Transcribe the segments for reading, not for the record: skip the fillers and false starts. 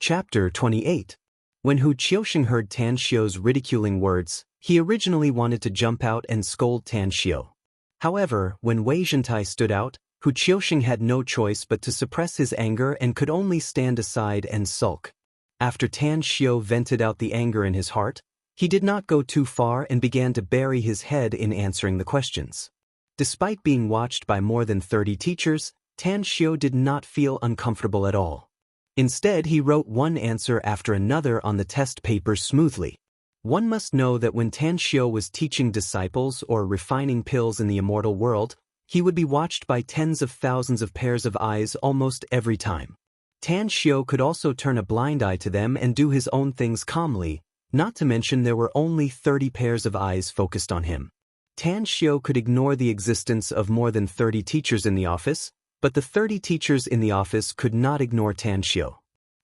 Chapter 28. When Hu Qiusheng heard Tan Xiu's ridiculing words, he originally wanted to jump out and scold Tan Xiu. However, when Wei Zhentai stood out, Hu Qiusheng had no choice but to suppress his anger and could only stand aside and sulk. After Tan Xiu vented out the anger in his heart, he did not go too far and began to bury his head in answering the questions. Despite being watched by more than 30 teachers, Tan Xiu did not feel uncomfortable at all. Instead, he wrote one answer after another on the test paper smoothly. One must know that when Tan Xiu was teaching disciples or refining pills in the immortal world, he would be watched by tens of thousands of pairs of eyes almost every time. Tan Xiu could also turn a blind eye to them and do his own things calmly, not to mention there were only 30 pairs of eyes focused on him. Tan Xiu could ignore the existence of more than 30 teachers in the office, but the 30 teachers in the office could not ignore Tan Xiu.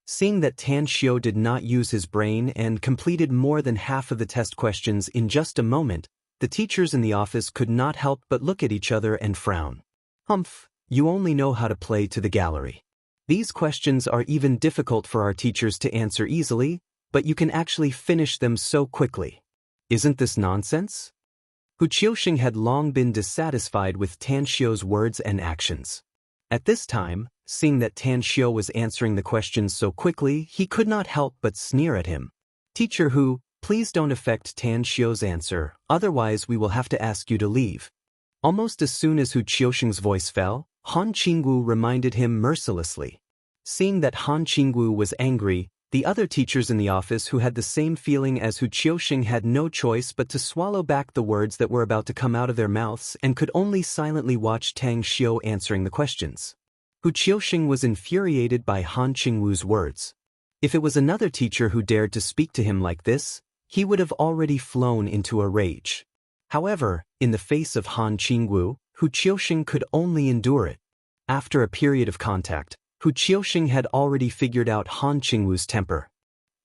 Seeing that Tan Xiu did not use his brain and completed more than half of the test questions in just a moment, the teachers in the office could not help but look at each other and frown. Humph, you only know how to play to the gallery. These questions are even difficult for our teachers to answer easily, but you can actually finish them so quickly. Isn't this nonsense? Hu Qiusheng had long been dissatisfied with Tan Xiu's words and actions. At this time, seeing that Tan Xiu was answering the questions so quickly, he could not help but sneer at him. "Teacher Hu, please don't affect Tan Xiu's answer, otherwise we will have to ask you to leave." Almost as soon as Hu Qiusheng's voice fell, Han Qingwu reminded him mercilessly. Seeing that Han Qingwu was angry, the other teachers in the office who had the same feeling as Hu Qiusheng had no choice but to swallow back the words that were about to come out of their mouths and could only silently watch Tan Xiu answering the questions. Hu Qiusheng was infuriated by Han Qingwu's words. If it was another teacher who dared to speak to him like this, he would have already flown into a rage. However, in the face of Han Qingwu, Hu Qiusheng could only endure it. After a period of contact, Hu Qiusheng had already figured out Han Qingwu's temper.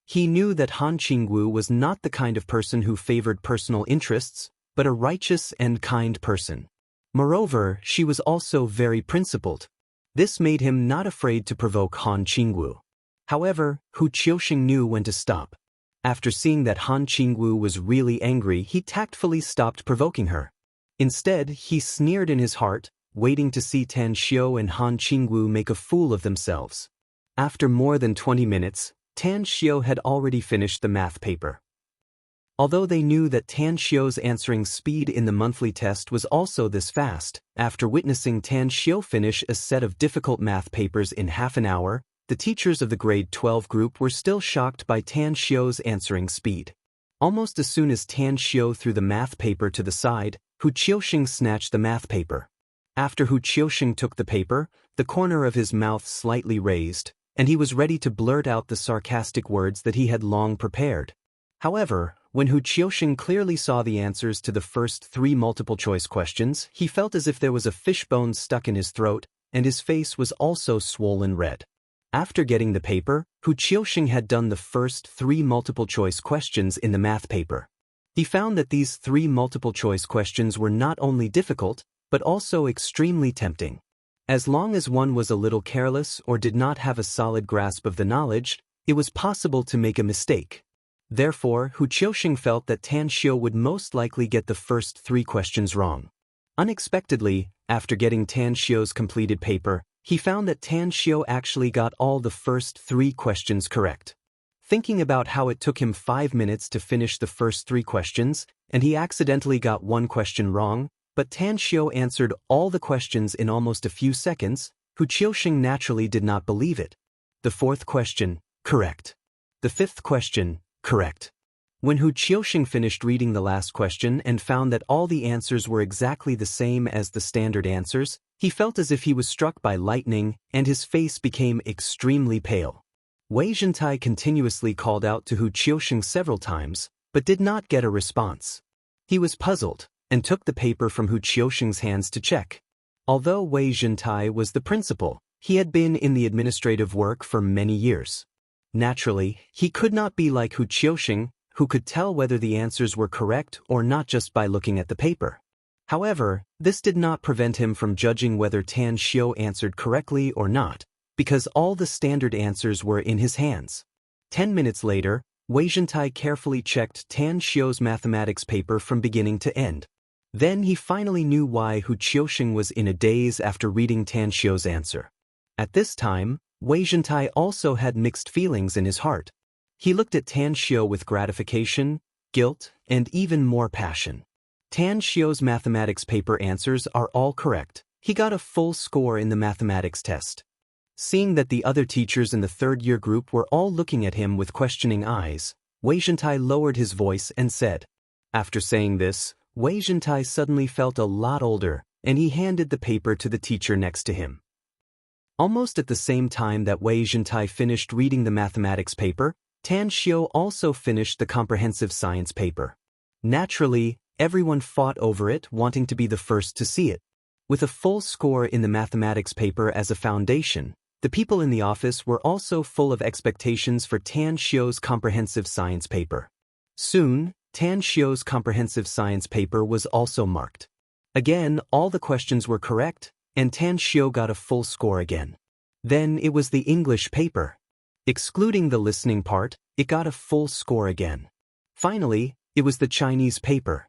He knew that Han Qingwu was not the kind of person who favored personal interests, but a righteous and kind person. Moreover, she was also very principled. This made him not afraid to provoke Han Qingwu. However, Hu Qiusheng knew when to stop. After seeing that Han Qingwu was really angry, he tactfully stopped provoking her. Instead, he sneered in his heart, waiting to see Tan Xiu and Han Qingwu make a fool of themselves. After more than 20 minutes, Tan Xiu had already finished the math paper. Although they knew that Tan Xiu's answering speed in the monthly test was also this fast, after witnessing Tan Xiu finish a set of difficult math papers in half an hour, the teachers of the grade 12 group were still shocked by Tan Xiu's answering speed. Almost as soon as Tan Xiu threw the math paper to the side, Hu Qiusheng snatched the math paper. After Hu Qiusheng took the paper, the corner of his mouth slightly raised, and he was ready to blurt out the sarcastic words that he had long prepared. However, when Hu Qiusheng clearly saw the answers to the first 3 multiple-choice questions, he felt as if there was a fishbone stuck in his throat, and his face was also swollen red. After getting the paper, Hu Qiusheng had done the first 3 multiple-choice questions in the math paper. He found that these 3 multiple-choice questions were not only difficult, but also extremely tempting. As long as one was a little careless or did not have a solid grasp of the knowledge, it was possible to make a mistake. Therefore, Hu Qiusheng felt that Tan Xiu would most likely get the first 3 questions wrong. Unexpectedly, after getting Tan Xiu's completed paper, he found that Tan Xiu actually got all the first 3 questions correct. Thinking about how it took him 5 minutes to finish the first 3 questions, and he accidentally got 1 question wrong, but Tan Xiu answered all the questions in almost a few seconds, Hu Qiusheng naturally did not believe it. The 4th question, correct. The 5th question, correct. When Hu Qiusheng finished reading the last question and found that all the answers were exactly the same as the standard answers, he felt as if he was struck by lightning, and his face became extremely pale. Wei Zhentai continuously called out to Hu Qiusheng several times, but did not get a response. He was puzzled, and took the paper from Hu Qiusheng's hands to check. Although Wei Zhentai was the principal, he had been in the administrative work for many years. Naturally, he could not be like Hu Qiusheng, who could tell whether the answers were correct or not just by looking at the paper. However, this did not prevent him from judging whether Tan Xiu answered correctly or not, because all the standard answers were in his hands. 10 minutes later, Wei Zhentai carefully checked Tan Xiu's mathematics paper from beginning to end. Then he finally knew why Hu Qiuxing was in a daze after reading Tan Xiu's answer. At this time, Wei Zhentai also had mixed feelings in his heart. He looked at Tan Xiu with gratification, guilt, and even more passion. Tan Xiu's mathematics paper answers are all correct. He got a full score in the mathematics test. Seeing that the other teachers in the third-year group were all looking at him with questioning eyes, Wei Zhentai lowered his voice and said. After saying this, Wei Zhentai suddenly felt a lot older, and he handed the paper to the teacher next to him. Almost at the same time that Wei Zhentai finished reading the mathematics paper, Tan Xiu also finished the comprehensive science paper. Naturally, everyone fought over it, wanting to be the first to see it. With a full score in the mathematics paper as a foundation, the people in the office were also full of expectations for Tan Xiu's comprehensive science paper. Soon, Tan Xiu's comprehensive science paper was also marked. Again, all the questions were correct, and Tan Xiu got a full score again. Then it was the English paper. Excluding the listening part, it got a full score again. Finally, it was the Chinese paper.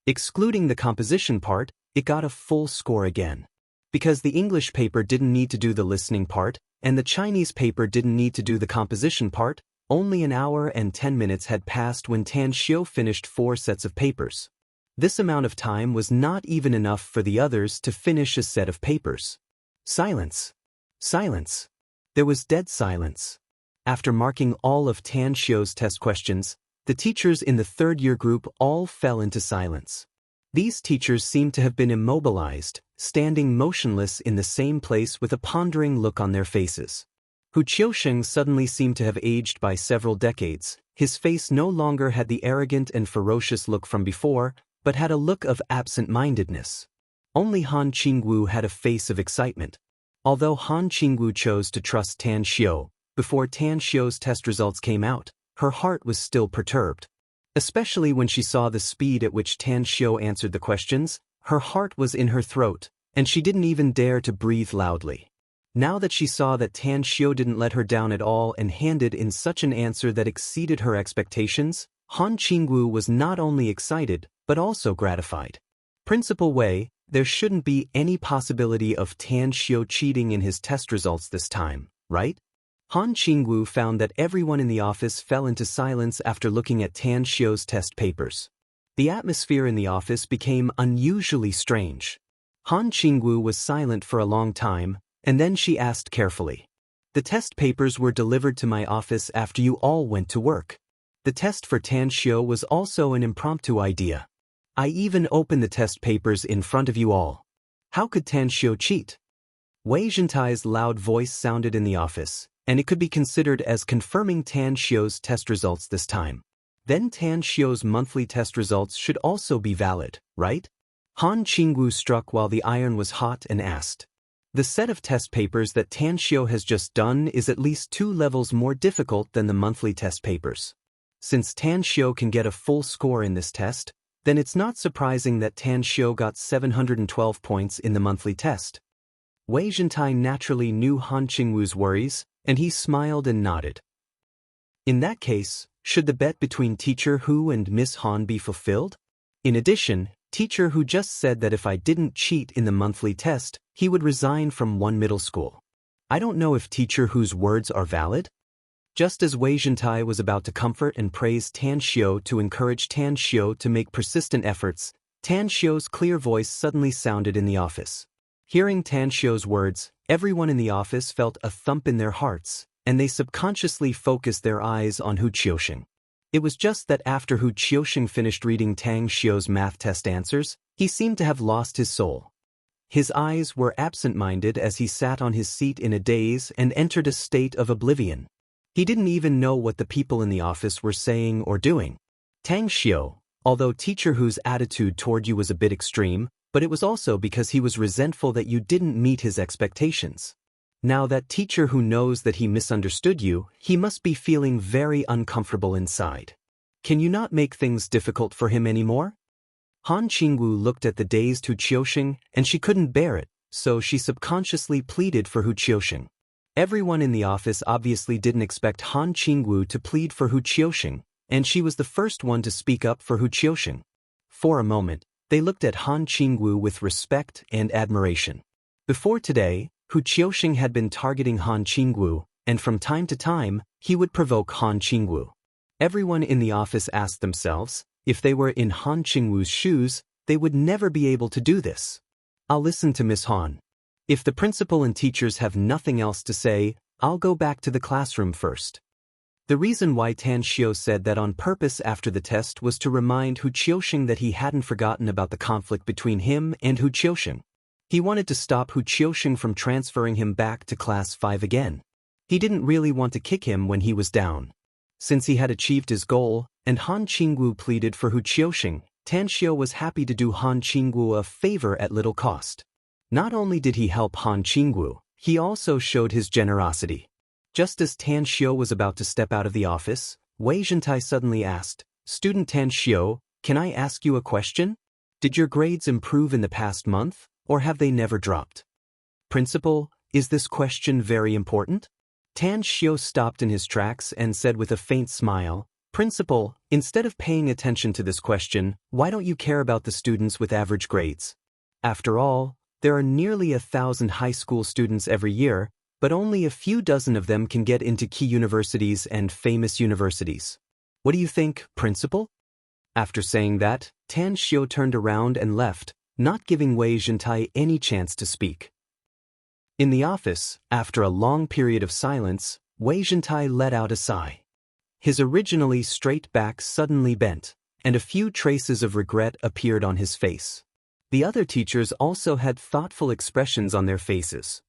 Excluding the composition part, it got a full score again. Because the English paper didn't need to do the listening part, and the Chinese paper didn't need to do the composition part, only an hour and 10 minutes had passed when Tan Xiu finished 4 sets of papers. This amount of time was not even enough for the others to finish a set of papers. Silence. Silence. There was dead silence. After marking all of Tan Xiu's test questions, the teachers in the third-year group all fell into silence. These teachers seemed to have been immobilized, standing motionless in the same place with a pondering look on their faces. Hu Qiuxing suddenly seemed to have aged by several decades. His face no longer had the arrogant and ferocious look from before, but had a look of absent-mindedness. Only Han Qingwu had a face of excitement. Although Han Qingwu chose to trust Tan Xiu, before Tan Xiu's test results came out, her heart was still perturbed. Especially when she saw the speed at which Tan Xiu answered the questions, her heart was in her throat, and she didn't even dare to breathe loudly. Now that she saw that Tan Xiu didn't let her down at all and handed in such an answer that exceeded her expectations, Han Qingwu was not only excited, but also gratified. Principal Wei, there shouldn't be any possibility of Tan Xiu cheating in his test results this time, right? Han Qingwu found that everyone in the office fell into silence after looking at Tan Xiu's test papers. The atmosphere in the office became unusually strange. Han Qingwu was silent for a long time, and then she asked carefully. The test papers were delivered to my office after you all went to work. The test for Tan Xiu was also an impromptu idea. I even opened the test papers in front of you all. How could Tan Xiu cheat? Wei Zhentai's loud voice sounded in the office, and it could be considered as confirming Tan Xiu's test results this time. Then Tan Xiu's monthly test results should also be valid, right? Han Qingwu struck while the iron was hot and asked. The set of test papers that Tan Xiu has just done is at least 2 levels more difficult than the monthly test papers. Since Tan Xiu can get a full score in this test, then it's not surprising that Tan Xiu got 712 points in the monthly test. Wei Zhentai naturally knew Han Qingwu's worries, and he smiled and nodded. In that case, should the bet between Teacher Hu and Miss Han be fulfilled? In addition, Teacher Hu just said that if I didn't cheat in the monthly test, he would resign from one middle school. I don't know if Teacher Hu's words are valid. Just as Wei Zhentai was about to comfort and praise Tan Xiu to encourage Tan Xiu to make persistent efforts, Tan Xiu's clear voice suddenly sounded in the office. Hearing Tan Xiu's words, everyone in the office felt a thump in their hearts, and they subconsciously focused their eyes on Hu Qiuxing. It was just that after Hu Qiuxing finished reading Tan Xiu's math test answers, he seemed to have lost his soul. His eyes were absent-minded as he sat on his seat in a daze and entered a state of oblivion. He didn't even know what the people in the office were saying or doing. Tan Xiu, although Teacher Hu's attitude toward you was a bit extreme, but it was also because he was resentful that you didn't meet his expectations. Now that Teacher Hu knows that he misunderstood you, he must be feeling very uncomfortable inside. Can you not make things difficult for him anymore? Han Qingwu looked at the dazed Hu Qiuxing, and she couldn't bear it, so she subconsciously pleaded for Hu Qiuxing. Everyone in the office obviously didn't expect Han Qingwu to plead for Hu Qiusheng, and she was the first one to speak up for Hu Qiusheng. For a moment, they looked at Han Qingwu with respect and admiration. Before today, Hu Qiusheng had been targeting Han Qingwu, and from time to time, he would provoke Han Qingwu. Everyone in the office asked themselves, if they were in Han Qingwu's shoes, they would never be able to do this. I'll listen to Miss Han. If the principal and teachers have nothing else to say, I'll go back to the classroom first. The reason why Tan Xiao said that on purpose after the test was to remind Hu Qiusheng that he hadn't forgotten about the conflict between him and Hu Qiusheng. He wanted to stop Hu Qiusheng from transferring him back to class 5 again. He didn't really want to kick him when he was down. Since he had achieved his goal, and Han Qingwu pleaded for Hu Qiusheng, Tan Xiao was happy to do Han Qingwu a favor at little cost. Not only did he help Han Qingwu, he also showed his generosity. Just as Tan Xiao was about to step out of the office, Wei Zhentai suddenly asked, "Student Tan Xiao, can I ask you a question? Did your grades improve in the past month, or have they never dropped?" "Principal, is this question very important?" Tan Xiao stopped in his tracks and said with a faint smile, "Principal, instead of paying attention to this question, why don't you care about the students with average grades? After all, there are nearly 1,000 high school students every year, but only a few dozen of them can get into key universities and famous universities. What do you think, Principal?" After saying that, Tan Xiao turned around and left, not giving Wei Zhentai any chance to speak. In the office, after a long period of silence, Wei Zhentai let out a sigh. His originally straight back suddenly bent, and a few traces of regret appeared on his face. The other teachers also had thoughtful expressions on their faces.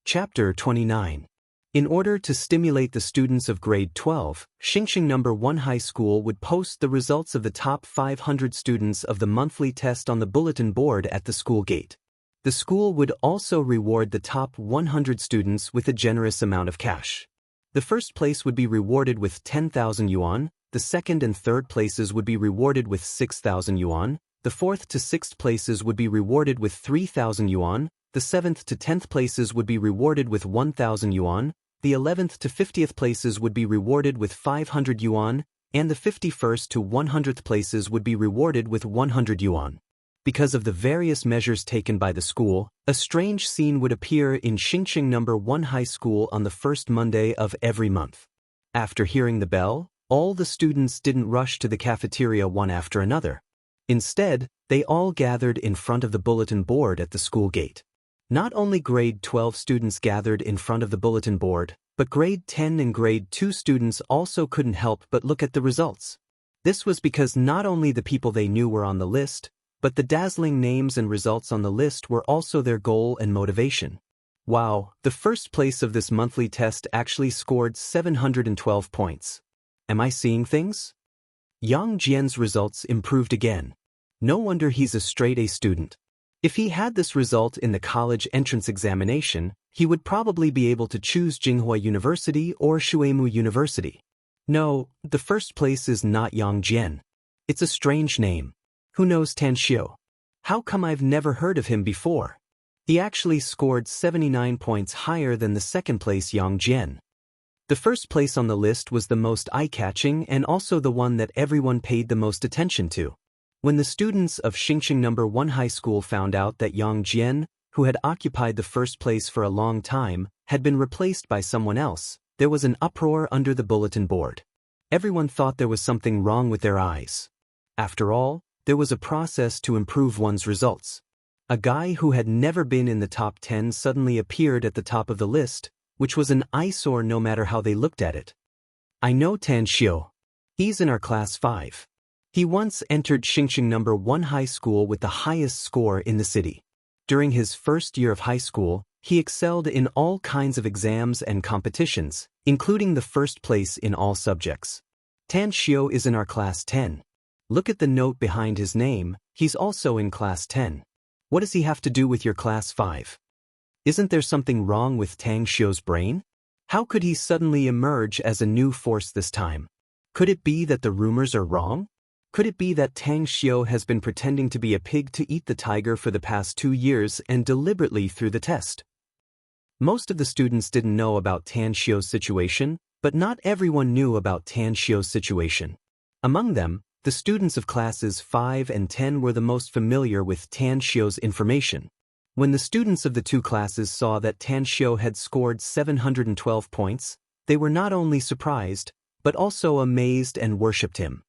Chapter 29. In order to stimulate the students of grade 12, Xingxing No. 1 High School would post the results of the top 500 students of the monthly test on the bulletin board at the school gate. The school would also reward the top 100 students with a generous amount of cash. The first place would be rewarded with 10,000 yuan, the second and third places would be rewarded with 6,000 yuan, the fourth to sixth places would be rewarded with 3,000 yuan, the 7th to 10th places would be rewarded with 1,000 yuan, the 11th to 50th places would be rewarded with 500 yuan, and the 51st to 100th places would be rewarded with 100 yuan. Because of the various measures taken by the school, a strange scene would appear in Xingxing No. 1 High School on the first Monday of every month. After hearing the bell, all the students didn't rush to the cafeteria one after another. Instead, they all gathered in front of the bulletin board at the school gate. Not only grade 12 students gathered in front of the bulletin board, but grade 10 and grade 2 students also couldn't help but look at the results. This was because not only the people they knew were on the list, but the dazzling names and results on the list were also their goal and motivation. Wow, the first place of this monthly test actually scored 712 points. Am I seeing things? Yang Jian's results improved again. No wonder he's a straight-A student. If he had this result in the college entrance examination, he would probably be able to choose Jinghua University or Shuemu University. No, the first place is not Yang Jian. It's a strange name. Who knows Tan Xiao? How come I've never heard of him before? He actually scored 79 points higher than the second place Yang Jian. The first place on the list was the most eye-catching and also the one that everyone paid the most attention to. When the students of Xingxing No. 1 High School found out that Yang Jian, who had occupied the first place for a long time, had been replaced by someone else, there was an uproar under the bulletin board. Everyone thought there was something wrong with their eyes. After all, there was a process to improve one's results. A guy who had never been in the top 10 suddenly appeared at the top of the list, which was an eyesore no matter how they looked at it. I know Tan Xiao. He's in our class 5. He once entered Xingxing No. 1 High School with the highest score in the city. During his first year of high school, he excelled in all kinds of exams and competitions, including the first place in all subjects. Tan Xiao is in our class 10. Look at the note behind his name, he's also in class 10. What does he have to do with your class 5? Isn't there something wrong with Tang Xiao's brain? How could he suddenly emerge as a new force this time? Could it be that the rumors are wrong? Could it be that Tang Xiao has been pretending to be a pig to eat the tiger for the past 2 years and deliberately threw the test? Most of the students didn't know about Tan Xiu's situation, but not everyone knew about Tan Xiu's situation. Among them, the students of classes 5 and 10 were the most familiar with Tan Xiu's information. When the students of the two classes saw that Tan Xiu had scored 712 points, they were not only surprised, but also amazed and worshipped him.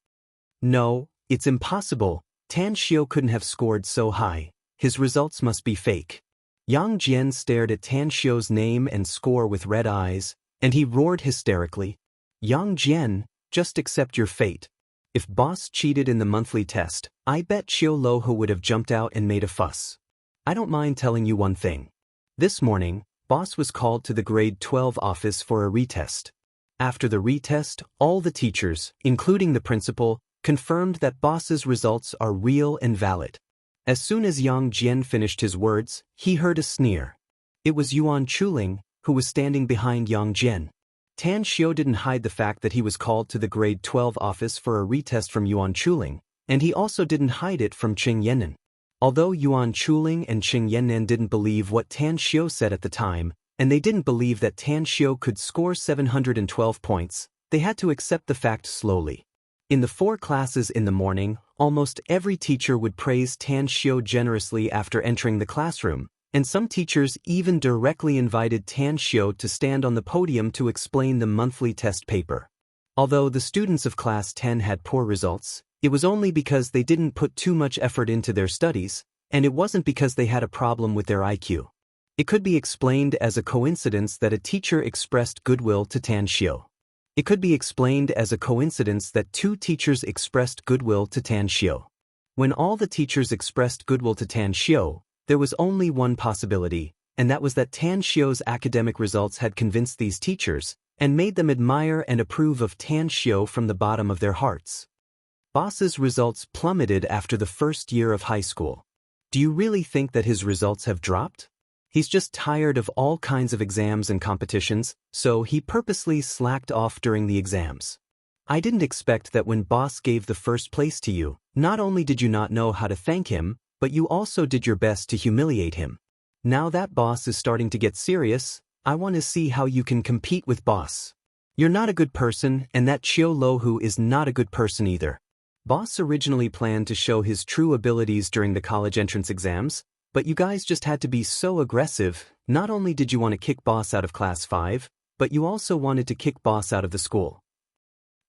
No, it's impossible. Tan Xiu couldn't have scored so high. His results must be fake. Yang Jian stared at Tan Xiu's name and score with red eyes, and he roared hysterically. Yang Jian, just accept your fate. If boss cheated in the monthly test, I bet Qiu Lohu would have jumped out and made a fuss. I don't mind telling you one thing. This morning, boss was called to the grade 12 office for a retest. After the retest, all the teachers, including the principal, confirmed that boss's results are real and valid. As soon as Yang Jian finished his words, he heard a sneer. It was Yuan Chuling, who was standing behind Yang Jian. Tan Xiu didn't hide the fact that he was called to the grade 12 office for a retest from Yuan Chuling, and he also didn't hide it from Qing Yannan. Although Yuan Chuling and Qing Yannan didn't believe what Tan Xiu said at the time, and they didn't believe that Tan Xiu could score 712 points, they had to accept the fact slowly. In the 4 classes in the morning, almost every teacher would praise Tan Xiu generously after entering the classroom, and some teachers even directly invited Tan Xiu to stand on the podium to explain the monthly test paper. Although the students of class 10 had poor results, it was only because they didn't put too much effort into their studies, and it wasn't because they had a problem with their IQ. It could be explained as a coincidence that a teacher expressed goodwill to Tan Xiu. It could be explained as a coincidence that 2 teachers expressed goodwill to Tan Xiu. When all the teachers expressed goodwill to Tan Xiu, there was only one possibility, and that was that Tan Xiu's academic results had convinced these teachers and made them admire and approve of Tan Xiu from the bottom of their hearts. Boss's results plummeted after the first year of high school. Do you really think that his results have dropped? He's just tired of all kinds of exams and competitions, so he purposely slacked off during the exams. I didn't expect that when boss gave the first place to you, not only did you not know how to thank him, but you also did your best to humiliate him. Now that boss is starting to get serious, I want to see how you can compete with boss. You're not a good person, and that Qiu Lohu is not a good person either. Boss originally planned to show his true abilities during the college entrance exams, but you guys just had to be so aggressive. Not only did you want to kick boss out of class 5, but you also wanted to kick boss out of the school.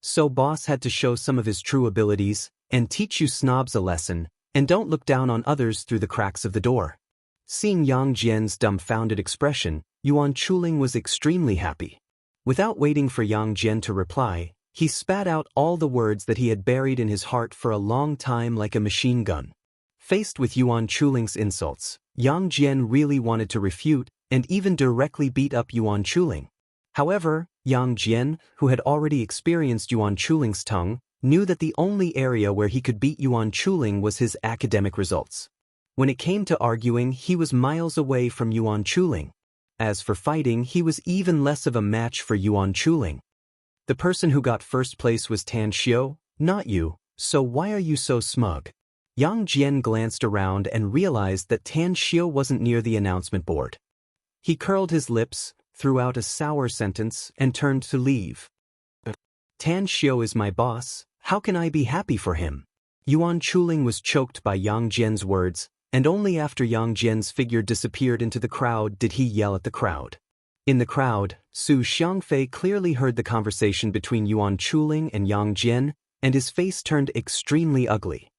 So boss had to show some of his true abilities and teach you snobs a lesson, and don't look down on others through the cracks of the door. Seeing Yang Jian's dumbfounded expression, Yuan Chuling was extremely happy. Without waiting for Yang Jian to reply, he spat out all the words that he had buried in his heart for a long time like a machine gun. Faced with Yuan Chuling's insults, Yang Jian really wanted to refute and even directly beat up Yuan Chuling. However, Yang Jian, who had already experienced Yuan Chuling's tongue, knew that the only area where he could beat Yuan Chuling was his academic results. When it came to arguing, he was miles away from Yuan Chuling. As for fighting, he was even less of a match for Yuan Chuling. The person who got first place was Tan Xiu, not you, so why are you so smug? Yang Jian glanced around and realized that Tan Xiu wasn't near the announcement board. He curled his lips, threw out a sour sentence, and turned to leave. Tan Xiu is my boss, how can I be happy for him? Yuan Chuling was choked by Yang Jian's words, and only after Yang Jian's figure disappeared into the crowd did he yell at the crowd. In the crowd, Su Xiangfei clearly heard the conversation between Yuan Chuling and Yang Jian, and his face turned extremely ugly.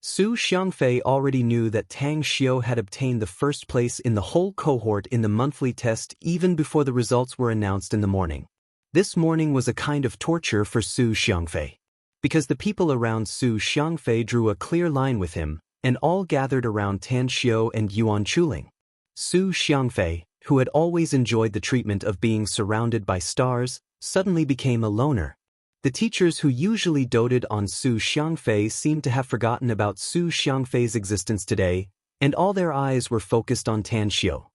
Su Xiangfei already knew that Tang Xiu had obtained the first place in the whole cohort in the monthly test even before the results were announced in the morning. This morning was a kind of torture for Su Xiangfei. Because the people around Su Xiangfei drew a clear line with him, and all gathered around Tan Xiu and Yuan Chuling. Su Xiangfei, who had always enjoyed the treatment of being surrounded by stars, suddenly became a loner. The teachers who usually doted on Su Xiangfei seemed to have forgotten about Su Xiangfei's existence today, and all their eyes were focused on Tan Xiu.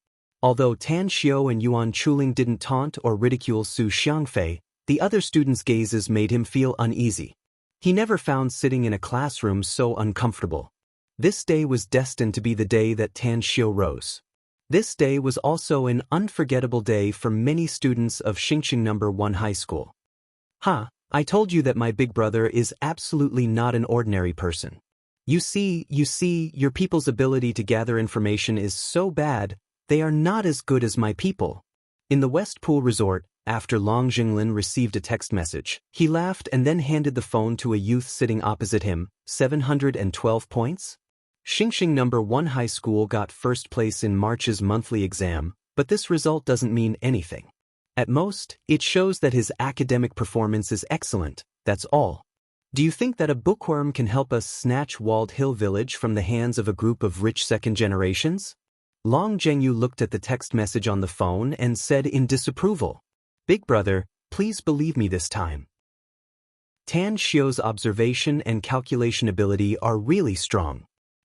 Although Tan Xiu and Yuan Chuling didn't taunt or ridicule Su Xiangfei, the other students' gazes made him feel uneasy. He never found sitting in a classroom so uncomfortable. This day was destined to be the day that Tan Xiu rose. This day was also an unforgettable day for many students of Xingqing No. 1 High School. Ha, I told you that my big brother is absolutely not an ordinary person. You see, your people's ability to gather information is so bad, they are not as good as my people. In the West Pool Resort, after Long Jinglin received a text message, he laughed and then handed the phone to a youth sitting opposite him. 712 points? Xingqing No. 1 High School got first place in March's monthly exam, but this result doesn't mean anything. At most, it shows that his academic performance is excellent, that's all. Do you think that a bookworm can help us snatch Walled Hill Village from the hands of a group of rich second generations? Long Zhengyu looked at the text message on the phone and said in disapproval, "Big brother, please believe me this time." Tan Xiu's observation and calculation ability are really strong.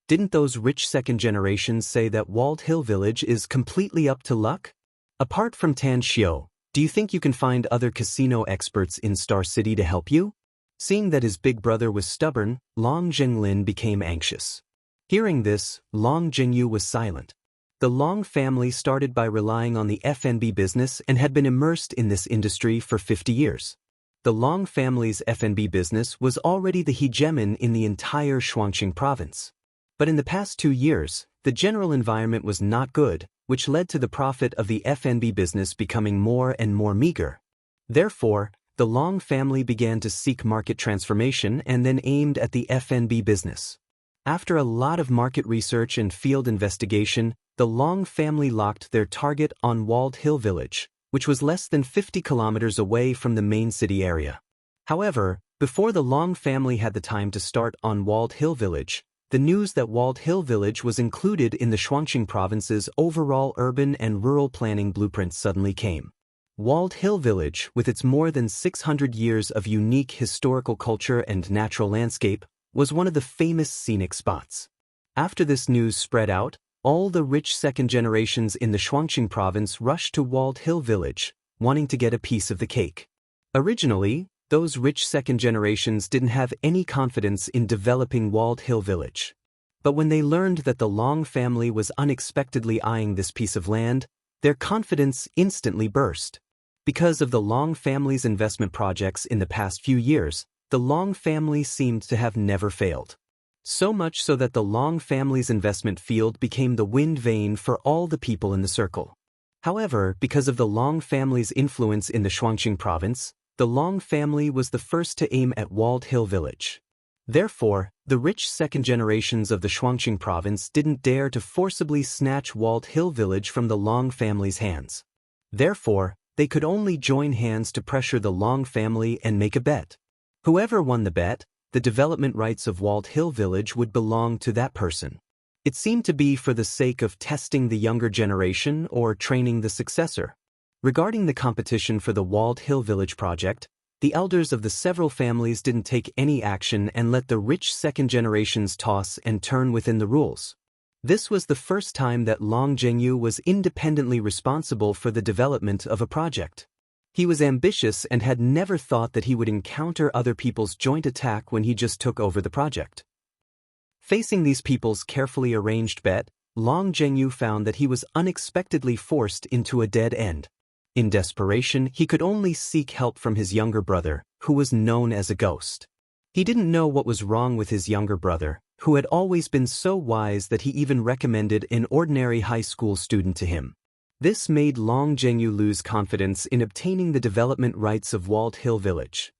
Didn't those rich second generations say that Walled Hill Village is completely up to luck? Apart from Tan Xiu, do you think you can find other casino experts in Star City to help you? Seeing that his big brother was stubborn, Long Jinglin became anxious. Hearing this, Long Jingyu was silent. The Long family started by relying on the F&B business and had been immersed in this industry for 50 years. The Long family's F&B business was already the hegemon in the entire Shuangqing province. But in the past 2 years, the general environment was not good, which led to the profit of the F&B business becoming more and more meager. Therefore, the Long family began to seek market transformation and then aimed at the F&B business. After a lot of market research and field investigation, the Long family locked their target on Walled Hill Village, which was less than 50 kilometers away from the main city area. However, before the Long family had the time to start on Walled Hill Village, the news that Walled Hill Village was included in the Shuangqing province's overall urban and rural planning blueprint suddenly came. Walled Hill Village, with its more than 600 years of unique historical culture and natural landscape, was one of the famous scenic spots. After this news spread out, all the rich second generations in the Shuangqing province rushed to Walled Hill Village, wanting to get a piece of the cake. Originally, those rich second generations didn't have any confidence in developing Walled Hill Village. But when they learned that the Long family was unexpectedly eyeing this piece of land, their confidence instantly burst. Because of the Long family's investment projects in the past few years, the Long family seemed to have never failed. So much so that the Long family's investment field became the wind vane for all the people in the circle. However, because of the Long family's influence in the Shuangqing province, the Long family was the first to aim at Walled Hill Village. Therefore, the rich second generations of the Shuangqing province didn't dare to forcibly snatch Walled Hill Village from the Long family's hands. Therefore, they could only join hands to pressure the Long family and make a bet. Whoever won the bet, the development rights of Walled Hill Village would belong to that person. It seemed to be for the sake of testing the younger generation or training the successor. Regarding the competition for the Walled Hill Village project, the elders of the several families didn't take any action and let the rich second generations toss and turn within the rules. This was the first time that Long Zhengyu was independently responsible for the development of a project. He was ambitious and had never thought that he would encounter other people's joint attack when he just took over the project. Facing these people's carefully arranged bet, Long Zhengyu found that he was unexpectedly forced into a dead end. In desperation, he could only seek help from his younger brother, who was known as a ghost. He didn't know what was wrong with his younger brother, who had always been so wise that he even recommended an ordinary high school student to him. This made Long Zhengyu lose confidence in obtaining the development rights of Walled Hill Village.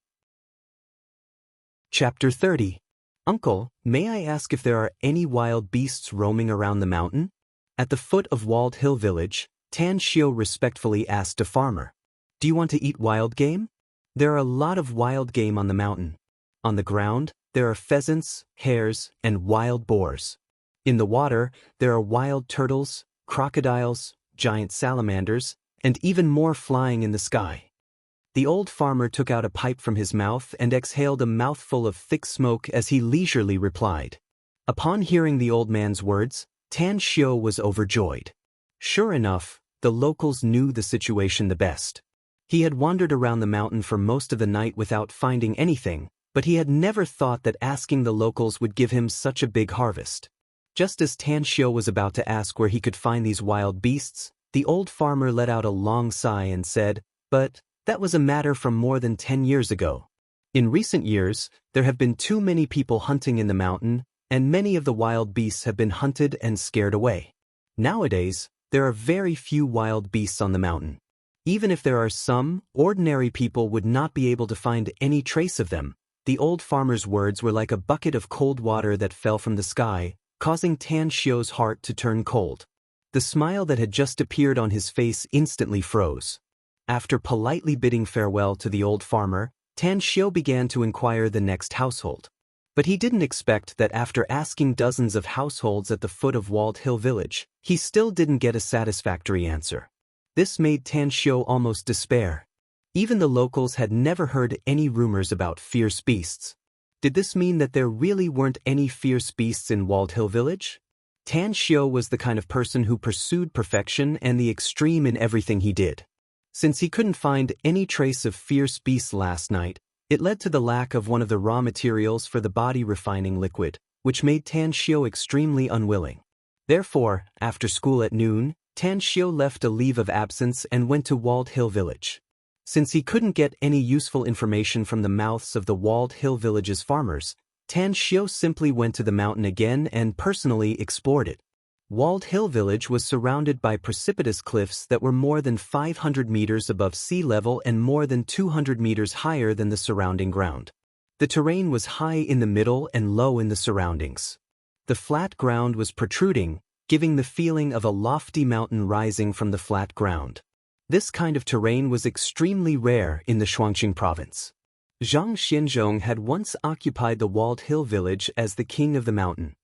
Chapter 30. Uncle, may I ask if there are any wild beasts roaming around the mountain? At the foot of Walled Hill Village, Tan Xiu respectfully asked a farmer, "Do you want to eat wild game?" There are a lot of wild game on the mountain. On the ground, there are pheasants, hares, and wild boars. In the water, there are wild turtles, crocodiles, giant salamanders, and even more flying in the sky. The old farmer took out a pipe from his mouth and exhaled a mouthful of thick smoke as he leisurely replied. Upon hearing the old man's words, Tan Xiu was overjoyed. Sure enough, the locals knew the situation the best. He had wandered around the mountain for most of the night without finding anything, but he had never thought that asking the locals would give him such a big harvest. Just as Tan Xiu was about to ask where he could find these wild beasts, the old farmer let out a long sigh and said, "But that was a matter from more than 10 years ago. In recent years, there have been too many people hunting in the mountain, and many of the wild beasts have been hunted and scared away. Nowadays, there are very few wild beasts on the mountain. Even if there are some, ordinary people would not be able to find any trace of them." The old farmer's words were like a bucket of cold water that fell from the sky, causing Tan Xiu's heart to turn cold. The smile that had just appeared on his face instantly froze. After politely bidding farewell to the old farmer, Tan Xiu began to inquire the next household. But he didn't expect that after asking dozens of households at the foot of Walled Hill Village, he still didn't get a satisfactory answer. This made Tan Xiu almost despair. Even the locals had never heard any rumors about fierce beasts. Did this mean that there really weren't any fierce beasts in Walled Hill Village? Tan Xiu was the kind of person who pursued perfection and the extreme in everything he did. Since he couldn't find any trace of fierce beasts last night, it led to the lack of one of the raw materials for the body refining liquid, which made Tan Xiu extremely unwilling. Therefore, after school at noon, Tan Xiu left a leave of absence and went to Walled Hill Village. Since he couldn't get any useful information from the mouths of the Walled Hill Village's farmers, Tan Xiu simply went to the mountain again and personally explored it. Walled Hill Village was surrounded by precipitous cliffs that were more than 500 meters above sea level and more than 200 meters higher than the surrounding ground. The terrain was high in the middle and low in the surroundings. The flat ground was protruding, giving the feeling of a lofty mountain rising from the flat ground. This kind of terrain was extremely rare in the Shuangqing province. Zhang Xianzhong had once occupied the Walled Hill Village as the king of the mountain.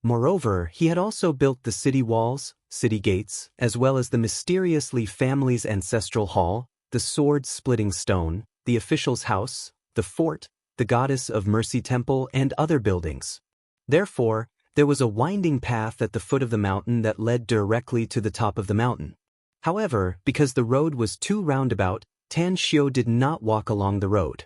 Moreover, he had also built the city walls, city gates, as well as the mysterious Li family's ancestral hall, the sword-splitting stone, the official's house, the fort, the goddess of mercy temple, and other buildings. Therefore, there was a winding path at the foot of the mountain that led directly to the top of the mountain. However, because the road was too roundabout, Tan Xiu did not walk along the road.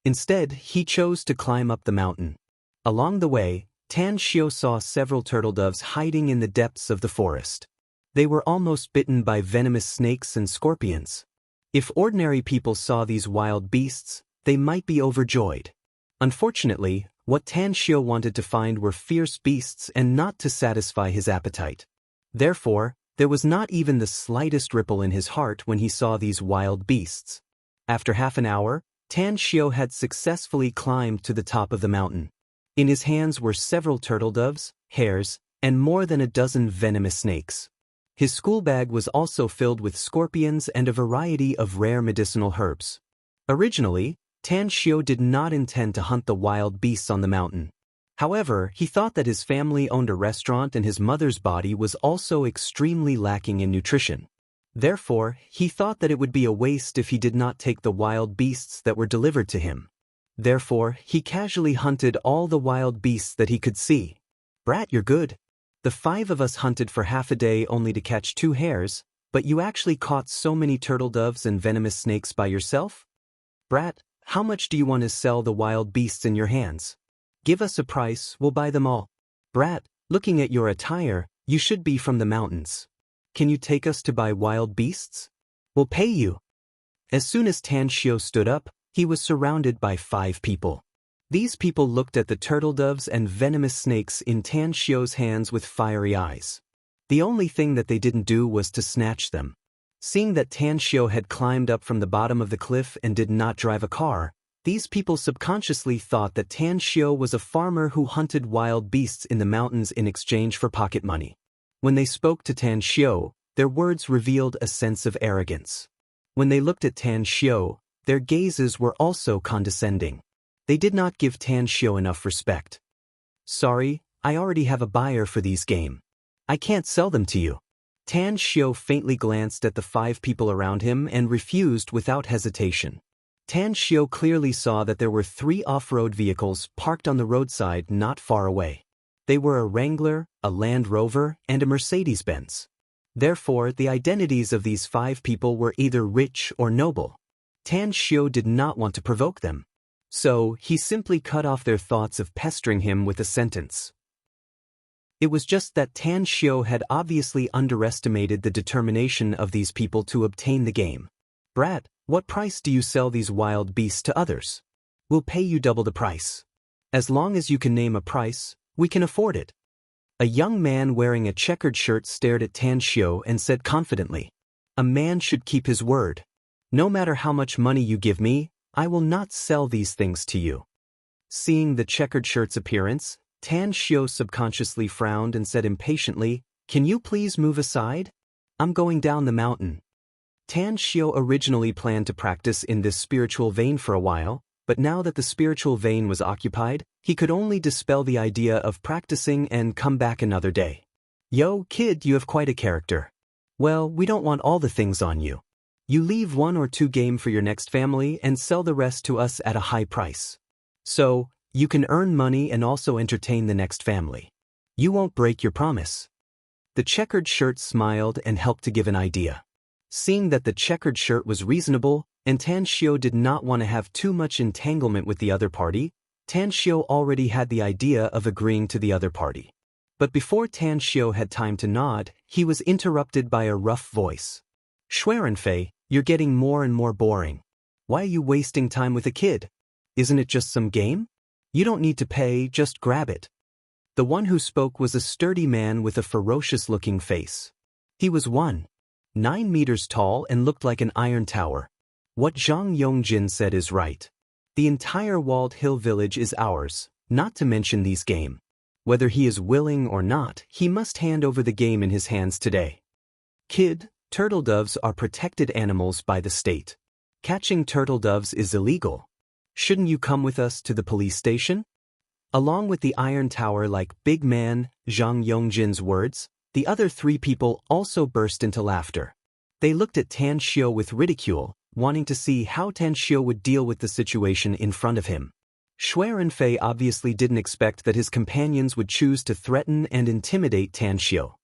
Instead, he chose to climb up the mountain. Along the way, Tan Xiu saw several turtle doves hiding in the depths of the forest. They were almost bitten by venomous snakes and scorpions. If ordinary people saw these wild beasts, they might be overjoyed. Unfortunately, what Tan Xiu wanted to find were fierce beasts and not to satisfy his appetite. Therefore, there was not even the slightest ripple in his heart when he saw these wild beasts. After half an hour, Tan Xiu had successfully climbed to the top of the mountain. In his hands were several turtle doves, hares, and more than a dozen venomous snakes. His school bag was also filled with scorpions and a variety of rare medicinal herbs. Originally, Tan Xiu did not intend to hunt the wild beasts on the mountain. However, he thought that his family owned a restaurant and his mother's body was also extremely lacking in nutrition. Therefore, he thought that it would be a waste if he did not take the wild beasts that were delivered to him. Therefore, he casually hunted all the wild beasts that he could see. "Brat, you're good. The 5 of us hunted for half a day only to catch 2 hares, but you actually caught so many turtle doves and venomous snakes by yourself? Brat, how much do you want to sell the wild beasts in your hands? Give us a price, we'll buy them all. Brat, looking at your attire, you should be from the mountains. Can you take us to buy wild beasts? We'll pay you." As soon as Tan Xiu stood up, he was surrounded by 5 people. These people looked at the turtle doves and venomous snakes in Tan Xiu's hands with fiery eyes. The only thing that they didn't do was to snatch them. Seeing that Tan Xiu had climbed up from the bottom of the cliff and did not drive a car, these people subconsciously thought that Tan Xiu was a farmer who hunted wild beasts in the mountains in exchange for pocket money. When they spoke to Tan Xiu, their words revealed a sense of arrogance. When they looked at Tan Xiu, their gazes were also condescending. They did not give Tan Xiu enough respect. "Sorry, I already have a buyer for these game. I can't sell them to you." Tan Xiu faintly glanced at the 5 people around him and refused without hesitation. Tan Xiu clearly saw that there were 3 off-road vehicles parked on the roadside not far away. They were a Wrangler, a Land Rover, and a Mercedes-Benz. Therefore, the identities of these 5 people were either rich or noble. Tan Xiu did not want to provoke them. So, he simply cut off their thoughts of pestering him with a sentence. It was just that Tan Xiu had obviously underestimated the determination of these people to obtain the game. Brat, what price do you sell these wild beasts to others? We'll pay you double the price. As long as you can name a price, we can afford it. A young man wearing a checkered shirt stared at Tan Xiu and said confidently, "A man should keep his word. No matter how much money you give me, I will not sell these things to you." Seeing the checkered shirt's appearance, Tan Xiu subconsciously frowned and said impatiently, "Can you please move aside? I'm going down the mountain." Tan Xiu originally planned to practice in this spiritual vein for a while, but now that the spiritual vein was occupied, he could only dispel the idea of practicing and come back another day. "Yo, kid, you have quite a character. Well, we don't want all the things on you. You leave 1 or 2 game for your next family and sell the rest to us at a high price. So, you can earn money and also entertain the next family. You won't break your promise." The checkered shirt smiled and helped to give an idea. Seeing that the checkered shirt was reasonable, and Tan Xiu did not want to have too much entanglement with the other party, Tan Xiu already had the idea of agreeing to the other party. But before Tan Xiu had time to nod, he was interrupted by a rough voice. "Xuerenfei, you're getting more and more boring. Why are you wasting time with a kid? Isn't it just some game? You don't need to pay, just grab it." The one who spoke was a sturdy man with a ferocious-looking face. He was 1.9 meters tall and looked like an iron tower. What Zhang Yongjin said is right. The entire walled hill village is ours, not to mention these game. Whether he is willing or not, he must hand over the game in his hands today. "Kid, turtle doves are protected animals by the state. Catching turtle doves is illegal. Shouldn't you come with us to the police station?" Along with the iron tower like big man, Zhang Yongjin's words, the other 3 people also burst into laughter. They looked at Tan Xiu with ridicule, wanting to see how Tan Xiu would deal with the situation in front of him. Xuerenfei obviously didn't expect that his companions would choose to threaten and intimidate Tan Xiu.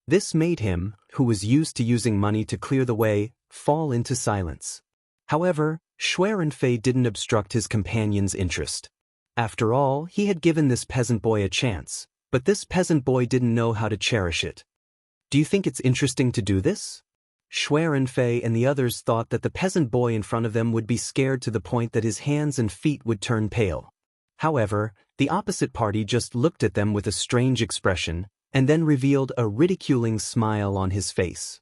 This made him, who was used to using money to clear the way, fall into silence. However, Xuerenfei didn't obstruct his companion's interest. After all, he had given this peasant boy a chance, but this peasant boy didn't know how to cherish it. "Do you think it's interesting to do this?" Xuerenfei and the others thought that the peasant boy in front of them would be scared to the point that his hands and feet would turn pale. However, the opposite party just looked at them with a strange expression, and then revealed a ridiculing smile on his face.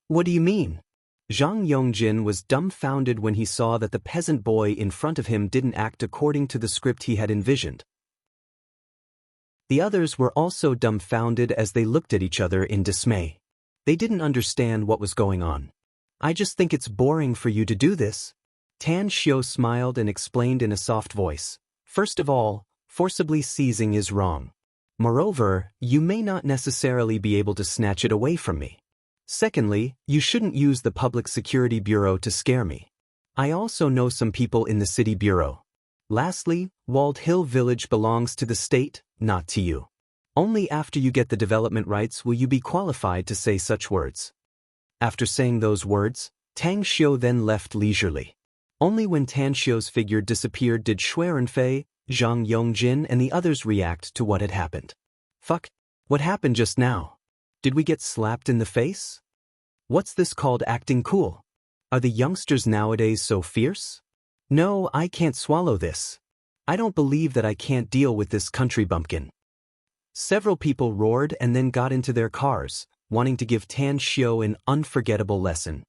What do you mean?" Zhang Yongjin was dumbfounded when he saw that the peasant boy in front of him didn't act according to the script he had envisioned. The others were also dumbfounded as they looked at each other in dismay. They didn't understand what was going on. "I just think it's boring for you to do this." Tan Xiu smiled and explained in a soft voice. "First of all, forcibly seizing is wrong. Moreover, you may not necessarily be able to snatch it away from me. Secondly, you shouldn't use the Public Security Bureau to scare me. I also know some people in the City Bureau. Lastly, Walled Hill Village belongs to the state, not to you. Only after you get the development rights will you be qualified to say such words." After saying those words, Tang Xiu then left leisurely. Only when Tan Xiu's figure disappeared did Xuerenfei, Zhang Yongjin and the others react to what had happened. "Fuck, what happened just now? Did we get slapped in the face? What's this called acting cool? Are the youngsters nowadays so fierce? No, I can't swallow this. I don't believe that I can't deal with this country bumpkin." Several people roared and then got into their cars, wanting to give Tan Xiu an unforgettable lesson.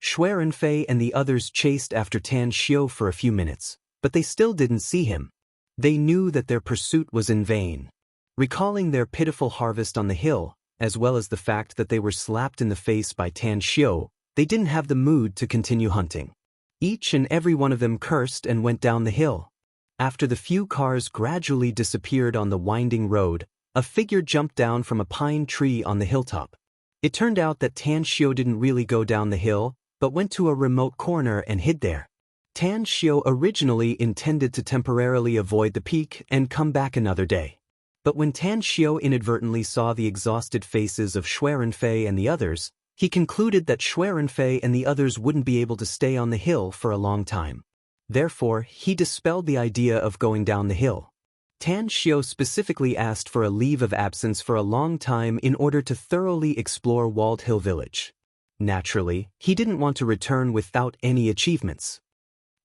Xuerenfei and the others chased after Tan Xiu for a few minutes, but they still didn't see him. They knew that their pursuit was in vain. Recalling their pitiful harvest on the hill, as well as the fact that they were slapped in the face by Tan Xiu, they didn't have the mood to continue hunting. Each and every one of them cursed and went down the hill. After the few cars gradually disappeared on the winding road, a figure jumped down from a pine tree on the hilltop. It turned out that Tan Xiu didn't really go down the hill, but went to a remote corner and hid there. Tan Xiu originally intended to temporarily avoid the peak and come back another day. But when Tan Xiu inadvertently saw the exhausted faces of Xuerenfei and the others, he concluded that Xuerenfei and the others wouldn't be able to stay on the hill for a long time. Therefore, he dispelled the idea of going down the hill. Tan Xiao specifically asked for a leave of absence for a long time in order to thoroughly explore Walled Hill Village. Naturally, he didn't want to return without any achievements.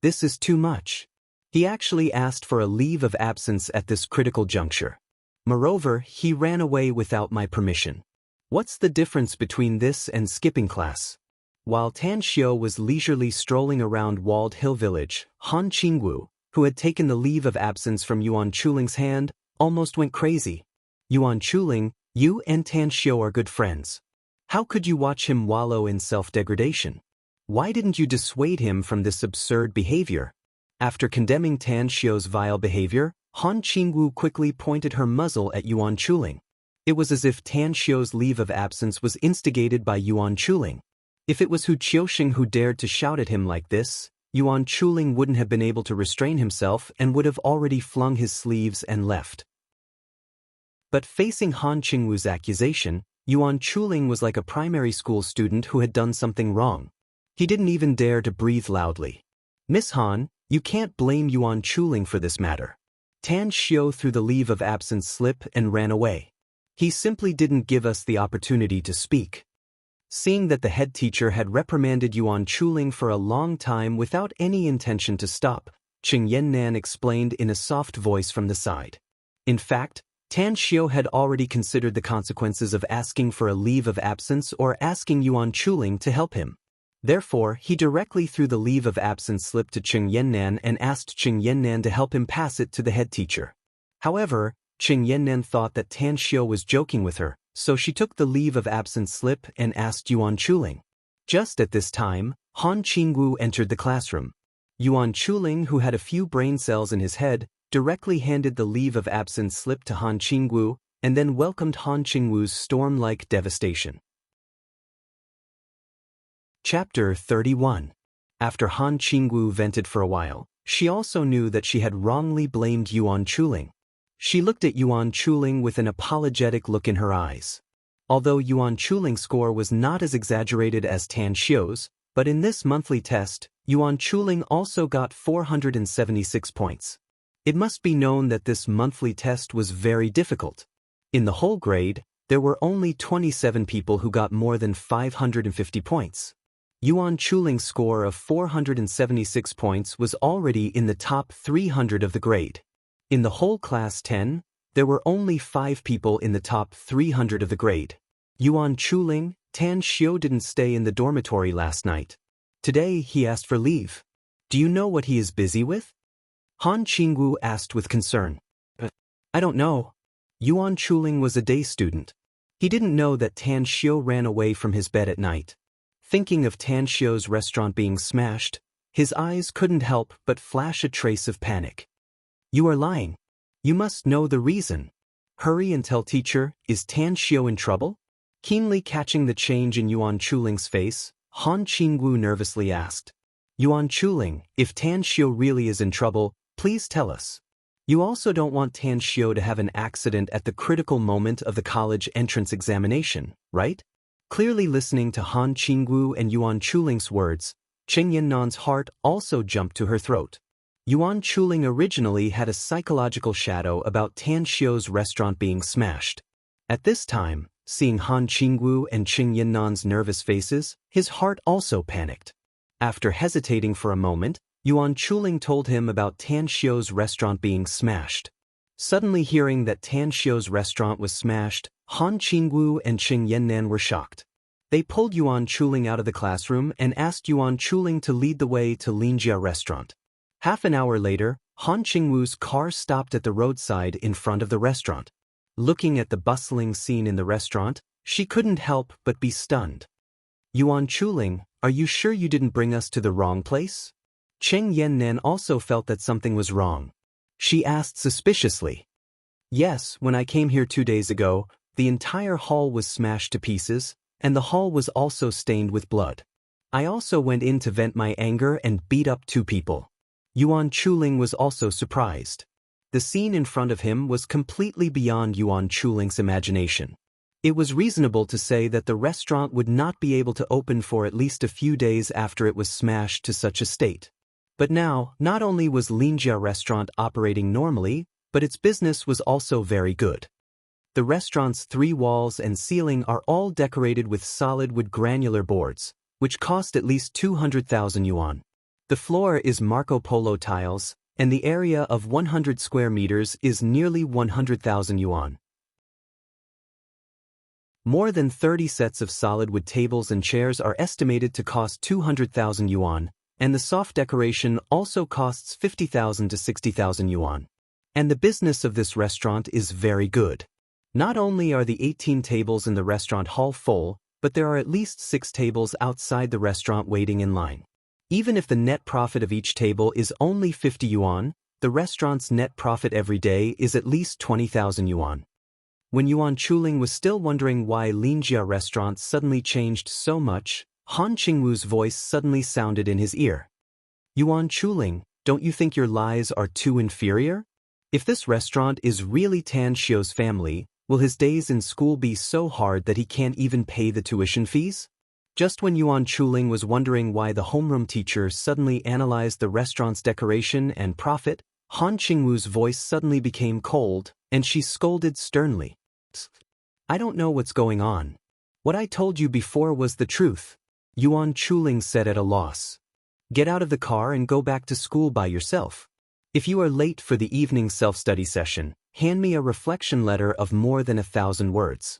This is too much. He actually asked for a leave of absence at this critical juncture. Moreover, he ran away without my permission. What's the difference between this and skipping class? While Tan Xiao was leisurely strolling around Walled Hill Village, Han Qingwu, who had taken the leave of absence from Yuan Chuling's hand, almost went crazy. Yuan Chuling, you and Tan Xiao are good friends. How could you watch him wallow in self-degradation? Why didn't you dissuade him from this absurd behavior? After condemning Tan Xiao's vile behavior, Han Qingwu quickly pointed her muzzle at Yuan Chuling. It was as if Tan Xiao's leave of absence was instigated by Yuan Chuling. If it was Hu Qiusheng who dared to shout at him like this, Yuan Chuling wouldn't have been able to restrain himself and would have already flung his sleeves and left. But facing Han Qingwu's accusation, Yuan Chuling was like a primary school student who had done something wrong. He didn't even dare to breathe loudly. Miss Han, you can't blame Yuan Chuling for this matter. Tan Xiao threw the leave of absence slip and ran away. He simply didn't give us the opportunity to speak. Seeing that the head teacher had reprimanded Yuan Chuling for a long time without any intention to stop, Qing Yannan explained in a soft voice from the side. In fact, Tan Xiao had already considered the consequences of asking for a leave of absence or asking Yuan Chuling to help him. Therefore, he directly threw the leave of absence slip to Qing Yannan and asked Qing Yannan to help him pass it to the head teacher. However, Qing Yannan thought that Tan Xiao was joking with her, so she took the leave of absence slip and asked Yuan Chuling. Just at this time, Han Qingwu entered the classroom. Yuan Chuling, who had a few brain cells in his head, directly handed the leave of absence slip to Han Qingwu and then welcomed Han Qingwu's storm-like devastation. Chapter 31. After Han Qingwu vented for a while, she also knew that she had wrongly blamed Yuan Chuling. She looked at Yuan Chuling with an apologetic look in her eyes. Although Yuan Chuling's score was not as exaggerated as Tan Xiao's, but in this monthly test, Yuan Chuling also got 476 points. It must be known that this monthly test was very difficult. In the whole grade, there were only 27 people who got more than 550 points. Yuan Chuling's score of 476 points was already in the top 300 of the grade. In the whole class 10, there were only 5 people in the top 300 of the grade. Yuan Chuling, Tan Xiao didn't stay in the dormitory last night. Today he asked for leave. Do you know what he is busy with? Han Qingwu asked with concern. I don't know. Yuan Chuling was a day student. He didn't know that Tan Xiao ran away from his bed at night. Thinking of Tan Xiao's restaurant being smashed, his eyes couldn't help but flash a trace of panic. You are lying. You must know the reason. Hurry and tell teacher, is Tan Xiao in trouble? Keenly catching the change in Yuan Chuling's face, Han Qingwu nervously asked. Yuan Chuling, if Tan Xiao really is in trouble, please tell us. You also don't want Tan Xiao to have an accident at the critical moment of the college entrance examination, right? Clearly listening to Han Qingwu and Yuan Chuling's words, Qing Yannan's heart also jumped to her throat. Yuan Chuling originally had a psychological shadow about Tan Xiao's restaurant being smashed. At this time, seeing Han Qingwu and Qing Yannan's nervous faces, his heart also panicked. After hesitating for a moment, Yuan Chuling told him about Tan Xiao's restaurant being smashed. Suddenly hearing that Tan Xiao's restaurant was smashed, Han Qingwu and Qing Yannan were shocked. They pulled Yuan Chuling out of the classroom and asked Yuan Chuling to lead the way to Linjia restaurant. Half an hour later, Han Qingwu's car stopped at the roadside in front of the restaurant. Looking at the bustling scene in the restaurant, she couldn't help but be stunned. Yuan Chuling, are you sure you didn't bring us to the wrong place? Qing Yannan also felt that something was wrong. She asked suspiciously. Yes, when I came here 2 days ago, the entire hall was smashed to pieces, and the hall was also stained with blood. I also went in to vent my anger and beat up 2 people. Yuan Chuling was also surprised. The scene in front of him was completely beyond Yuan Chuling's imagination. It was reasonable to say that the restaurant would not be able to open for at least a few days after it was smashed to such a state. But now, not only was Linjia restaurant operating normally, but its business was also very good. The restaurant's 3 walls and ceiling are all decorated with solid wood granular boards, which cost at least 200,000 yuan. The floor is Marco Polo tiles, and the area of 100 square meters is nearly 100,000 yuan. More than 30 sets of solid wood tables and chairs are estimated to cost 200,000 yuan, and the soft decoration also costs 50,000 to 60,000 yuan. And the business of this restaurant is very good. Not only are the 18 tables in the restaurant hall full, but there are at least 6 tables outside the restaurant waiting in line. Even if the net profit of each table is only 50 yuan, the restaurant's net profit every day is at least 20,000 yuan. When Yuan Chuling was still wondering why Linjia restaurant suddenly changed so much, Han Qingwu's voice suddenly sounded in his ear. Yuan Chuling, don't you think your lies are too inferior? If this restaurant is really Tan Xiu's family, will his days in school be so hard that he can't even pay the tuition fees? Just when Yuan Chuling was wondering why the homeroom teacher suddenly analyzed the restaurant's decoration and profit, Han Qingwu's voice suddenly became cold, and she scolded sternly. I don't know what's going on. What I told you before was the truth, Yuan Chuling said at a loss. Get out of the car and go back to school by yourself. If you are late for the evening self-study session, hand me a reflection letter of more than 1,000 words.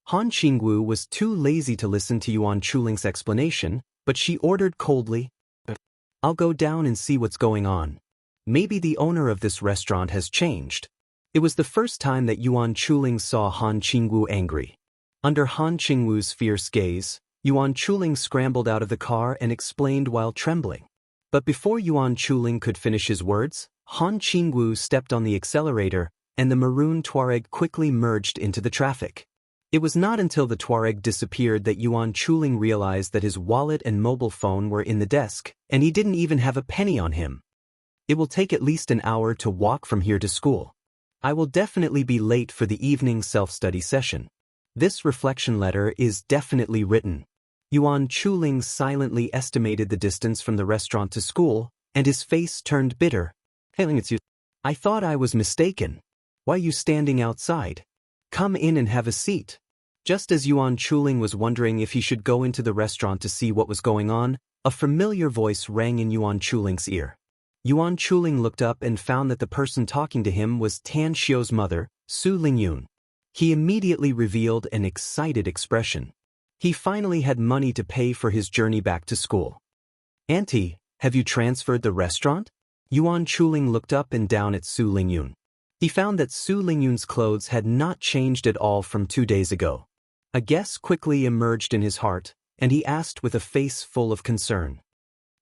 Han Qingwu was too lazy to listen to Yuan Chuling's explanation, but she ordered coldly, I'll go down and see what's going on. Maybe the owner of this restaurant has changed. It was the first time that Yuan Chuling saw Han Qingwu angry. Under Han Qingwu's fierce gaze, Yuan Chuling scrambled out of the car and explained while trembling. But before Yuan Chuling could finish his words, Han Qingwu stepped on the accelerator, and the maroon Tuareg quickly merged into the traffic. It was not until the Tuareg disappeared that Yuan Chuling realized that his wallet and mobile phone were in the desk, and he didn't even have a penny on him. It will take at least an hour to walk from here to school. I will definitely be late for the evening self-study session. This reflection letter is definitely written. Yuan Chuling silently estimated the distance from the restaurant to school, and his face turned bitter. I thought I was mistaken. Why are you standing outside? Come in and have a seat. Just as Yuan Chuling was wondering if he should go into the restaurant to see what was going on, a familiar voice rang in Yuan Chuling's ear. Yuan Chuling looked up and found that the person talking to him was Tan Xiu's mother, Su Lingyun. He immediately revealed an excited expression. He finally had money to pay for his journey back to school. Auntie, have you transferred the restaurant? Yuan Chuling looked up and down at Su Lingyun. He found that Su Lingyun's clothes had not changed at all from 2 days ago. A guess quickly emerged in his heart, and he asked with a face full of concern.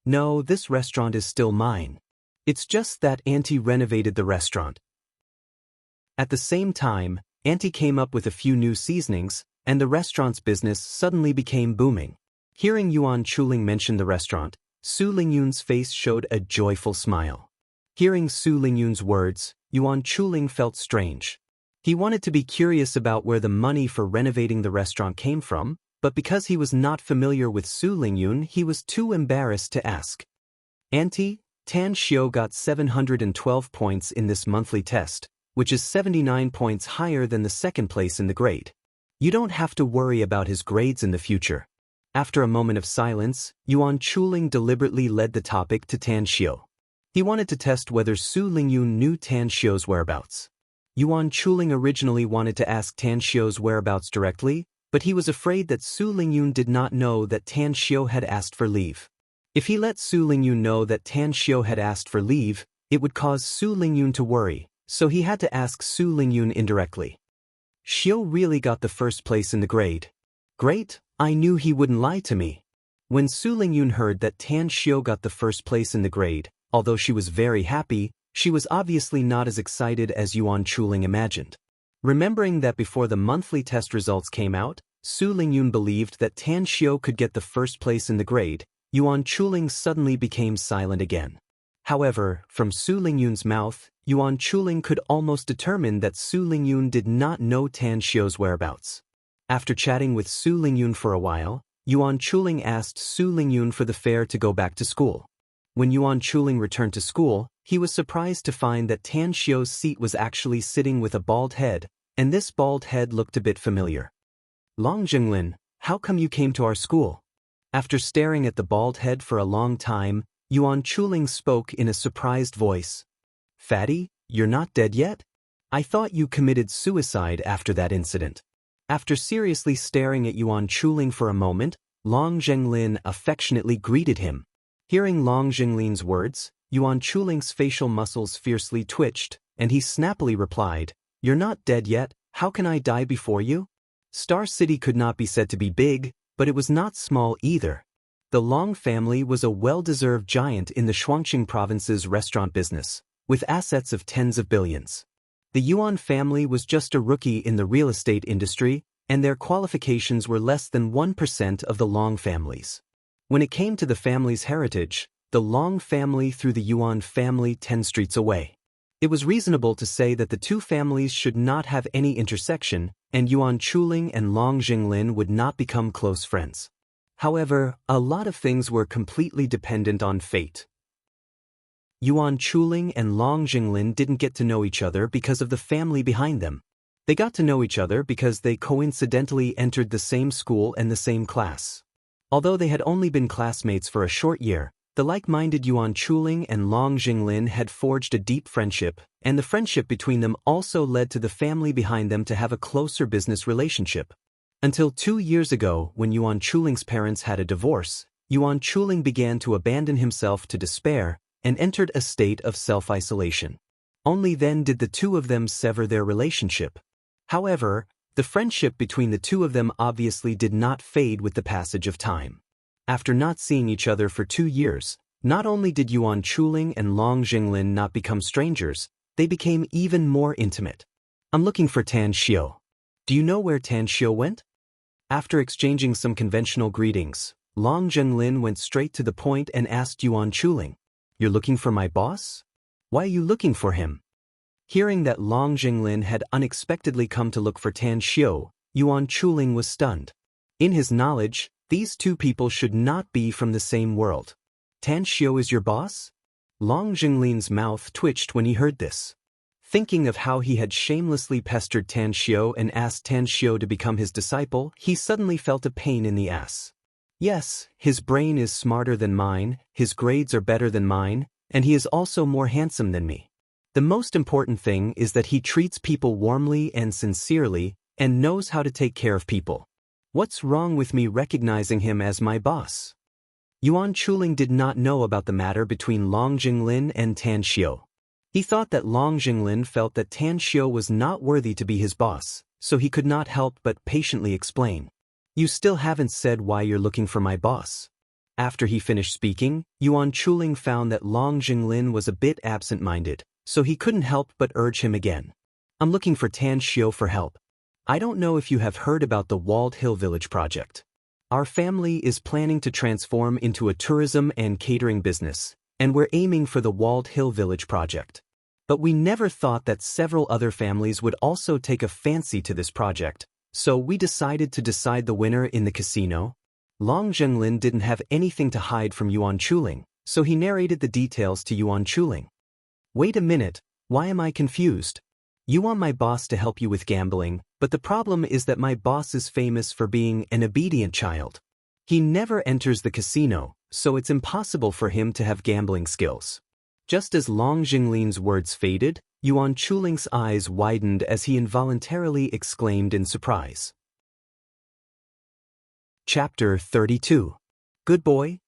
No, this restaurant is still mine. It's just that Auntie renovated the restaurant. At the same time, Auntie came up with a few new seasonings, and the restaurant's business suddenly became booming. Hearing Yuan Chuling mention the restaurant, Su Lingyun's face showed a joyful smile. Hearing Su Lingyun's words, Yuan Chuling felt strange. He wanted to be curious about where the money for renovating the restaurant came from, but because he was not familiar with Su Lingyun, he was too embarrassed to ask. Auntie, Tan Xiu got 712 points in this monthly test, which is 79 points higher than the second place in the grade. You don't have to worry about his grades in the future. After a moment of silence, Yuan Chuling deliberately led the topic to Tan Xiu. He wanted to test whether Su Lingyun knew Tan Xiu's whereabouts. Yuan Chuling originally wanted to ask Tan Xiu's whereabouts directly, but he was afraid that Su Lingyun did not know that Tan Xiu had asked for leave. If he let Su Lingyun know that Tan Xiu had asked for leave, it would cause Su Lingyun to worry, so he had to ask Su Lingyun indirectly. Xiu really got the first place in the grade. Great, I knew he wouldn't lie to me. When Su Lingyun heard that Tan Xiu got the first place in the grade, although she was very happy, she was obviously not as excited as Yuan Chuling imagined. Remembering that before the monthly test results came out, Su Lingyun believed that Tan Xiu could get the first place in the grade, Yuan Chuling suddenly became silent again. However, from Su Lingyun's mouth, Yuan Chuling could almost determine that Su Lingyun did not know Tan Xiu's whereabouts. After chatting with Su Lingyun for a while, Yuan Chuling asked Su Lingyun for the fare to go back to school. When Yuan Chuling returned to school, he was surprised to find that Tan Xiu's seat was actually sitting with a bald head, and this bald head looked a bit familiar. Long Jinglin, how come you came to our school? After staring at the bald head for a long time, Yuan Chuling spoke in a surprised voice. Fatty, you're not dead yet? I thought you committed suicide after that incident. After seriously staring at Yuan Chuling for a moment, Long Jinglin affectionately greeted him. Hearing Long Jinglin's words, Yuan Chuling's facial muscles fiercely twitched, and he snappily replied, You're not dead yet, how can I die before you? Star City could not be said to be big, but it was not small either. The Long family was a well-deserved giant in the Shuangqing province's restaurant business, with assets of tens of billions. The Yuan family was just a rookie in the real estate industry, and their qualifications were less than 1% of the Long family's. When it came to the family's heritage, the Long family threw the Yuan family 10 streets away. It was reasonable to say that the two families should not have any intersection, and Yuan Chuling and Long Jinglin would not become close friends. However, a lot of things were completely dependent on fate. Yuan Chuling and Long Jinglin didn't get to know each other because of the family behind them. They got to know each other because they coincidentally entered the same school and the same class. Although they had only been classmates for a short year, the like-minded Yuan Chuling and Long Jinglin had forged a deep friendship, and the friendship between them also led to the family behind them to have a closer business relationship. Until 2 years ago, when Yuan Chuling's parents had a divorce, Yuan Chuling began to abandon himself to despair and entered a state of self-isolation. Only then did the two of them sever their relationship. However, the friendship between the two of them obviously did not fade with the passage of time. After not seeing each other for 2 years, not only did Yuan Chuling and Long Jinglin not become strangers, they became even more intimate. I'm looking for Tan Xiu. Do you know where Tan Xiu went? After exchanging some conventional greetings, Long Jinglin went straight to the point and asked Yuan Chuling, You're looking for my boss? Why are you looking for him? Hearing that Long Jinglin had unexpectedly come to look for Tan Xiu, Yuan Chuling was stunned. In his knowledge, these two people should not be from the same world. Tan Xiu is your boss? Long Jinglin's mouth twitched when he heard this. Thinking of how he had shamelessly pestered Tan Xiu and asked Tan Xiu to become his disciple, he suddenly felt a pain in the ass. Yes, his brain is smarter than mine, his grades are better than mine, and he is also more handsome than me. The most important thing is that he treats people warmly and sincerely and knows how to take care of people. What's wrong with me recognizing him as my boss? Yuan Chuling did not know about the matter between Long Jinglin and Tan Xiu. He thought that Long Jinglin felt that Tan Xiu was not worthy to be his boss, so he could not help but patiently explain. You still haven't said why you're looking for my boss. After he finished speaking, Yuan Chuling found that Long Jinglin was a bit absent-minded, so he couldn't help but urge him again. I'm looking for Tan Xiu for help. I don't know if you have heard about the Walled Hill Village project. Our family is planning to transform into a tourism and catering business, and we're aiming for the Walled Hill Village project. But we never thought that several other families would also take a fancy to this project, so we decided to decide the winner in the casino. Long Jinglin didn't have anything to hide from Yuan Chuling, so he narrated the details to Yuan Chuling. Wait a minute, why am I confused? You want my boss to help you with gambling, but the problem is that my boss is famous for being an obedient child. He never enters the casino, so it's impossible for him to have gambling skills. Just as Long Jinglin's words faded, Yuan Chuling's eyes widened as he involuntarily exclaimed in surprise. Chapter 32. Good boy?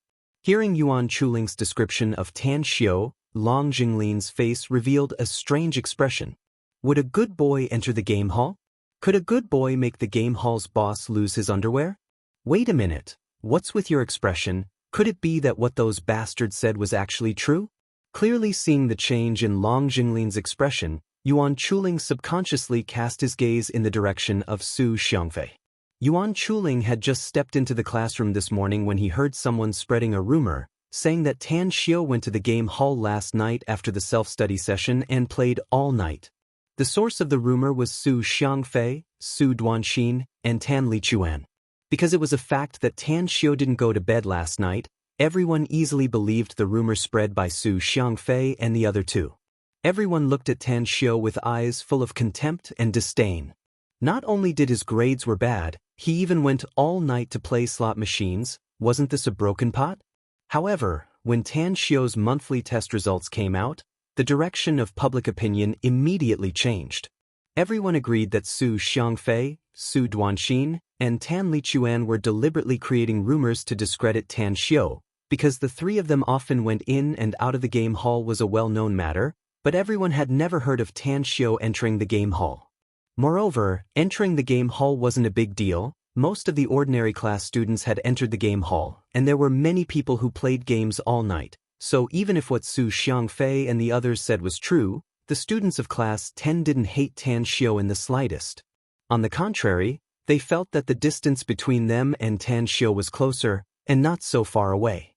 Hearing Yuan Chuling's description of Tan Xiu, Long Jinglin's face revealed a strange expression. Would a good boy enter the game hall? Could a good boy make the game hall's boss lose his underwear? Wait a minute, what's with your expression? Could it be that what those bastards said was actually true? Clearly seeing the change in Long Jinglin's expression, Yuan Chuling subconsciously cast his gaze in the direction of Su Xiangfei. Yuan Chuling had just stepped into the classroom this morning when he heard someone spreading a rumor, saying that Tan Xiu went to the game hall last night after the self-study session and played all night. The source of the rumor was Su Xiangfei, Su Duanxin, and Tan Lichuan. Because it was a fact that Tan Xiu didn't go to bed last night, everyone easily believed the rumor spread by Su Xiangfei and the other two. Everyone looked at Tan Xiu with eyes full of contempt and disdain. Not only did his grades were bad, he even went all night to play slot machines. Wasn't this a broken pot? However, when Tan Xiu's monthly test results came out, the direction of public opinion immediately changed. Everyone agreed that Su Xiangfei, Su Duanxin, and Tan Lichuan were deliberately creating rumors to discredit Tan Xiu, because the three of them often went in and out of the game hall was a well-known matter, but everyone had never heard of Tan Xiu entering the game hall. Moreover, entering the game hall wasn't a big deal. Most of the ordinary class students had entered the game hall, and there were many people who played games all night, so even if what Su Xiangfei and the others said was true, the students of class 10 didn't hate Tan Xiu in the slightest. On the contrary, they felt that the distance between them and Tan Xiu was closer, and not so far away.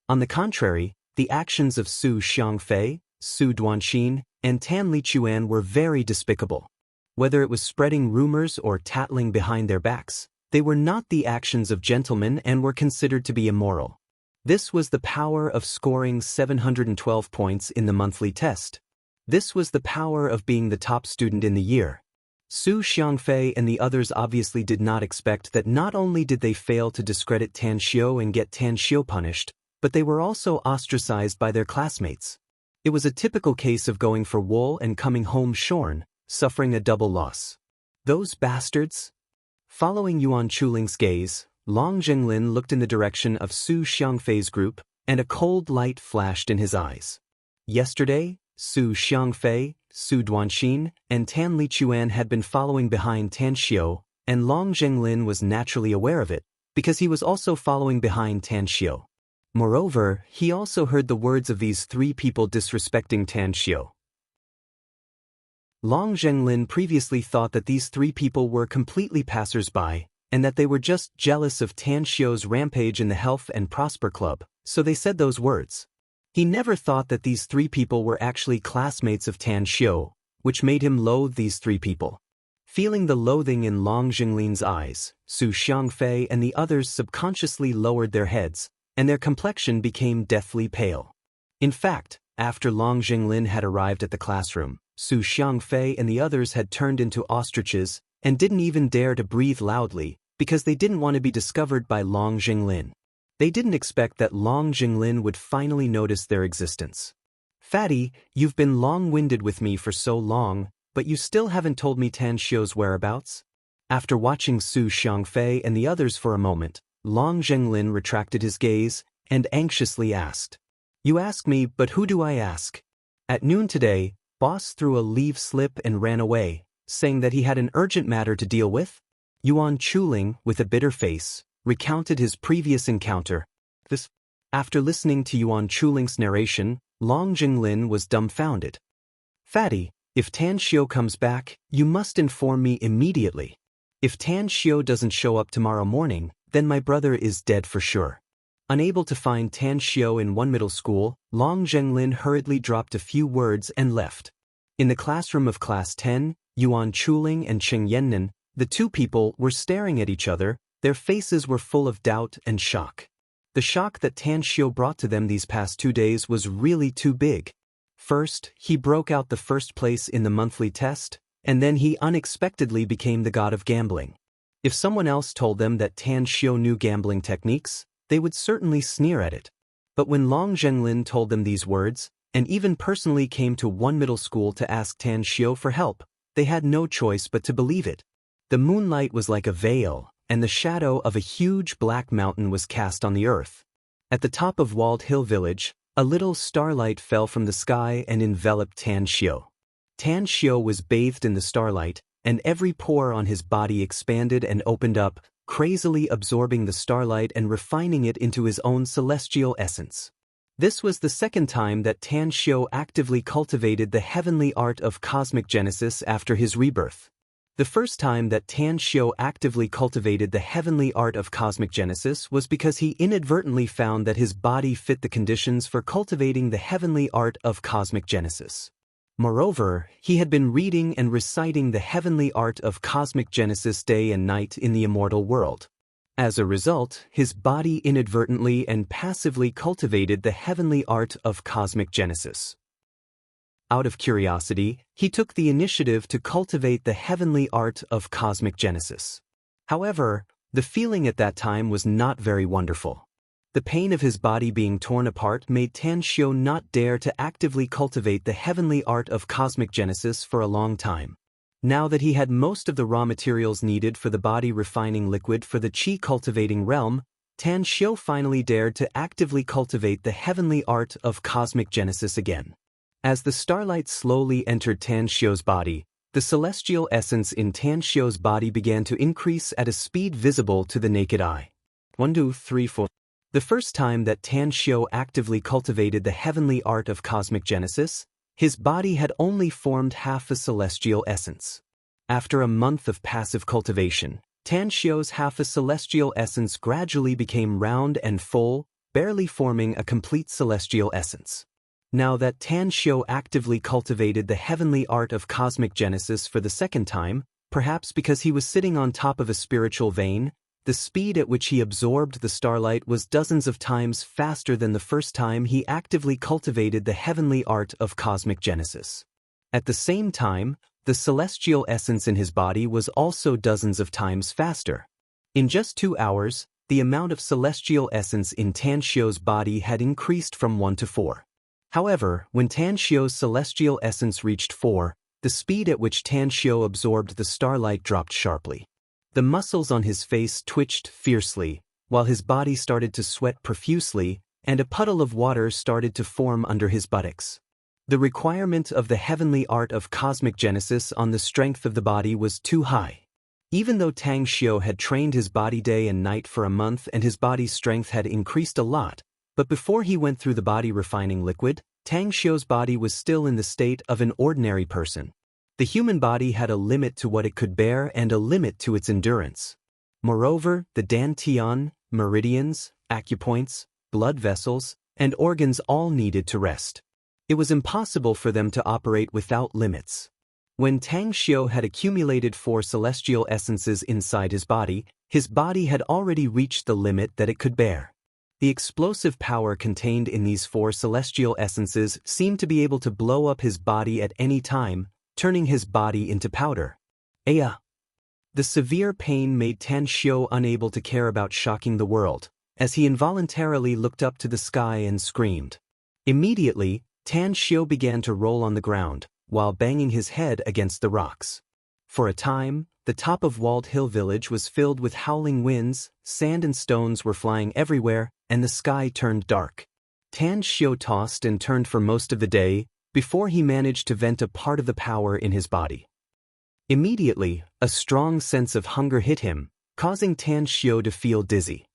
On the contrary, the actions of Su Xiangfei, Su Duanxin, and Tan Lichuan were very despicable. Whether it was spreading rumors or tattling behind their backs, they were not the actions of gentlemen and were considered to be immoral. This was the power of scoring 712 points in the monthly test. This was the power of being the top student in the year. Su Xiangfei and the others obviously did not expect that not only did they fail to discredit Tan Xiu and get Tan Xiu punished, but they were also ostracized by their classmates. It was a typical case of going for wool and coming home shorn, suffering a double loss. Those bastards? Following Yuan Chuling's gaze, Long Zhenglin looked in the direction of Su Xiangfei's group, and a cold light flashed in his eyes. Yesterday, Su Xiangfei, Su Duanxin, and Tan Lichuan had been following behind Tan Xiu, and Long Zhenglin was naturally aware of it, because he was also following behind Tan Xiu. Moreover, he also heard the words of these three people disrespecting Tan Xiu. Long Zhenglin previously thought that these three people were completely passers-by, and that they were just jealous of Tan Xiu's rampage in the Health and Prosper Club, so they said those words. He never thought that these three people were actually classmates of Tan Xiu, which made him loathe these three people. Feeling the loathing in Long Zhenglin's eyes, Su Xiangfei and the others subconsciously lowered their heads, and their complexion became deathly pale. In fact, after Long Zhenglin had arrived at the classroom, Su Xiangfei and the others had turned into ostriches and didn't even dare to breathe loudly because they didn't want to be discovered by Long Zhenglin. They didn't expect that Long Zhenglin would finally notice their existence. "Fatty, you've been long-winded with me for so long, but you still haven't told me Tan Xiu's whereabouts?" After watching Su Xiangfei and the others for a moment, Long Zhenglin retracted his gaze and anxiously asked, "You ask me, but who do I ask?" At noon today, Boss threw a leave slip and ran away, saying that he had an urgent matter to deal with. Yuan Chuling, with a bitter face, recounted his previous encounter. After listening to Yuan Chuling's narration, Long Zhenglin was dumbfounded. "Fatty, if Tan Xiu comes back, you must inform me immediately. If Tan Xiu doesn't show up tomorrow morning, then my brother is dead for sure." Unable to find Tan Xiu in one middle school, Long Zhenglin hurriedly dropped a few words and left. In the classroom of Class 10, Yuan Chuling and Cheng Yannan, the two people were staring at each other. Their faces were full of doubt and shock. The shock that Tan Xiu brought to them these past 2 days was really too big. First, he broke out the first place in the monthly test, and then he unexpectedly became the god of gambling. If someone else told them that Tan Xiu knew gambling techniques, they would certainly sneer at it. But when Long Zhenglin told them these words, and even personally came to one middle school to ask Tan Xiu for help, they had no choice but to believe it. The moonlight was like a veil, and the shadow of a huge black mountain was cast on the earth. At the top of Walled Hill Village, a little starlight fell from the sky and enveloped Tan Xiu. Tan Xiu was bathed in the starlight, and every pore on his body expanded and opened up, crazily absorbing the starlight and refining it into his own celestial essence. This was the second time that Tan Xiu actively cultivated the heavenly art of cosmic genesis after his rebirth. The first time that Tan Xiu actively cultivated the heavenly art of cosmic genesis was because he inadvertently found that his body fit the conditions for cultivating the heavenly art of cosmic genesis. Moreover, he had been reading and reciting the heavenly art of cosmic genesis day and night in the immortal world. As a result, his body inadvertently and passively cultivated the heavenly art of cosmic genesis. Out of curiosity, he took the initiative to cultivate the heavenly art of cosmic genesis. However, the feeling at that time was not very wonderful. The pain of his body being torn apart made Tan Xiu not dare to actively cultivate the heavenly art of cosmic genesis for a long time. Now that he had most of the raw materials needed for the body refining liquid for the qi cultivating realm, Tan Xiu finally dared to actively cultivate the heavenly art of cosmic genesis again. As the starlight slowly entered Tan Xiu's body, the celestial essence in Tan Xiu's body began to increase at a speed visible to the naked eye. 1, 2, 3, 4. The first time that Tan Xiu actively cultivated the heavenly art of cosmic genesis, his body had only formed half a celestial essence. After a month of passive cultivation, Tan Xiu's half a celestial essence gradually became round and full, barely forming a complete celestial essence. Now that Tan Xiu actively cultivated the heavenly art of cosmic genesis for the second time, perhaps because he was sitting on top of a spiritual vein, the speed at which he absorbed the starlight was dozens of times faster than the first time he actively cultivated the heavenly art of cosmic genesis. At the same time, the celestial essence in his body was also dozens of times faster. In just 2 hours, the amount of celestial essence in Tan Xiu's body had increased from 1 to 4. However, when Tan Xiu's celestial essence reached 4, the speed at which Tan Xiu absorbed the starlight dropped sharply. The muscles on his face twitched fiercely, while his body started to sweat profusely, and a puddle of water started to form under his buttocks. The requirement of the heavenly art of cosmic genesis on the strength of the body was too high. Even though Tang Xiu had trained his body day and night for a month and his body's strength had increased a lot, but before he went through the body refining liquid, Tang Xiu's body was still in the state of an ordinary person. The human body had a limit to what it could bear and a limit to its endurance. Moreover, the dantian, meridians, acupoints, blood vessels, and organs all needed to rest. It was impossible for them to operate without limits. When Tang Xiu had accumulated 4 celestial essences inside his body had already reached the limit that it could bear. The explosive power contained in these 4 celestial essences seemed to be able to blow up his body at any time, turning his body into powder. Aya! The severe pain made Tan Xiu unable to care about shocking the world, as he involuntarily looked up to the sky and screamed. Immediately, Tan Xiu began to roll on the ground, while banging his head against the rocks. For a time, the top of Walled Hill Village was filled with howling winds, sand and stones were flying everywhere, and the sky turned dark. Tan Xiu tossed and turned for most of the day, before he managed to vent a part of the power in his body. Immediately, a strong sense of hunger hit him, causing Tan Xiu to feel dizzy.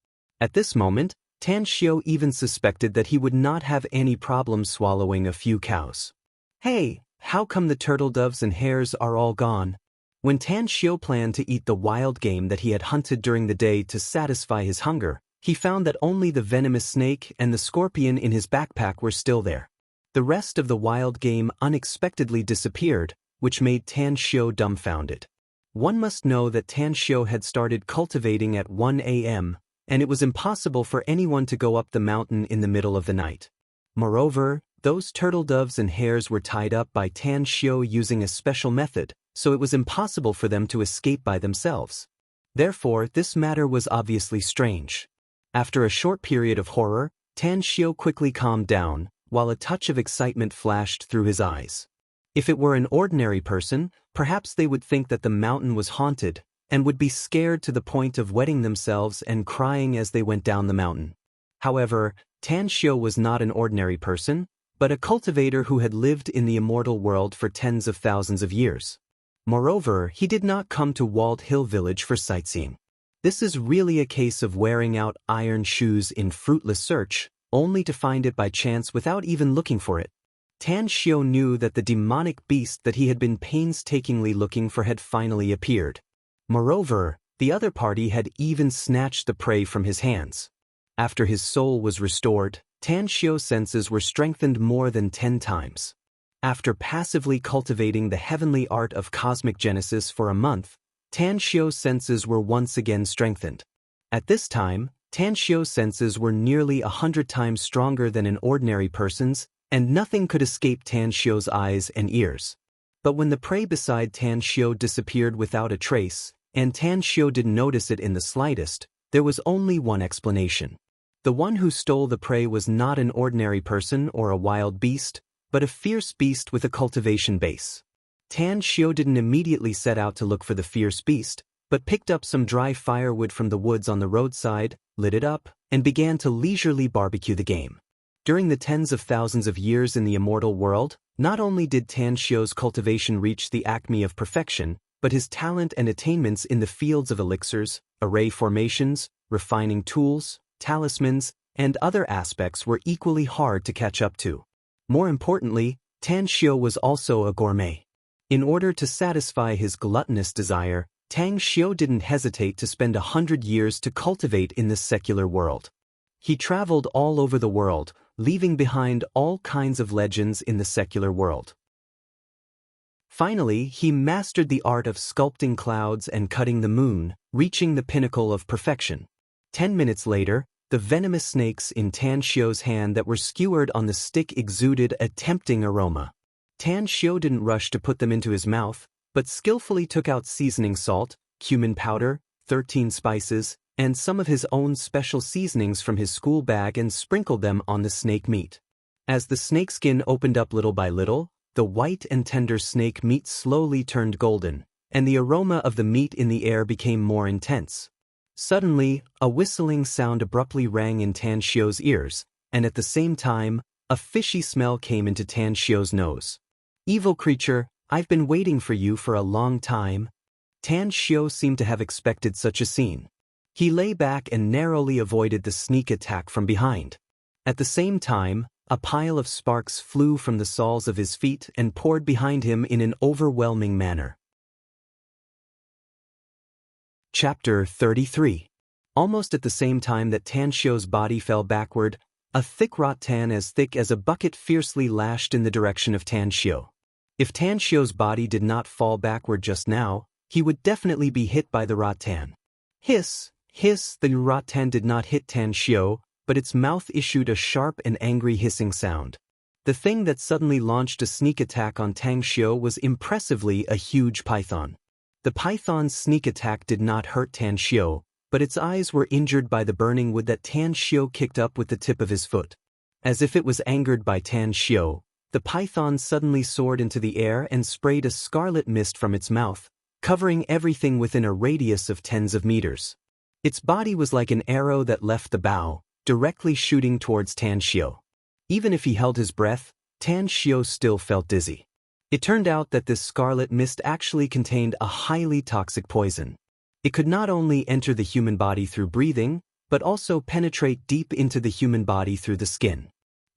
At this moment, Tan Xiu even suspected that he would not have any problem swallowing a few cows. Hey, how come the turtle doves and hares are all gone? When Tan Xiu planned to eat the wild game that he had hunted during the day to satisfy his hunger, he found that only the venomous snake and the scorpion in his backpack were still there. The rest of the wild game unexpectedly disappeared, which made Tan Xiu dumbfounded. One must know that Tan Xiu had started cultivating at 1 a.m., and it was impossible for anyone to go up the mountain in the middle of the night. Moreover, those turtle doves and hares were tied up by Tan Xiu using a special method, so it was impossible for them to escape by themselves. Therefore, this matter was obviously strange. After a short period of horror, Tan Xiu quickly calmed down, while a touch of excitement flashed through his eyes. If it were an ordinary person, perhaps they would think that the mountain was haunted, and would be scared to the point of wetting themselves and crying as they went down the mountain. However, Tan Xiu was not an ordinary person, but a cultivator who had lived in the immortal world for tens of thousands of years. Moreover, he did not come to Walled Hill Village for sightseeing. This is really a case of wearing out iron shoes in fruitless search, only to find it by chance without even looking for it. Tan Xiu knew that the demonic beast that he had been painstakingly looking for had finally appeared. Moreover, the other party had even snatched the prey from his hands. After his soul was restored, Tan Xiu's senses were strengthened more than 10 times. After passively cultivating the heavenly art of cosmic genesis for a month, Tan Xiu's senses were once again strengthened. At this time, Tan Xiu's senses were nearly 100 times stronger than an ordinary person's, and nothing could escape Tan Xiu's eyes and ears. But when the prey beside Tan Xiu disappeared without a trace, and Tan Xiu didn't notice it in the slightest, there was only one explanation. The one who stole the prey was not an ordinary person or a wild beast, but a fierce beast with a cultivation base. Tan Xiu didn't immediately set out to look for the fierce beast, but picked up some dry firewood from the woods on the roadside, lit it up, and began to leisurely barbecue the game. During the tens of thousands of years in the immortal world, not only did Tan Xiu's cultivation reach the acme of perfection, but his talent and attainments in the fields of elixirs, array formations, refining tools, talismans, and other aspects were equally hard to catch up to. More importantly, Tan Xiu was also a gourmet. In order to satisfy his gluttonous desire, Tan Xiu didn't hesitate to spend 100 years to cultivate in this secular world. He traveled all over the world, leaving behind all kinds of legends in the secular world. Finally, he mastered the art of sculpting clouds and cutting the moon, reaching the pinnacle of perfection. 10 minutes later, the venomous snakes in Tan Xiu's hand that were skewered on the stick exuded a tempting aroma. Tan Xiu didn't rush to put them into his mouth, but skillfully took out seasoning salt, cumin powder, 13 spices, and some of his own special seasonings from his school bag and sprinkled them on the snake meat. As the snakeskin opened up little by little, the white and tender snake meat slowly turned golden, and the aroma of the meat in the air became more intense. Suddenly, a whistling sound abruptly rang in Tan Xiu's ears, and at the same time, a fishy smell came into Tan Xiu's nose. "Evil creature, I've been waiting for you for a long time." Tan Xiu seemed to have expected such a scene. He lay back and narrowly avoided the sneak attack from behind. At the same time, a pile of sparks flew from the soles of his feet and poured behind him in an overwhelming manner. Chapter 33. Almost at the same time that Tan Xiu's body fell backward, a thick rattan as thick as a bucket fiercely lashed in the direction of Tan Xiu. If Tan Xiu's body did not fall backward just now, he would definitely be hit by the rattan. Hiss, hiss, the rattan did not hit Tan Xiu, but its mouth issued a sharp and angry hissing sound. The thing that suddenly launched a sneak attack on Tan Xiu was impressively a huge python. The python's sneak attack did not hurt Tan Xiu, but its eyes were injured by the burning wood that Tan Xiu kicked up with the tip of his foot. As if it was angered by Tan Xiu, the python suddenly soared into the air and sprayed a scarlet mist from its mouth, covering everything within a radius of tens of meters. Its body was like an arrow that left the bow, directly shooting towards Tan Xiu. Even if he held his breath, Tan Xiu still felt dizzy. It turned out that this scarlet mist actually contained a highly toxic poison. It could not only enter the human body through breathing, but also penetrate deep into the human body through the skin.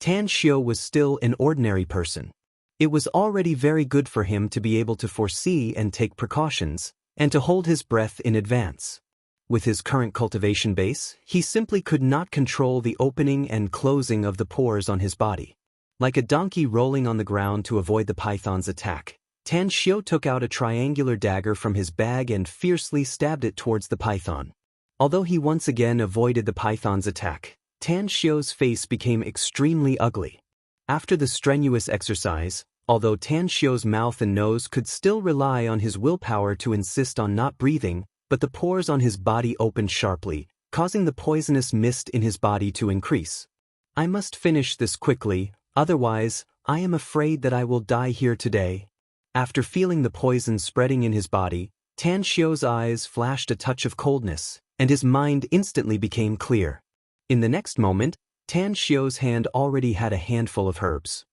Tan Xiu was still an ordinary person. It was already very good for him to be able to foresee and take precautions, and to hold his breath in advance. With his current cultivation base, he simply could not control the opening and closing of the pores on his body. Like a donkey rolling on the ground to avoid the python's attack, Tan Xiu took out a triangular dagger from his bag and fiercely stabbed it towards the python. Although he once again avoided the python's attack, Tan Xiu's face became extremely ugly. After the strenuous exercise, although Tan Xiu's mouth and nose could still rely on his willpower to insist on not breathing, but the pores on his body opened sharply, causing the poisonous mist in his body to increase. "I must finish this quickly, otherwise, I am afraid that I will die here today." After feeling the poison spreading in his body, Tan Xiu's eyes flashed a touch of coldness, and his mind instantly became clear. In the next moment, Tan Xiu's hand already had a handful of herbs.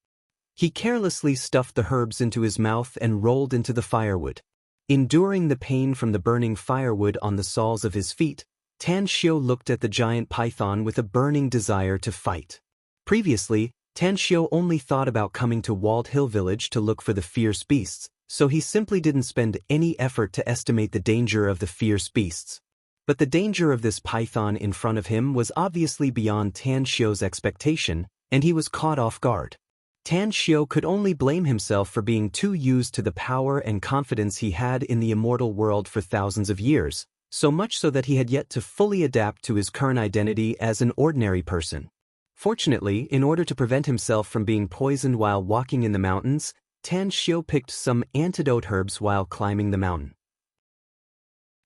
He carelessly stuffed the herbs into his mouth and rolled into the firewood. Enduring the pain from the burning firewood on the soles of his feet, Tan Xiu looked at the giant python with a burning desire to fight. Previously, Tan Xiu only thought about coming to Walled Hill Village to look for the fierce beasts, so he simply didn't spend any effort to estimate the danger of the fierce beasts. But the danger of this python in front of him was obviously beyond Tan Xiu's expectation, and he was caught off guard. Tan Xiu could only blame himself for being too used to the power and confidence he had in the immortal world for thousands of years, so much so that he had yet to fully adapt to his current identity as an ordinary person. Fortunately, in order to prevent himself from being poisoned while walking in the mountains, Tan Xiu picked some antidote herbs while climbing the mountain.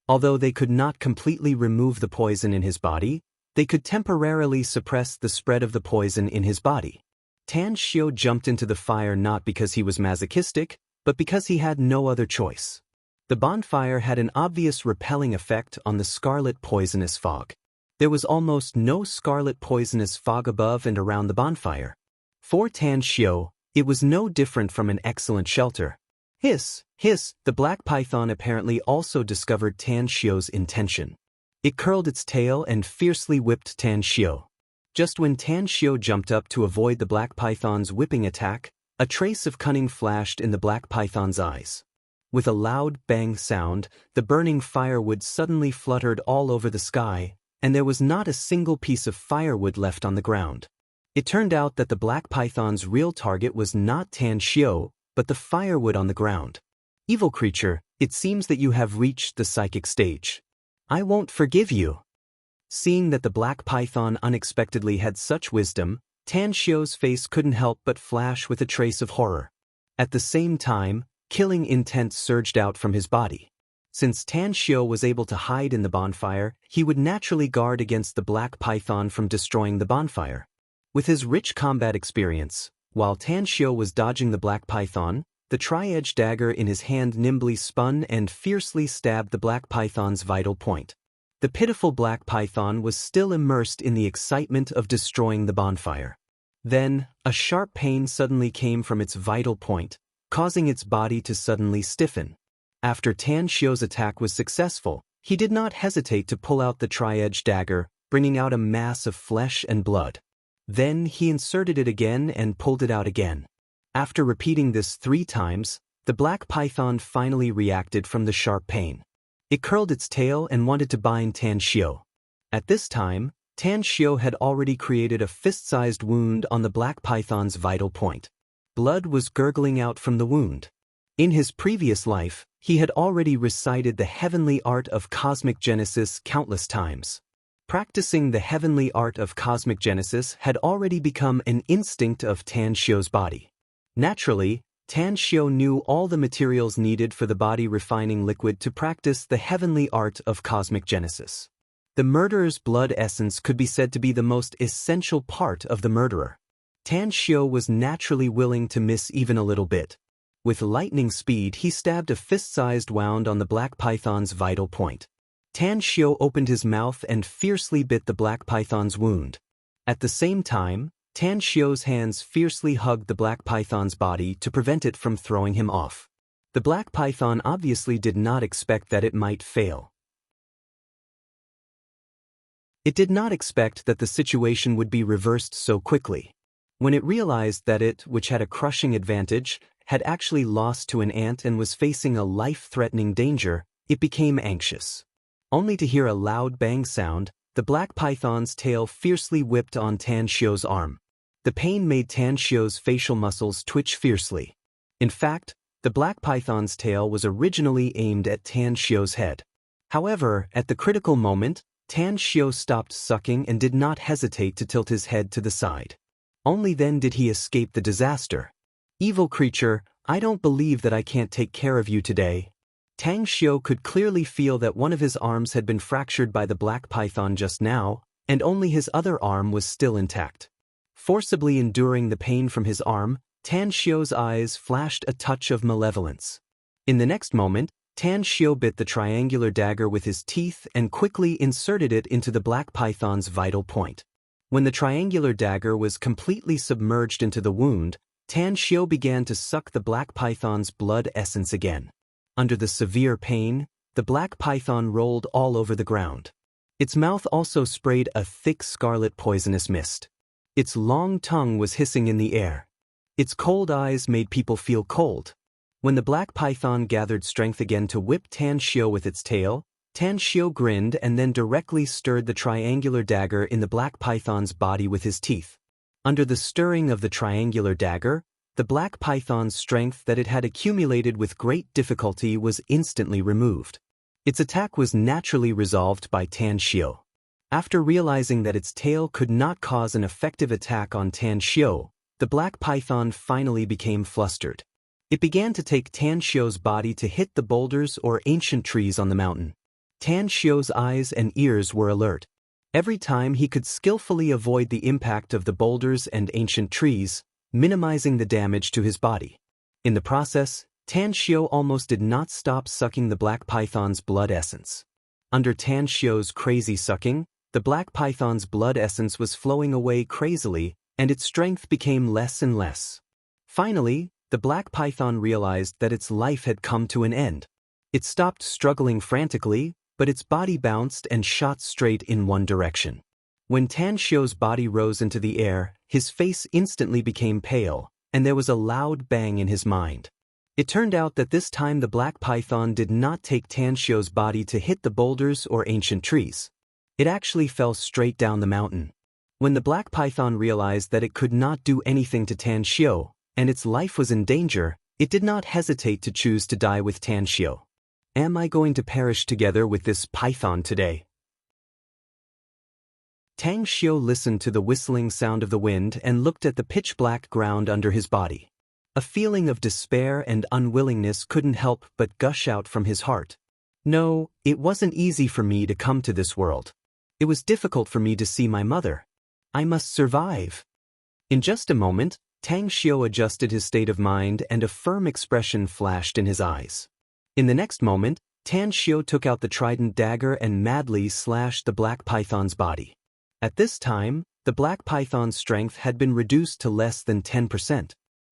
Although they could not completely remove the poison in his body, they could temporarily suppress the spread of the poison in his body. Tan Xiu jumped into the fire not because he was masochistic, but because he had no other choice. The bonfire had an obvious repelling effect on the scarlet poisonous fog. There was almost no scarlet poisonous fog above and around the bonfire. For Tan Xiu, it was no different from an excellent shelter. Hiss, hiss, the black python apparently also discovered Tan Xiu's intention. It curled its tail and fiercely whipped Tan Xiu. Just when Tan Xiu jumped up to avoid the black python's whipping attack, a trace of cunning flashed in the black python's eyes. With a loud bang sound, the burning firewood suddenly fluttered all over the sky, and there was not a single piece of firewood left on the ground. It turned out that the black python's real target was not Tan Xiu, but the firewood on the ground. Evil creature, it seems that you have reached the psychic stage. I won't forgive you. Seeing that the black python unexpectedly had such wisdom, Tan Xiu's face couldn't help but flash with a trace of horror. At the same time, killing intent surged out from his body. Since Tan Xiu was able to hide in the bonfire, he would naturally guard against the black python from destroying the bonfire. With his rich combat experience, while Tan Xiu was dodging the black python, the tri-edged dagger in his hand nimbly spun and fiercely stabbed the black python's vital point. The pitiful black python was still immersed in the excitement of destroying the bonfire. Then, a sharp pain suddenly came from its vital point, causing its body to suddenly stiffen. After Tan Xiu's attack was successful, he did not hesitate to pull out the tri-edged dagger, bringing out a mass of flesh and blood. Then he inserted it again and pulled it out again. After repeating this 3 times, the black python finally reacted from the sharp pain. It curled its tail and wanted to bind Tan Xiu. At this time, Tan Xiu had already created a fist-sized wound on the black python's vital point. Blood was gurgling out from the wound. In his previous life, he had already recited the heavenly art of cosmic genesis countless times. Practicing the heavenly art of cosmic genesis had already become an instinct of Tan Xiu's body. Naturally, Tan Xiu knew all the materials needed for the body refining liquid to practice the heavenly art of cosmic genesis. The murderer's blood essence could be said to be the most essential part of the murderer. Tan Xiu was naturally willing to miss even a little bit. With lightning speed, he stabbed a fist-sized wound on the black python's vital point. Tan Xiu opened his mouth and fiercely bit the black python's wound. At the same time, Tan Xiu's hands fiercely hugged the black python's body to prevent it from throwing him off. The black python obviously did not expect that it might fail. It did not expect that the situation would be reversed so quickly. When it realized that it, which had a crushing advantage, had actually lost to an ant and was facing a life-threatening danger, it became anxious. Only to hear a loud bang sound, the black python's tail fiercely whipped on Tan Xiu's arm. The pain made Tan Xiu's facial muscles twitch fiercely. In fact, the black python's tail was originally aimed at Tan Xiu's head. However, at the critical moment, Tan Xiu stopped sucking and did not hesitate to tilt his head to the side. Only then did he escape the disaster. Evil creature, I don't believe that I can't take care of you today. Tan Xiu could clearly feel that one of his arms had been fractured by the black python just now, and only his other arm was still intact. Forcibly enduring the pain from his arm, Tan Xiu's eyes flashed a touch of malevolence. In the next moment, Tan Xiu bit the triangular dagger with his teeth and quickly inserted it into the black python's vital point. When the triangular dagger was completely submerged into the wound, Tan Xiu began to suck the black python's blood essence again. Under the severe pain, the black python rolled all over the ground. Its mouth also sprayed a thick scarlet poisonous mist. Its long tongue was hissing in the air. Its cold eyes made people feel cold. When the black python gathered strength again to whip Tan Xiu with its tail, Tan Xiu grinned and then directly stirred the triangular dagger in the black python's body with his teeth. Under the stirring of the triangular dagger, the black python's strength that it had accumulated with great difficulty was instantly removed. Its attack was naturally resolved by Tan Xiu. After realizing that its tail could not cause an effective attack on Tan Xiu, the black python finally became flustered. It began to take Tan Xiu's body to hit the boulders or ancient trees on the mountain. Tan Xiu's eyes and ears were alert. Every time he could skillfully avoid the impact of the boulders and ancient trees, minimizing the damage to his body. In the process, Tan Xiu almost did not stop sucking the black python's blood essence. Under Tan Xiu's crazy sucking, the black python's blood essence was flowing away crazily, and its strength became less and less. Finally, the black python realized that its life had come to an end. It stopped struggling frantically, but its body bounced and shot straight in one direction. When Tan Xiu's body rose into the air, his face instantly became pale, and there was a loud bang in his mind. It turned out that this time the black python did not take Tan Xiu's body to hit the boulders or ancient trees. It actually fell straight down the mountain. When the black python realized that it could not do anything to Tan Xiu, and its life was in danger, it did not hesitate to choose to die with Tan Xiu. Am I going to perish together with this python today? Tan Xiu listened to the whistling sound of the wind and looked at the pitch-black ground under his body. A feeling of despair and unwillingness couldn't help but gush out from his heart. No, it wasn't easy for me to come to this world. It was difficult for me to see my mother. I must survive. In just a moment, Tan Xiu adjusted his state of mind and a firm expression flashed in his eyes. In the next moment, Tan Xiu took out the trident dagger and madly slashed the black python's body. At this time, the black python's strength had been reduced to less than 10%.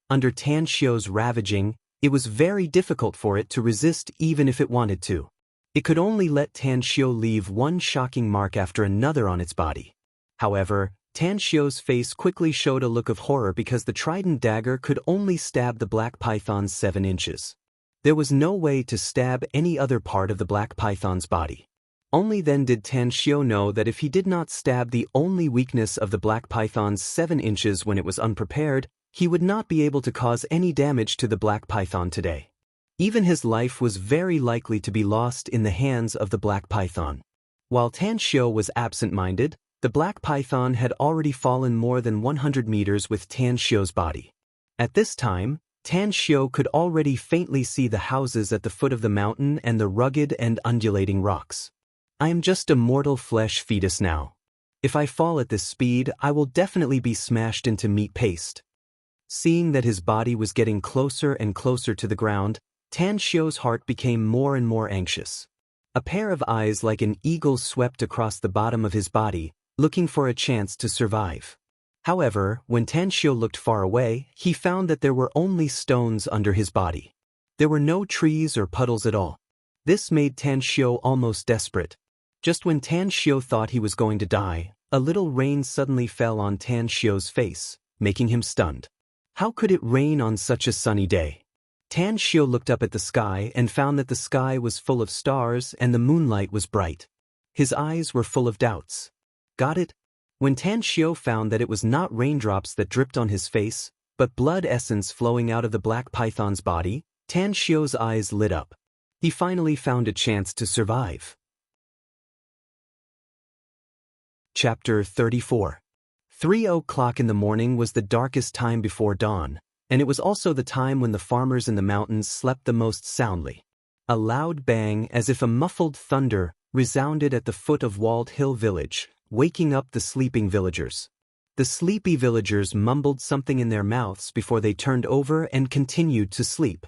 Under Tan Xiu's ravaging, it was very difficult for it to resist even if it wanted to. It could only let Tan Xiu leave one shocking mark after another on its body. However, Tan Xiu's face quickly showed a look of horror because the trident dagger could only stab the black python 7 inches. There was no way to stab any other part of the black python's body. Only then did Tan Xiu know that if he did not stab the only weakness of the black python's 7 inches when it was unprepared, he would not be able to cause any damage to the black python today. Even his life was very likely to be lost in the hands of the black python. While Tan Xiu was absent-minded, the black python had already fallen more than 100 meters with Tan Xiu's body. At this time, Tan Xiu could already faintly see the houses at the foot of the mountain and the rugged and undulating rocks. I am just a mortal flesh fetus now. If I fall at this speed, I will definitely be smashed into meat paste. Seeing that his body was getting closer and closer to the ground, Tan Xiu's heart became more and more anxious. A pair of eyes like an eagle swept across the bottom of his body, looking for a chance to survive. However, when Tan Xiu looked far away, he found that there were only stones under his body. There were no trees or puddles at all. This made Tan Xiu almost desperate. Just when Tan Xiu thought he was going to die, a little rain suddenly fell on Tan Xiu's face, making him stunned. How could it rain on such a sunny day? Tan Xiu looked up at the sky and found that the sky was full of stars and the moonlight was bright. His eyes were full of doubts. Got it? When Tan Xiu found that it was not raindrops that dripped on his face, but blood essence flowing out of the black python's body, Tan Xiu's eyes lit up. He finally found a chance to survive. Chapter 34. 3:00 in the morning was the darkest time before dawn, and it was also the time when the farmers in the mountains slept the most soundly. A loud bang, as if a muffled thunder, resounded at the foot of Walled Hill Village, waking up the sleeping villagers. The sleepy villagers mumbled something in their mouths before they turned over and continued to sleep.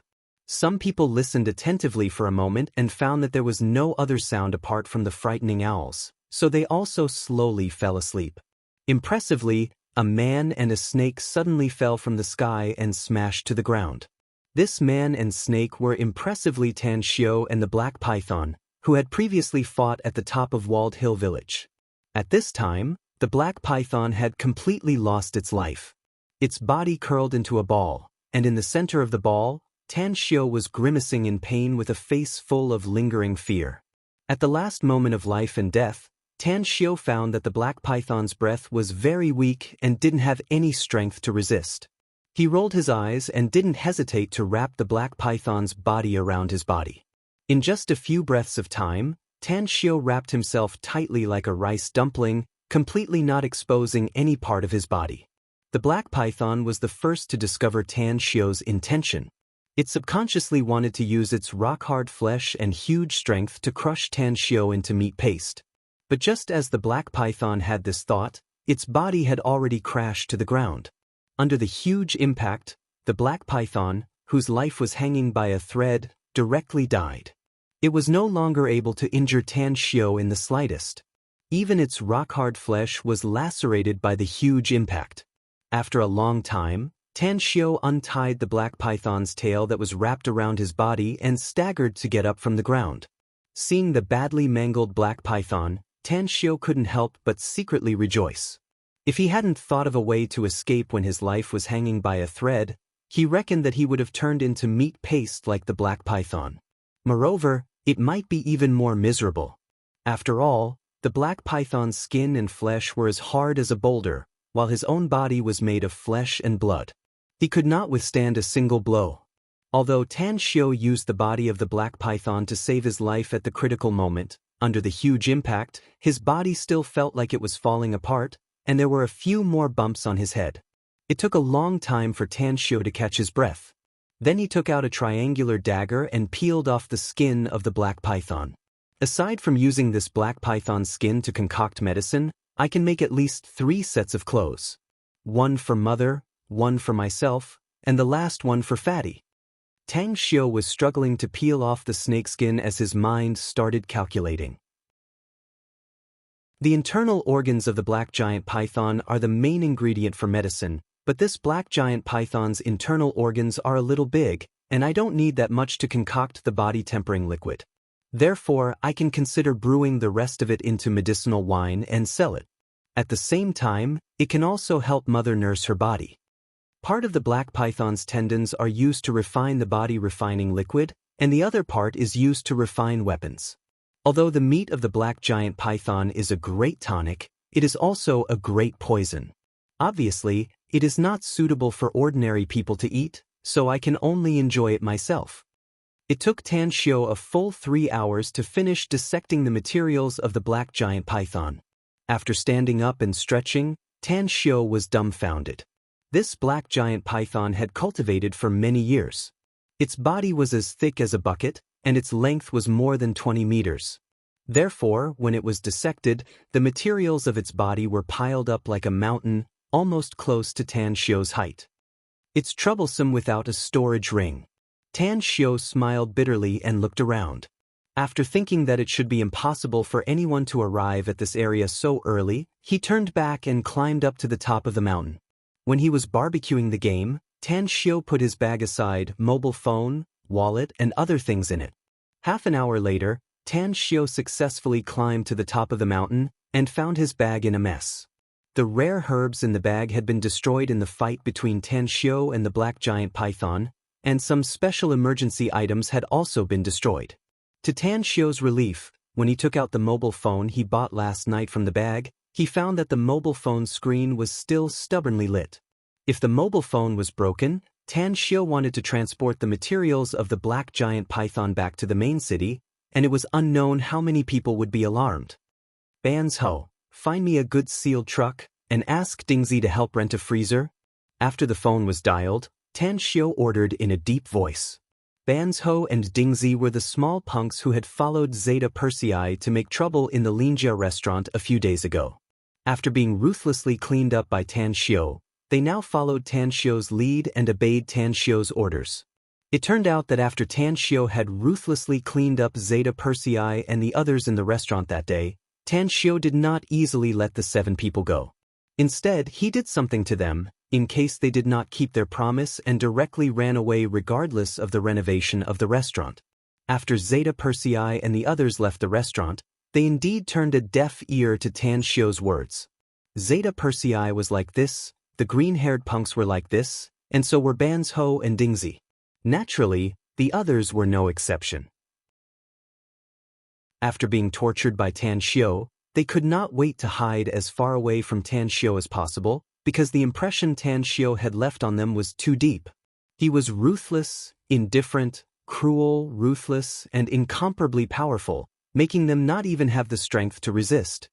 Some people listened attentively for a moment and found that there was no other sound apart from the frightening owls, so they also slowly fell asleep. Impressively, a man and a snake suddenly fell from the sky and smashed to the ground. This man and snake were impressively Tan Xiu and the black python, who had previously fought at the top of Walled Hill Village. At this time, the black python had completely lost its life. Its body curled into a ball, and in the center of the ball, Tan Xiu was grimacing in pain with a face full of lingering fear. At the last moment of life and death, Tan Xiu found that the black python's breath was very weak and didn't have any strength to resist. He rolled his eyes and didn't hesitate to wrap the black python's body around his body. In just a few breaths of time, Tan Xiu wrapped himself tightly like a rice dumpling, completely not exposing any part of his body. The black python was the first to discover Tan Xiu's intention. It subconsciously wanted to use its rock-hard flesh and huge strength to crush Tan Xiu into meat paste. But just as the black python had this thought, its body had already crashed to the ground. Under the huge impact, the black python, whose life was hanging by a thread, directly died. It was no longer able to injure Tan Xiu in the slightest. Even its rock-hard flesh was lacerated by the huge impact. After a long time, Tan Xiu untied the black python's tail that was wrapped around his body and staggered to get up from the ground. Seeing the badly mangled black python, Tan Xiu couldn't help but secretly rejoice. If he hadn't thought of a way to escape when his life was hanging by a thread, he reckoned that he would have turned into meat paste like the black python. Moreover, it might be even more miserable. After all, the black python's skin and flesh were as hard as a boulder, while his own body was made of flesh and blood. He could not withstand a single blow. Although Tan Xiu used the body of the black python to save his life at the critical moment, under the huge impact, his body still felt like it was falling apart, and there were a few more bumps on his head. It took a long time for Tan Xiu to catch his breath. Then he took out a triangular dagger and peeled off the skin of the black python. Aside from using this black python's skin to concoct medicine, I can make at least 3 sets of clothes. One for mother, one for myself, and the last one for Fatty. Tan Xiu was struggling to peel off the snakeskin as his mind started calculating. The internal organs of the black giant python are the main ingredient for medicine, but this black giant python's internal organs are a little big, and I don't need that much to concoct the body-tempering liquid. Therefore, I can consider brewing the rest of it into medicinal wine and sell it. At the same time, it can also help mother nurse her body. Part of the black python's tendons are used to refine the body-refining liquid, and the other part is used to refine weapons. Although the meat of the black giant python is a great tonic, it is also a great poison. Obviously, it is not suitable for ordinary people to eat, so I can only enjoy it myself. It took Tan Xiu a full 3 hours to finish dissecting the materials of the black giant python. After standing up and stretching, Tan Xiu was dumbfounded. This black giant python had cultivated for many years. Its body was as thick as a bucket, and its length was more than 20 meters. Therefore, when it was dissected, the materials of its body were piled up like a mountain, almost close to Tan Xiu's height. It's troublesome without a storage ring. Tan Xiu smiled bitterly and looked around. After thinking that it should be impossible for anyone to arrive at this area so early, he turned back and climbed up to the top of the mountain. When he was barbecuing the game, Tan Xiu put his bag aside, mobile phone, wallet, and other things in it. Half an hour later, Tan Xiu successfully climbed to the top of the mountain and found his bag in a mess. The rare herbs in the bag had been destroyed in the fight between Tan Xiu and the black giant python, and some special emergency items had also been destroyed. To Tan Xiu's relief, when he took out the mobile phone he bought last night from the bag, he found that the mobile phone's screen was still stubbornly lit. If the mobile phone was broken, Tan Xiu wanted to transport the materials of the black giant python back to the main city, and it was unknown how many people would be alarmed. Ban's Ho, find me a good sealed truck, and ask Dingzi to help rent a freezer. After the phone was dialed, Tan Xiu ordered in a deep voice. Ban's Ho and Dingzi were the small punks who had followed Zeta Persei to make trouble in the Linjia restaurant a few days ago. After being ruthlessly cleaned up by Tan Xiu, they now followed Tan Xiu's lead and obeyed Tan Xiu's orders. It turned out that after Tan Xiu had ruthlessly cleaned up Zeta Persei and the others in the restaurant that day, Tan Xiu did not easily let the 7 people go. Instead, he did something to them, in case they did not keep their promise, and directly ran away regardless of the renovation of the restaurant. After Zeta Persei and the others left the restaurant, they indeed turned a deaf ear to Tan Xiu's words. Zeta Persei was like this, the green-haired punks were like this, and so were Ban's Ho and Dingzi. Naturally, the others were no exception. After being tortured by Tan Xiu, they could not wait to hide as far away from Tan Xiu as possible, because the impression Tan Xiu had left on them was too deep. He was ruthless, indifferent, cruel, ruthless, and incomparably powerful, making them not even have the strength to resist.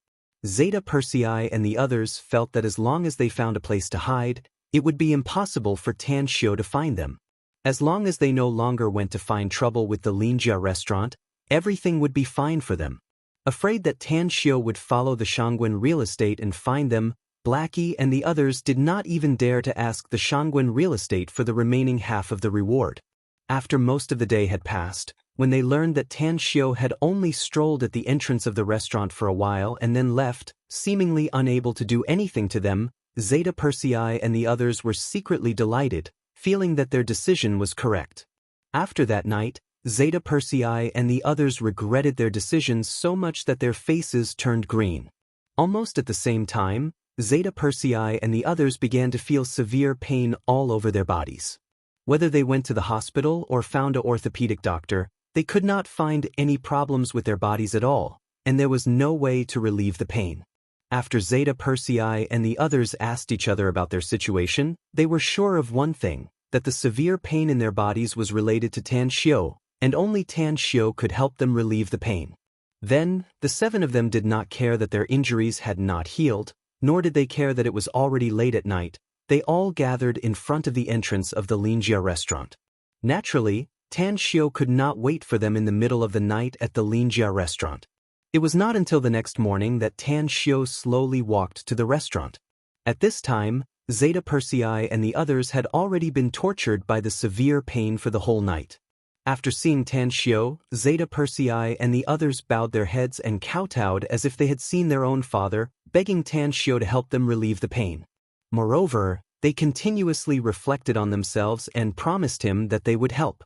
Zeta Persei and the others felt that as long as they found a place to hide, it would be impossible for Tan Shio to find them. As long as they no longer went to find trouble with the Linjia restaurant, everything would be fine for them. Afraid that Tan Shio would follow the Shangguan real estate and find them, Blackie and the others did not even dare to ask the Shangguan real estate for the remaining half of the reward. After most of the day had passed, when they learned that Tan Shio had only strolled at the entrance of the restaurant for a while and then left, seemingly unable to do anything to them, Zeta Persei and the others were secretly delighted, feeling that their decision was correct. After that night, Zeta Persei and the others regretted their decisions so much that their faces turned green. Almost at the same time, Zeta Persei and the others began to feel severe pain all over their bodies. Whether they went to the hospital or found an orthopedic doctor, they could not find any problems with their bodies at all, and there was no way to relieve the pain. After Zeta Persei and the others asked each other about their situation, they were sure of one thing, that the severe pain in their bodies was related to Tan Shio, and only Tan Shio could help them relieve the pain. Then, the 7 of them did not care that their injuries had not healed, nor did they care that it was already late at night. They all gathered in front of the entrance of the Linjia restaurant. Naturally, Tan Shio could not wait for them in the middle of the night at the Linjia restaurant. It was not until the next morning that Tan Shio slowly walked to the restaurant. At this time, Zeta Persei and the others had already been tortured by the severe pain for the whole night. After seeing Tan Shio, Zeta Persei and the others bowed their heads and kowtowed as if they had seen their own father, begging Tan Shio to help them relieve the pain. Moreover, they continuously reflected on themselves and promised him that they would help.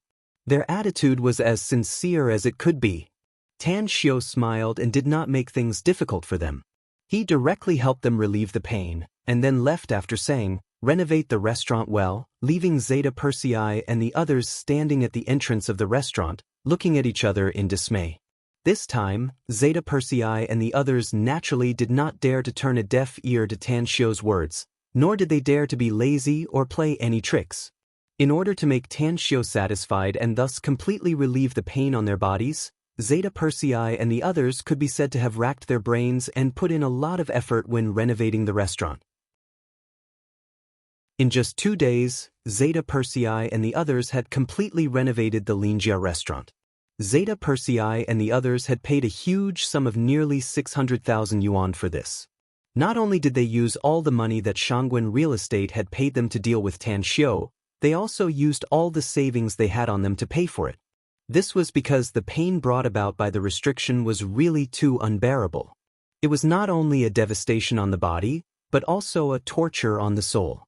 Their attitude was as sincere as it could be. Tan Shio smiled and did not make things difficult for them. He directly helped them relieve the pain, and then left after saying, "Renovate the restaurant well," leaving Zeta Persei and the others standing at the entrance of the restaurant, looking at each other in dismay. This time, Zeta Persei and the others naturally did not dare to turn a deaf ear to Tan Shio's words, nor did they dare to be lazy or play any tricks. In order to make Tan Shio satisfied and thus completely relieve the pain on their bodies, Zeta Persei and the others could be said to have racked their brains and put in a lot of effort when renovating the restaurant. In just 2 days, Zeta Persei and the others had completely renovated the Linjia restaurant. Zeta Persei and the others had paid a huge sum of nearly 600,000 yuan for this. Not only did they use all the money that Shangguan Real Estate had paid them to deal with Tan Shio, they also used all the savings they had on them to pay for it. This was because the pain brought about by the restriction was really too unbearable. It was not only a devastation on the body, but also a torture on the soul.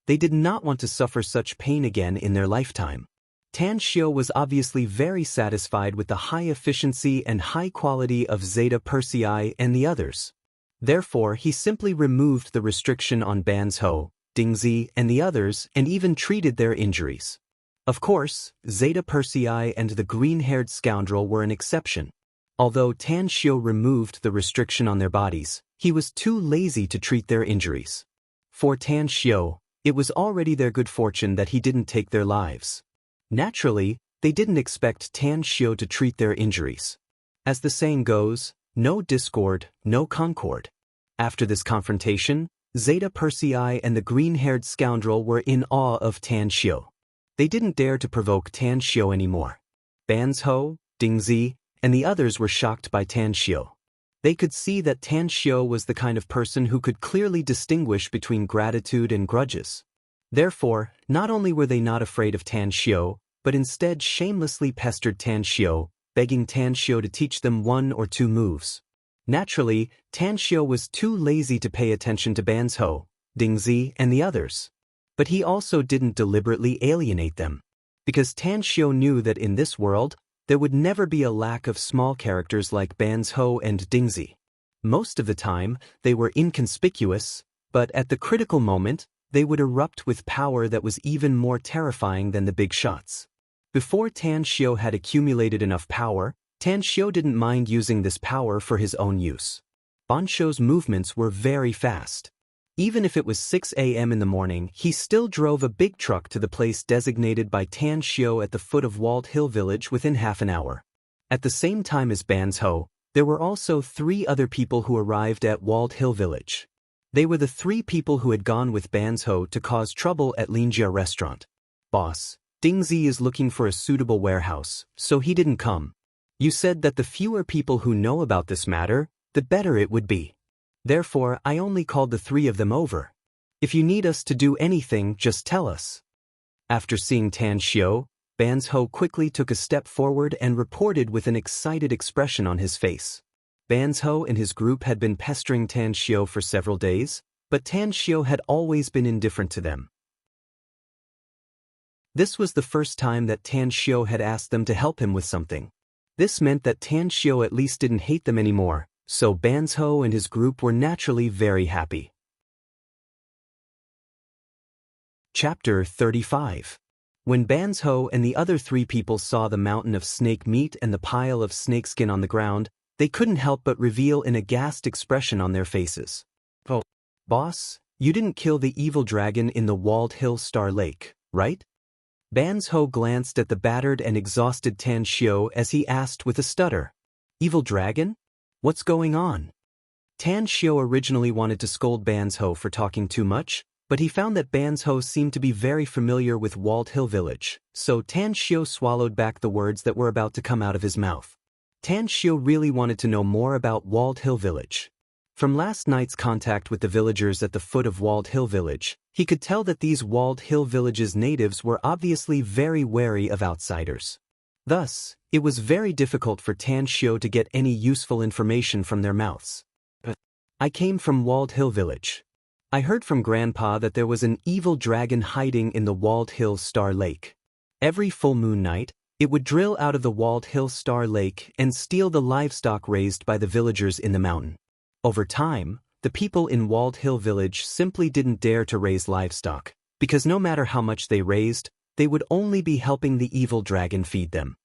They did not want to suffer such pain again in their lifetime. Tan Shio was obviously very satisfied with the high efficiency and high quality of Zeta Persei and the others. Therefore, he simply removed the restriction on Banzhou, Dingzi, and the others and even treated their injuries. Of course, Zeta Persei and the green-haired scoundrel were an exception. Although Tan Shio removed the restriction on their bodies, he was too lazy to treat their injuries. For Tan Shio, it was already their good fortune that he didn't take their lives. Naturally, they didn't expect Tan Shio to treat their injuries. As the saying goes, no discord, no concord. After this confrontation, Zeta Persei and the green-haired scoundrel were in awe of Tan Shio. They didn't dare to provoke Tan Shio anymore. Banzhou, Dingzi, and the others were shocked by Tan Shio. They could see that Tan Shio was the kind of person who could clearly distinguish between gratitude and grudges. Therefore, not only were they not afraid of Tan Shio, but instead shamelessly pestered Tan Shio, begging Tan Shio to teach them 1 or 2 moves. Naturally, Tan Shio was too lazy to pay attention to Banzhou, Dingzi, and the others. But he also didn't deliberately alienate them, because Tan Shio knew that in this world, there would never be a lack of small characters like Banzhou and Dingzi. Most of the time, they were inconspicuous, but at the critical moment, they would erupt with power that was even more terrifying than the big shots. Before Tan Shio had accumulated enough power, Tan Shio didn't mind using this power for his own use. Banzhou's movements were very fast. Even if it was 6 a.m. in the morning, he still drove a big truck to the place designated by Tan Xiao at the foot of Walled Hill Village within half an hour. At the same time as Ban's Ho, there were also 3 other people who arrived at Walled Hill Village. They were the 3 people who had gone with Ban's Ho to cause trouble at Linjia restaurant. Boss, Dingzi is looking for a suitable warehouse, so he didn't come. You said that the fewer people who know about this matter, the better it would be. Therefore, I only called the 3 of them over. If you need us to do anything, just tell us. After seeing Tan Xiao, Ban's Ho quickly took a step forward and reported with an excited expression on his face. Ban's Ho and his group had been pestering Tan Xiao for several days, but Tan Xiao had always been indifferent to them. This was the first time that Tan Xiao had asked them to help him with something. This meant that Tan Xiao at least didn't hate them anymore, so Ban's Ho and his group were naturally very happy. Chapter 35. When Ban's Ho and the other 3 people saw the mountain of snake meat and the pile of snakeskin on the ground, they couldn't help but reveal an aghast expression on their faces. Oh, boss, you didn't kill the evil dragon in the Walled Hill Star Lake, right? Ban's Ho glanced at the battered and exhausted Tan Xiao as he asked with a stutter. Evil dragon? What's going on? Tan Xiao originally wanted to scold Ban's Ho for talking too much, but he found that Ban's Ho seemed to be very familiar with Walled Hill Village, so Tan Xiao swallowed back the words that were about to come out of his mouth. Tan Xiao really wanted to know more about Walled Hill Village. From last night's contact with the villagers at the foot of Walled Hill Village, he could tell that these Walled Hill Village's natives were obviously very wary of outsiders. Thus, it was very difficult for Tan Xiao to get any useful information from their mouths. I came from Walled Hill Village. I heard from Grandpa that there was an evil dragon hiding in the Walled Hill Star Lake. Every full moon night, it would drill out of the Walled Hill Star Lake and steal the livestock raised by the villagers in the mountain. Over time, the people in Walled Hill Village simply didn't dare to raise livestock, because no matter how much they raised, they would only be helping the evil dragon feed them.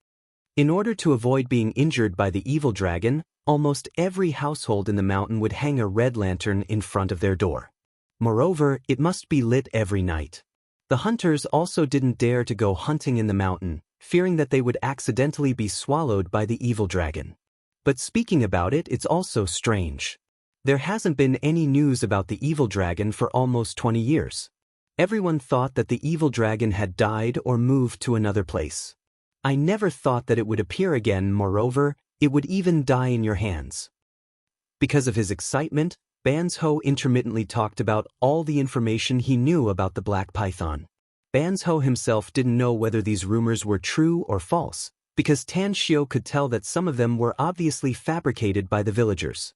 In order to avoid being injured by the evil dragon, almost every household in the mountain would hang a red lantern in front of their door. Moreover, it must be lit every night. The hunters also didn't dare to go hunting in the mountain, fearing that they would accidentally be swallowed by the evil dragon. But speaking about it, it's also strange. There hasn't been any news about the evil dragon for almost 20 years. Everyone thought that the evil dragon had died or moved to another place. I never thought that it would appear again. Moreover, it would even die in your hands. Because of his excitement, Ban's Ho intermittently talked about all the information he knew about the Black Python. Ban's Ho himself didn't know whether these rumors were true or false, because Tan Xiao could tell that some of them were obviously fabricated by the villagers.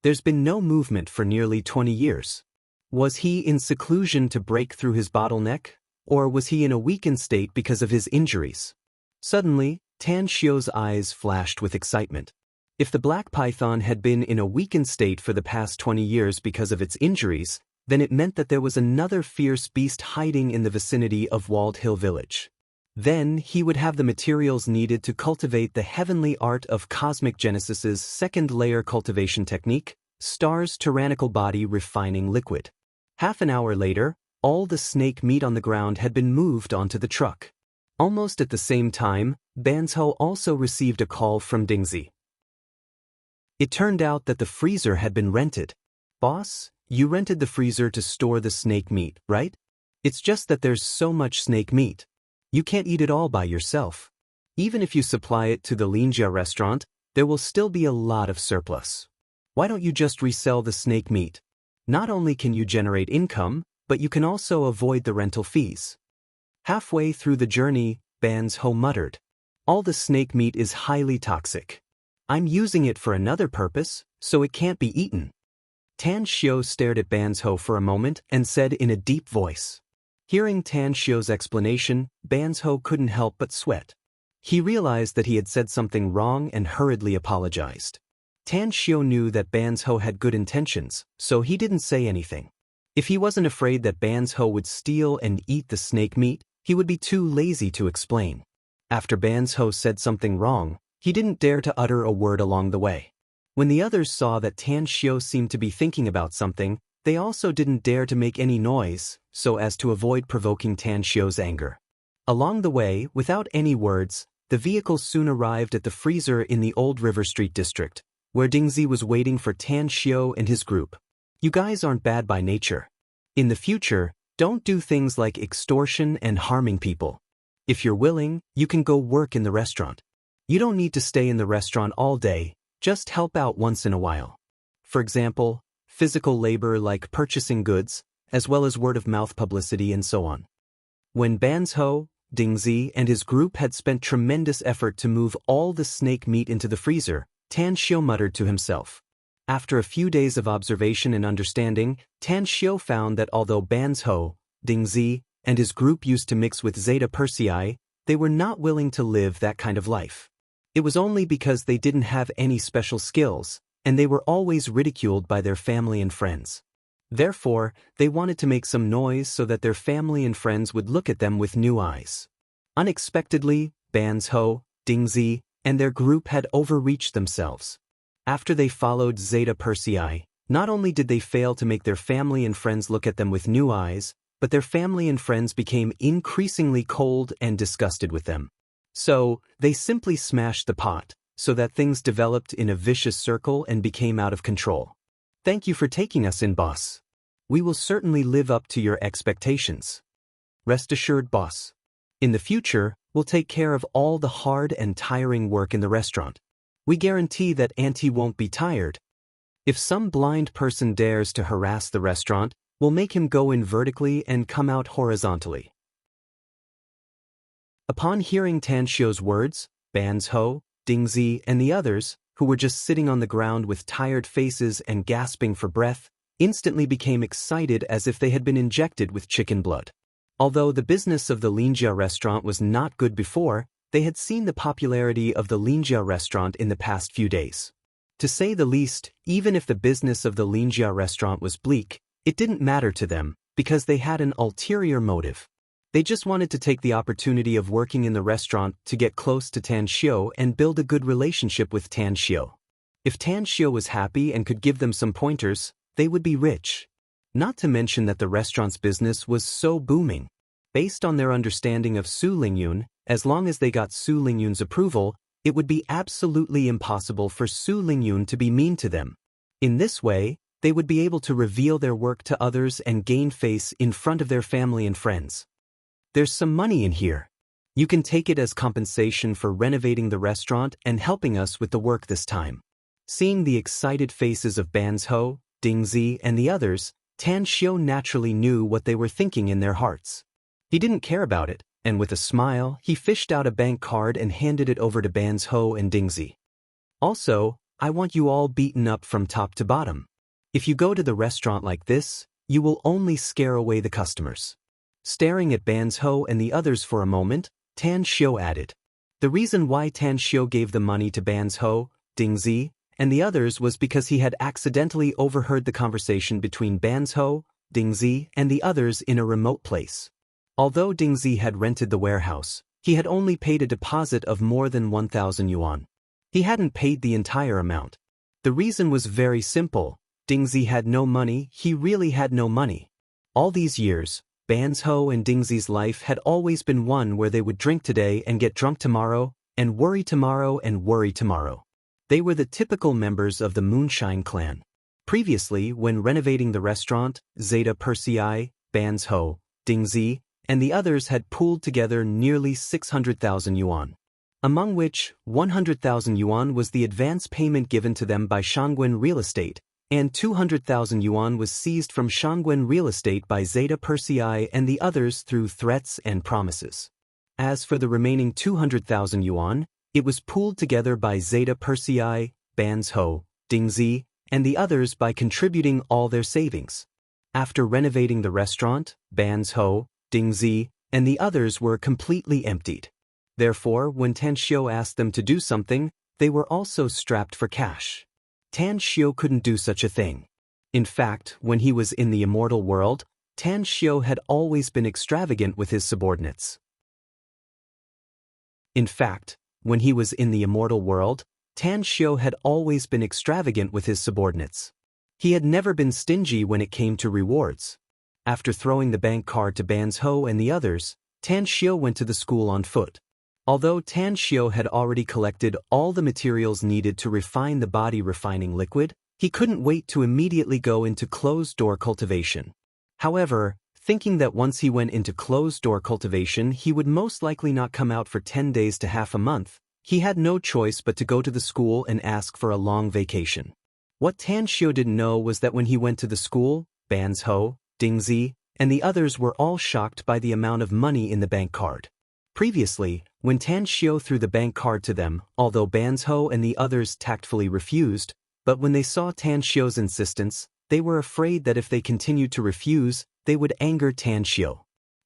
There's been no movement for nearly 20 years. Was he in seclusion to break through his bottleneck, or was he in a weakened state because of his injuries? Suddenly, Tan Xiao's eyes flashed with excitement. If the Black Python had been in a weakened state for the past 20 years because of its injuries, then it meant that there was another fierce beast hiding in the vicinity of Walled Hill Village. Then he would have the materials needed to cultivate the heavenly art of Cosmic Genesis's second-layer cultivation technique, Star's tyrannical body refining liquid. Half an hour later, all the snake meat on the ground had been moved onto the truck. Almost at the same time, Ban's Ho also received a call from Dingzi. It turned out that the freezer had been rented. Boss, you rented the freezer to store the snake meat, right? It's just that there's so much snake meat. You can't eat it all by yourself. Even if you supply it to the Linjia restaurant, there will still be a lot of surplus. Why don't you just resell the snake meat? Not only can you generate income, but you can also avoid the rental fees. Halfway through the journey, Ban's Ho muttered, all the snake meat is highly toxic. I'm using it for another purpose, so it can't be eaten. Tan Xiao stared at Ban's Ho for a moment and said in a deep voice. Hearing Tan Xiao's explanation, Ban's Ho couldn't help but sweat. He realized that he had said something wrong and hurriedly apologized. Tan Xiao knew that Ban's Ho had good intentions, so he didn't say anything. If he wasn't afraid that Ban's Ho would steal and eat the snake meat, he would be too lazy to explain. After Ban's Ho said something wrong, he didn't dare to utter a word along the way. When the others saw that Tan Xiao seemed to be thinking about something, They also didn't dare to make any noise, so as to avoid provoking Tan Xiu's anger. Along the way, without any words, the vehicle soon arrived at the freezer in the Old River Street district, where Dingzi was waiting for Tan Xiu and his group. You guys aren't bad by nature. In the future, don't do things like extortion and harming people. If you're willing, you can go work in the restaurant. You don't need to stay in the restaurant all day, just help out once in a while. For example, physical labor like purchasing goods, as well as word-of-mouth publicity and so on. When Banzhou, Dingzi, and his group had spent tremendous effort to move all the snake meat into the freezer, Tan Xiu muttered to himself. After a few days of observation and understanding, Tan Xiu found that although Banzhou, Dingzi, and his group used to mix with Zeta Persei, they were not willing to live that kind of life. It was only because they didn't have any special skills, and they were always ridiculed by their family and friends. Therefore, they wanted to make some noise so that their family and friends would look at them with new eyes. Unexpectedly, Banzhou, Dingzi, and their group had overreached themselves. After they followed Zeta Persei, not only did they fail to make their family and friends look at them with new eyes, but their family and friends became increasingly cold and disgusted with them. So, they simply smashed the pot, so that things developed in a vicious circle and became out of control. Thank you for taking us in, boss. We will certainly live up to your expectations. Rest assured, boss. In the future, we'll take care of all the hard and tiring work in the restaurant. We guarantee that Auntie won't be tired. If some blind person dares to harass the restaurant, we'll make him go in vertically and come out horizontally. Upon hearing Tan Xiu's words, Banzhou, Dingzi, and the others, who were just sitting on the ground with tired faces and gasping for breath, instantly became excited as if they had been injected with chicken blood. Although the business of the Linjia restaurant was not good before, they had seen the popularity of the Linjia restaurant in the past few days. To say the least, even if the business of the Linjia restaurant was bleak, it didn't matter to them, because they had an ulterior motive. They just wanted to take the opportunity of working in the restaurant to get close to Tan Xiu and build a good relationship with Tan Xiu. If Tan Xiu was happy and could give them some pointers, they would be rich. Not to mention that the restaurant's business was so booming. Based on their understanding of Su Lingyun, as long as they got Su Lingyun's approval, it would be absolutely impossible for Su Lingyun to be mean to them. In this way, they would be able to reveal their work to others and gain face in front of their family and friends. There's some money in here. You can take it as compensation for renovating the restaurant and helping us with the work this time. Seeing the excited faces of Banzhou, Dingzi, and the others, Tan Xiu naturally knew what they were thinking in their hearts. He didn't care about it, and with a smile, he fished out a bank card and handed it over to Banzhou and Dingzi. Also, I want you all beaten up from top to bottom. If you go to the restaurant like this, you will only scare away the customers. Staring at Banzhou and the others for a moment, Tan Xiu added. The reason why Tan Xiu gave the money to Banzhou, Dingzi, and the others was because he had accidentally overheard the conversation between Banzhou, Dingzi, and the others in a remote place. Although Dingzi had rented the warehouse, he had only paid a deposit of more than 1,000 yuan. He hadn't paid the entire amount. The reason was very simple. Dingzi had no money, he really had no money. All these years, Banzhou and Dingzi's life had always been one where they would drink today and get drunk tomorrow, and worry tomorrow and worry tomorrow. They were the typical members of the Moonshine clan. Previously, when renovating the restaurant, Zeta Persei, Banzhou, Dingzi, and the others had pooled together nearly 600,000 yuan. Among which, 100,000 yuan was the advance payment given to them by Shangguan Real Estate, and 200,000 yuan was seized from Shangguan Real Estate by Zeta Persei and the others through threats and promises. As for the remaining 200,000 yuan, it was pooled together by Zeta Persei, Banzhou, Dingzi, and the others by contributing all their savings. After renovating the restaurant, Banzhou, Dingzi, and the others were completely emptied. Therefore, when Tan Xiu asked them to do something, they were also strapped for cash. Tan Xiu couldn't do such a thing. In fact, when he was in the immortal world, Tan Xiu had always been extravagant with his subordinates. He He had never been stingy when it came to rewards. After throwing the bank card to Ban's Ho and the others, Tan Xiu went to the school on foot. Although Tan Xiu had already collected all the materials needed to refine the body refining liquid, he couldn't wait to immediately go into closed-door cultivation. However, thinking that once he went into closed-door cultivation he would most likely not come out for 10 days to half a month, he had no choice but to go to the school and ask for a long vacation. What Tan Xiu didn't know was that when he went to the school, Ban's Ho, Dingzi, and the others were all shocked by the amount of money in the bank card. Previously, when Tan Xiu threw the bank card to them, although Ban's Ho and the others tactfully refused, but when they saw Tan Xiu's insistence, they were afraid that if they continued to refuse, they would anger Tan Xiu.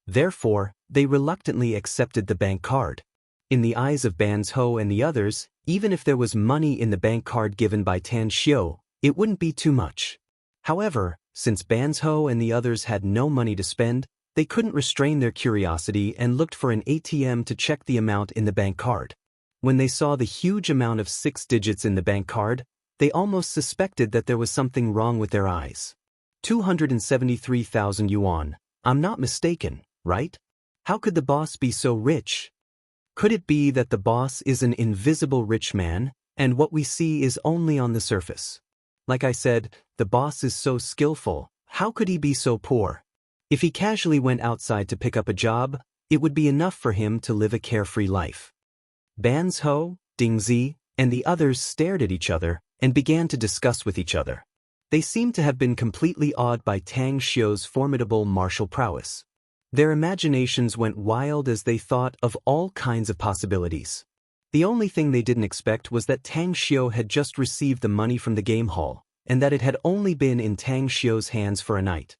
Therefore, they reluctantly accepted the bank card. In the eyes of Ban's Ho and the others, even if there was money in the bank card given by Tan Xiu, it wouldn't be too much. However, since Ban's Ho and the others had no money to spend, they couldn't restrain their curiosity and looked for an ATM to check the amount in the bank card. When they saw the huge amount of 6 digits in the bank card, they almost suspected that there was something wrong with their eyes. 273,000 yuan. I'm not mistaken, right? How could the boss be so rich? Could it be that the boss is an invisible rich man, and what we see is only on the surface? Like I said, the boss is so skillful, how could he be so poor? If he casually went outside to pick up a job, it would be enough for him to live a carefree life. Ban's Ho, Dingzi, and the others stared at each other and began to discuss with each other. They seemed to have been completely awed by Tan Xiu's formidable martial prowess. Their imaginations went wild as they thought of all kinds of possibilities. The only thing they didn't expect was that Tan Xiu had just received the money from the game hall, and that it had only been in Tan Xiu's hands for a night.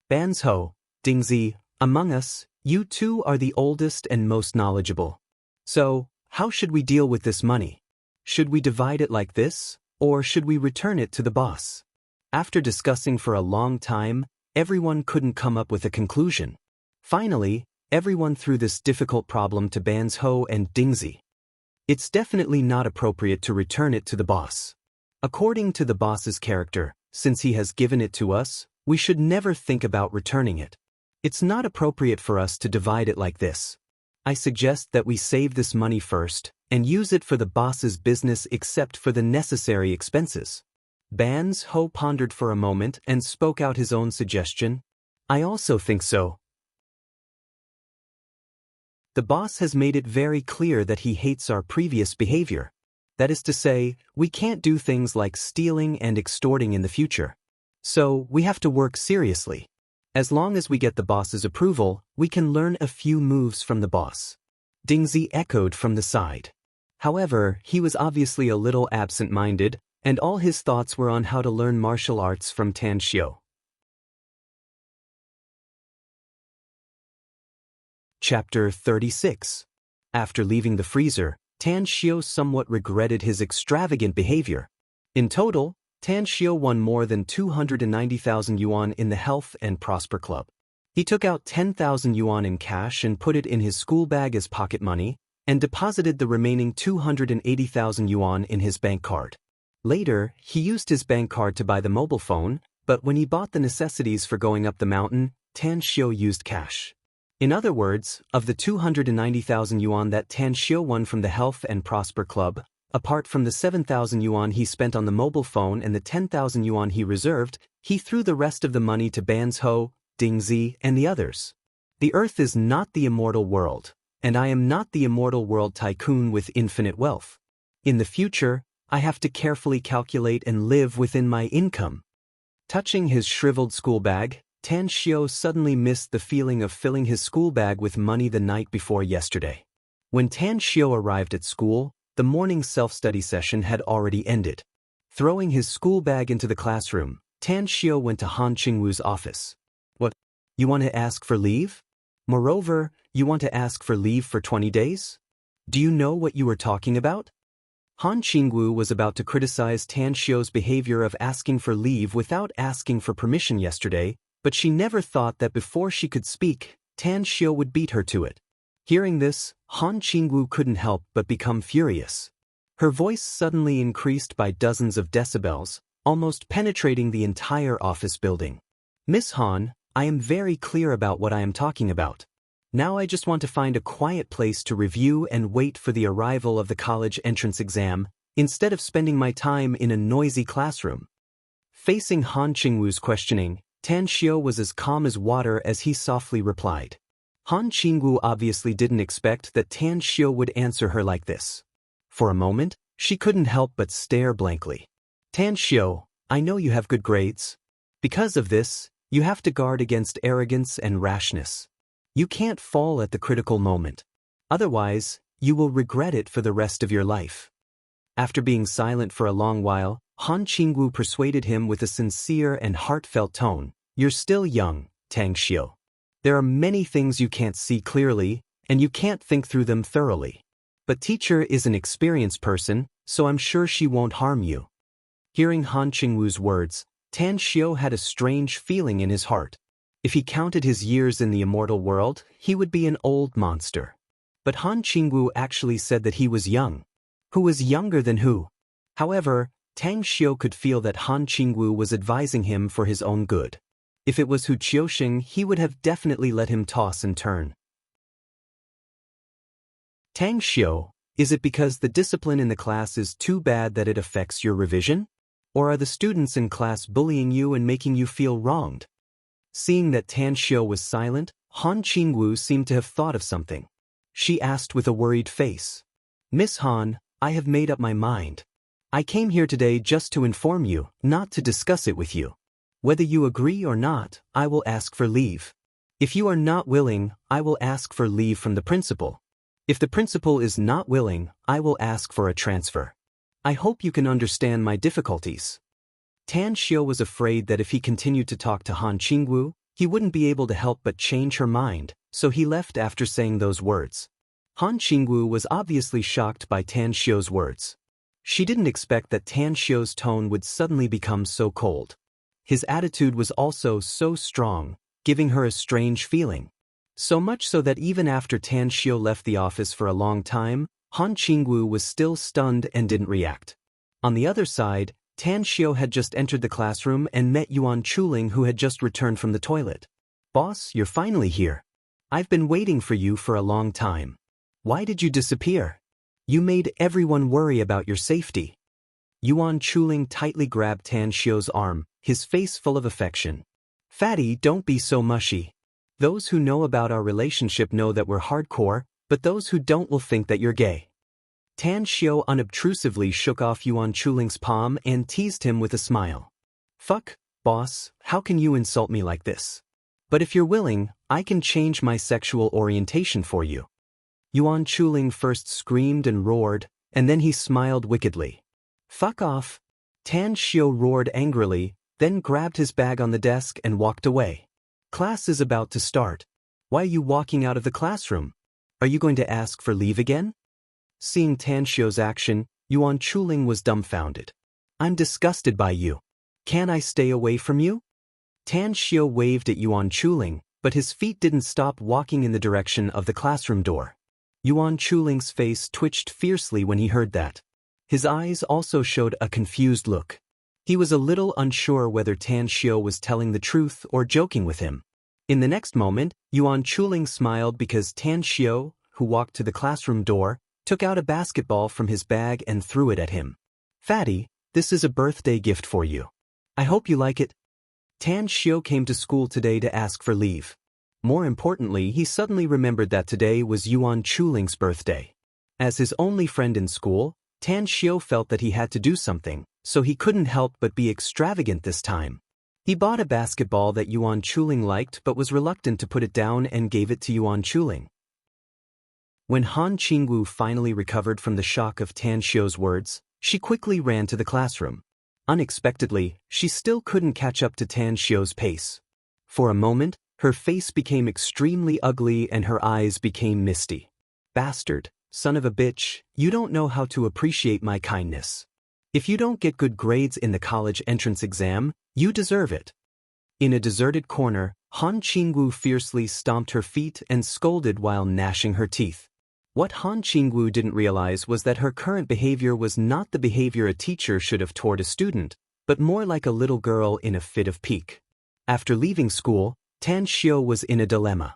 Ban's Ho, Dingzi, among us, you two are the oldest and most knowledgeable. So, how should we deal with this money? Should we divide it like this, or should we return it to the boss? After discussing for a long time, everyone couldn't come up with a conclusion. Finally, everyone threw this difficult problem to Ban's Ho and Dingzi. It's definitely not appropriate to return it to the boss. According to the boss's character, since he has given it to us, we should never think about returning it. It's not appropriate for us to divide it like this. I suggest that we save this money first and use it for the boss's business except for the necessary expenses. Ban's Ho pondered for a moment and spoke out his own suggestion. I also think so. The boss has made it very clear that he hates our previous behavior. That is to say, we can't do things like stealing and extorting in the future. So, we have to work seriously. As long as we get the boss's approval, we can learn a few moves from the boss. Dingzi echoed from the side. However, he was obviously a little absent-minded, and all his thoughts were on how to learn martial arts from Tan Xiu. Chapter 36. After leaving the freezer, Tan Xiu somewhat regretted his extravagant behavior. In total, Tan Xiu won more than 290,000 yuan in the Health and Prosper Club. He took out 10,000 yuan in cash and put it in his school bag as pocket money, and deposited the remaining 280,000 yuan in his bank card. Later, he used his bank card to buy the mobile phone, but when he bought the necessities for going up the mountain, Tan Xiu used cash. In other words, of the 290,000 yuan that Tan Xiu won from the Health and Prosper Club, apart from the 7,000 yuan he spent on the mobile phone and the 10,000 yuan he reserved, he threw the rest of the money to Ban's Ho, Dingzi, and the others. The earth is not the immortal world, and I am not the immortal world tycoon with infinite wealth. In the future, I have to carefully calculate and live within my income. Touching his shriveled school bag, Tan Xiu suddenly missed the feeling of filling his school bag with money the night before yesterday. When Tan Xiu arrived at school, the morning self-study session had already ended. Throwing his school bag into the classroom, Tan Xiu went to Han Qingwu's office. What? You want to ask for leave? Moreover, you want to ask for leave for 20 days? Do you know what you are talking about? Han Qingwu was about to criticize Tan Xiu's behavior of asking for leave without asking for permission yesterday, but she never thought that before she could speak, Tan Xiu would beat her to it. Hearing this, Han Qingwu couldn't help but become furious. Her voice suddenly increased by dozens of decibels, almost penetrating the entire office building. Miss Han, I am very clear about what I am talking about. Now I just want to find a quiet place to review and wait for the arrival of the college entrance exam, instead of spending my time in a noisy classroom. Facing Han Qingwu's questioning, Tan Xiao was as calm as water as he softly replied. Han Qingwu obviously didn't expect that Tan Xiao would answer her like this. For a moment, she couldn't help but stare blankly. Tan Xiao, I know you have good grades. Because of this, you have to guard against arrogance and rashness. You can't fall at the critical moment. Otherwise, you will regret it for the rest of your life. After being silent for a long while, Han Qingwu persuaded him with a sincere and heartfelt tone. You're still young, Tang Xiao. There are many things you can't see clearly, and you can't think through them thoroughly. But teacher is an experienced person, so I'm sure she won't harm you. Hearing Han Qingwu's words, Tan Xiao had a strange feeling in his heart. If he counted his years in the immortal world, he would be an old monster. But Han Qingwu actually said that he was young. Who was younger than who? However, Tang Xiao could feel that Han Qingwu was advising him for his own good. If it was Hu Qiuxing, he would have definitely let him toss and turn. Tang Xiao, is it because the discipline in the class is too bad that it affects your revision? Or are the students in class bullying you and making you feel wronged? Seeing that Tan Xiao was silent, Han Qingwu seemed to have thought of something. She asked with a worried face. Miss Han, I have made up my mind. I came here today just to inform you, not to discuss it with you. Whether you agree or not, I will ask for leave. If you are not willing, I will ask for leave from the principal. If the principal is not willing, I will ask for a transfer. I hope you can understand my difficulties. Tan Xiao was afraid that if he continued to talk to Han Qingwu, he wouldn't be able to help but change her mind, so he left after saying those words. Han Qingwu was obviously shocked by Tan Xiao's words. She didn't expect that Tan Xiao's tone would suddenly become so cold. His attitude was also so strong, giving her a strange feeling. So much so that even after Tan Xiao left the office for a long time, Han Qingwu was still stunned and didn't react. On the other side, Tan Xiao had just entered the classroom and met Yuan Chuling, who had just returned from the toilet. Boss, you're finally here. I've been waiting for you for a long time. Why did you disappear? You made everyone worry about your safety. Yuan Chuling tightly grabbed Tan Xiao's arm, his face full of affection. Fatty, don't be so mushy. Those who know about our relationship know that we're hardcore, but those who don't will think that you're gay. Tan Xiao unobtrusively shook off Yuan Chuling's palm and teased him with a smile. Fuck, boss, how can you insult me like this? But if you're willing, I can change my sexual orientation for you. Yuan Chuling first screamed and roared, and then he smiled wickedly. Fuck off. Tan Xiao roared angrily, then grabbed his bag on the desk and walked away. Class is about to start. Why are you walking out of the classroom? Are you going to ask for leave again? Seeing Tan Xiao's action, Yuan Chuling was dumbfounded. I'm disgusted by you. Can I stay away from you? Tan Xiao waved at Yuan Chuling, but his feet didn't stop walking in the direction of the classroom door. Yuan Chuling's face twitched fiercely when he heard that. His eyes also showed a confused look. He was a little unsure whether Tan Xiao was telling the truth or joking with him. In the next moment, Yuan Chuling smiled because Tan Xiao, who walked to the classroom door, took out a basketball from his bag and threw it at him. Fatty, this is a birthday gift for you. I hope you like it. Tan Xiao came to school today to ask for leave. More importantly, he suddenly remembered that today was Yuan Chuling's birthday. As his only friend in school, Tan Xiao felt that he had to do something, so he couldn't help but be extravagant this time. He bought a basketball that Yuan Chuling liked but was reluctant to put it down and gave it to Yuan Chuling. When Han Qingwu finally recovered from the shock of Tan Xiao's words, she quickly ran to the classroom. Unexpectedly, she still couldn't catch up to Tan Xiao's pace. For a moment, her face became extremely ugly and her eyes became misty. Bastard, son of a bitch, you don't know how to appreciate my kindness. If you don't get good grades in the college entrance exam, you deserve it. In a deserted corner, Han Qingwu fiercely stomped her feet and scolded while gnashing her teeth. What Han Qingwu didn't realize was that her current behavior was not the behavior a teacher should have toward a student, but more like a little girl in a fit of pique. After leaving school, Tan Xiu was in a dilemma.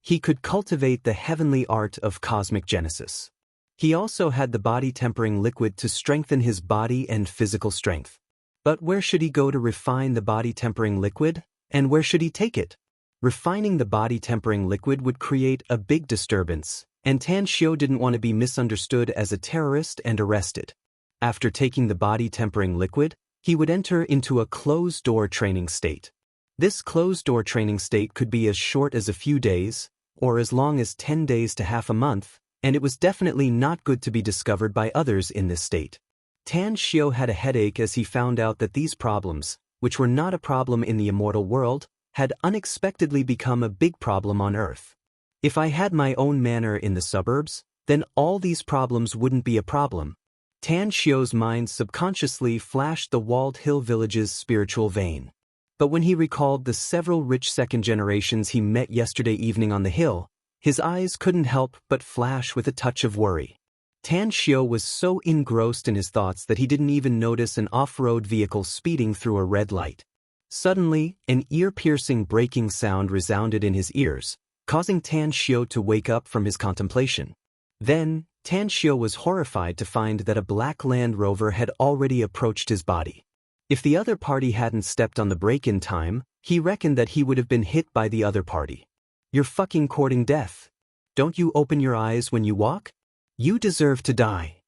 He could cultivate the heavenly art of cosmic genesis. He also had the body-tempering liquid to strengthen his body and physical strength. But where should he go to refine the body-tempering liquid, and where should he take it? Refining the body-tempering liquid would create a big disturbance, and Tan Xiu didn't want to be misunderstood as a terrorist and arrested. After taking the body-tempering liquid, he would enter into a closed-door training state. This closed-door training state could be as short as a few days, or as long as 10 days to half a month, and it was definitely not good to be discovered by others in this state. Tan Xiu had a headache as he found out that these problems, which were not a problem in the immortal world, had unexpectedly become a big problem on Earth. If I had my own manor in the suburbs, then all these problems wouldn't be a problem. Tan Xiu's mind subconsciously flashed the Walled Hill Village's spiritual vein. But when he recalled the several rich second generations he met yesterday evening on the hill, his eyes couldn't help but flash with a touch of worry. Tan Xiu was so engrossed in his thoughts that he didn't even notice an off-road vehicle speeding through a red light. Suddenly, an ear-piercing braking sound resounded in his ears, causing Tan Xiu to wake up from his contemplation. Then, Tan Xiu was horrified to find that a black Land Rover had already approached his body. If the other party hadn't stepped on the brake in time, he reckoned that he would have been hit by the other party. You're fucking courting death. Don't you open your eyes when you walk? You deserve to die.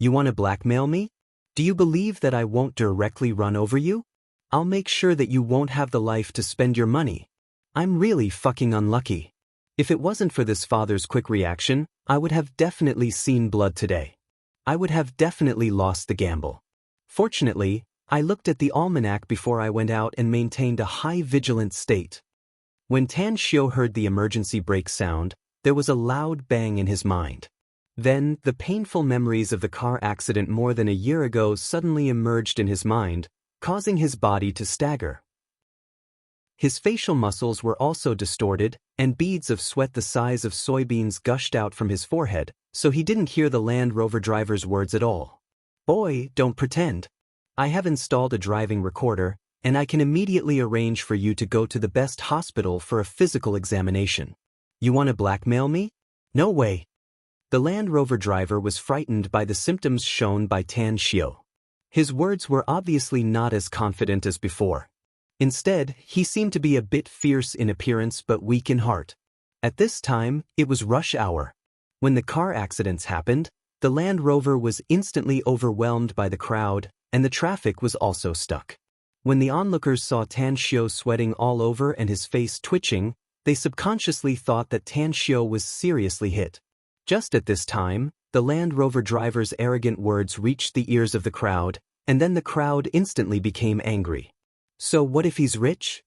You want to blackmail me? Do you believe that I won't directly run over you? I'll make sure that you won't have the life to spend your money. I'm really fucking unlucky. If it wasn't for this father's quick reaction, I would have definitely seen blood today. I would have definitely lost the gamble. Fortunately, I looked at the almanac before I went out and maintained a high vigilant state. When Tan Xiu heard the emergency brake sound, there was a loud bang in his mind. Then, the painful memories of the car accident more than a year ago suddenly emerged in his mind, causing his body to stagger. His facial muscles were also distorted, and beads of sweat the size of soybeans gushed out from his forehead, so he didn't hear the Land Rover driver's words at all. Boy, don't pretend. I have installed a driving recorder, and I can immediately arrange for you to go to the best hospital for a physical examination. You want to blackmail me? No way. The Land Rover driver was frightened by the symptoms shown by Tan Xiu. His words were obviously not as confident as before. Instead, he seemed to be a bit fierce in appearance but weak in heart. At this time, it was rush hour. When the car accidents happened, the Land Rover was instantly overwhelmed by the crowd, and the traffic was also stuck. When the onlookers saw Tan Xiu sweating all over and his face twitching, they subconsciously thought that Tan Xiu was seriously hit. Just at this time, the Land Rover driver's arrogant words reached the ears of the crowd, and then the crowd instantly became angry. So what if he's rich?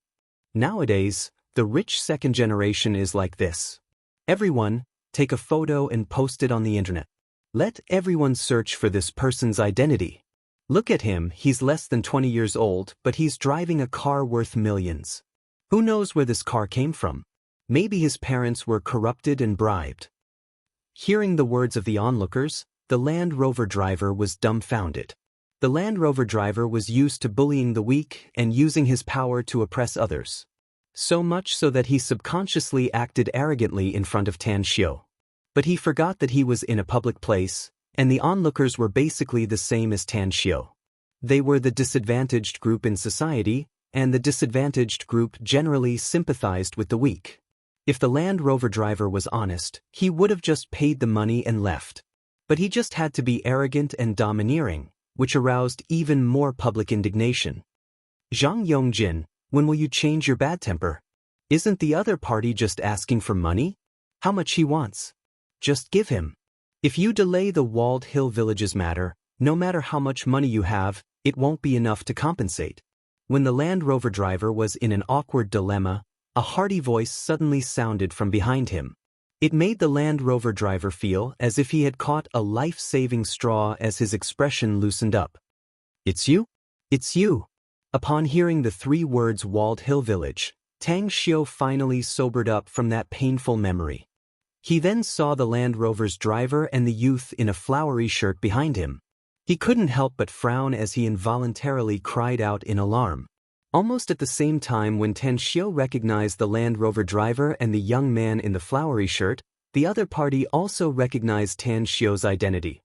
Nowadays, the rich second generation is like this. Everyone, take a photo and post it on the internet. Let everyone search for this person's identity. Look at him, he's less than 20 years old, but he's driving a car worth millions. Who knows where this car came from? Maybe his parents were corrupted and bribed. Hearing the words of the onlookers, the Land Rover driver was dumbfounded. The Land Rover driver was used to bullying the weak and using his power to oppress others. So much so that he subconsciously acted arrogantly in front of Tan Xiu. But he forgot that he was in a public place, and the onlookers were basically the same as Tan Xiu. They were the disadvantaged group in society, and the disadvantaged group generally sympathized with the weak. If the Land Rover driver was honest, he would have just paid the money and left. But he just had to be arrogant and domineering, which aroused even more public indignation. Zhang Yongjin, when will you change your bad temper? Isn't the other party just asking for money? How much he wants? Just give him. If you delay the Walled Hill Village's matter, no matter how much money you have, it won't be enough to compensate. When the Land Rover driver was in an awkward dilemma, a hearty voice suddenly sounded from behind him. It made the Land Rover driver feel as if he had caught a life-saving straw as his expression loosened up. It's you? It's you. Upon hearing the 3 words Walled Hill Village, Tan Xiu finally sobered up from that painful memory. He then saw the Land Rover's driver and the youth in a flowery shirt behind him. He couldn't help but frown as he involuntarily cried out in alarm. Almost at the same time when Tan Xiu recognized the Land Rover driver and the young man in the flowery shirt, the other party also recognized Tan Xiu's identity.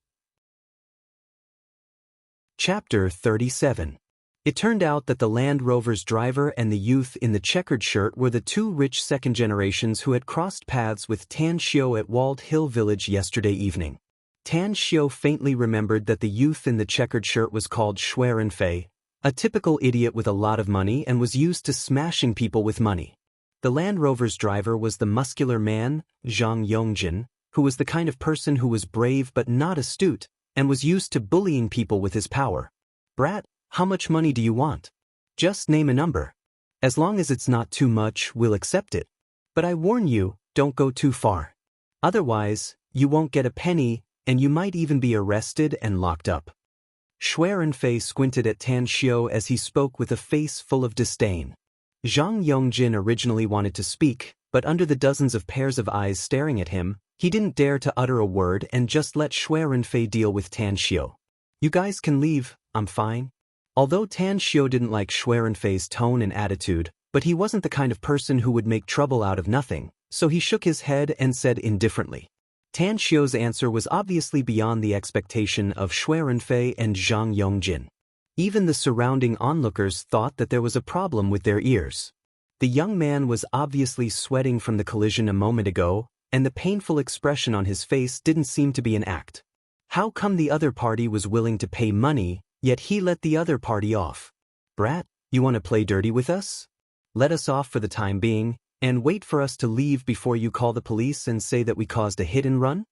Chapter 37. It turned out that the Land Rover's driver and the youth in the checkered shirt were the two rich second generations who had crossed paths with Tan Xiu at Walled Hill Village yesterday evening. Tan Xiu faintly remembered that the youth in the checkered shirt was called Shui Renfei, a typical idiot with a lot of money and was used to smashing people with money. The Land Rover's driver was the muscular man, Zhang Yongjin, who was the kind of person who was brave but not astute, and was used to bullying people with his power. "Brat, how much money do you want? Just name a number. As long as it's not too much, we'll accept it. But I warn you, don't go too far. Otherwise, you won't get a penny, and you might even be arrested and locked up." Shui Renfei squinted at Tan Xiu as he spoke with a face full of disdain. Zhang Yongjin originally wanted to speak, but under the dozens of pairs of eyes staring at him, he didn't dare to utter a word and just let Shui Renfei deal with Tan Xiu. "You guys can leave, I'm fine." Although Tan Xiu didn't like Shui Renfei's tone and attitude, but he wasn't the kind of person who would make trouble out of nothing, so he shook his head and said indifferently. Tan Xiu's answer was obviously beyond the expectation of Shui Renfei and Zhang Yongjin. Even the surrounding onlookers thought that there was a problem with their ears. The young man was obviously sweating from the collision a moment ago, and the painful expression on his face didn't seem to be an act. How come the other party was willing to pay money, yet he let the other party off? "Brat, you want to play dirty with us? Let us off for the time being, and wait for us to leave before you call the police and say that we caused a hit and run?"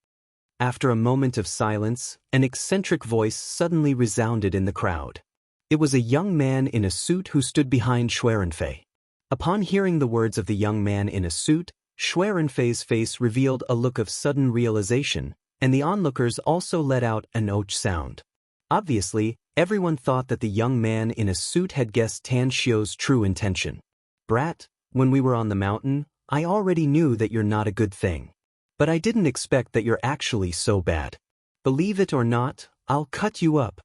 After a moment of silence, an eccentric voice suddenly resounded in the crowd. It was a young man in a suit who stood behind Shui Renfei. Upon hearing the words of the young man in a suit, Shui Renfei's face revealed a look of sudden realization, and the onlookers also let out an ouch sound. Obviously, everyone thought that the young man in a suit had guessed Tan Xiu's true intention. "Brat, when we were on the mountain, I already knew that you're not a good thing. But I didn't expect that you're actually so bad. Believe it or not, I'll cut you up."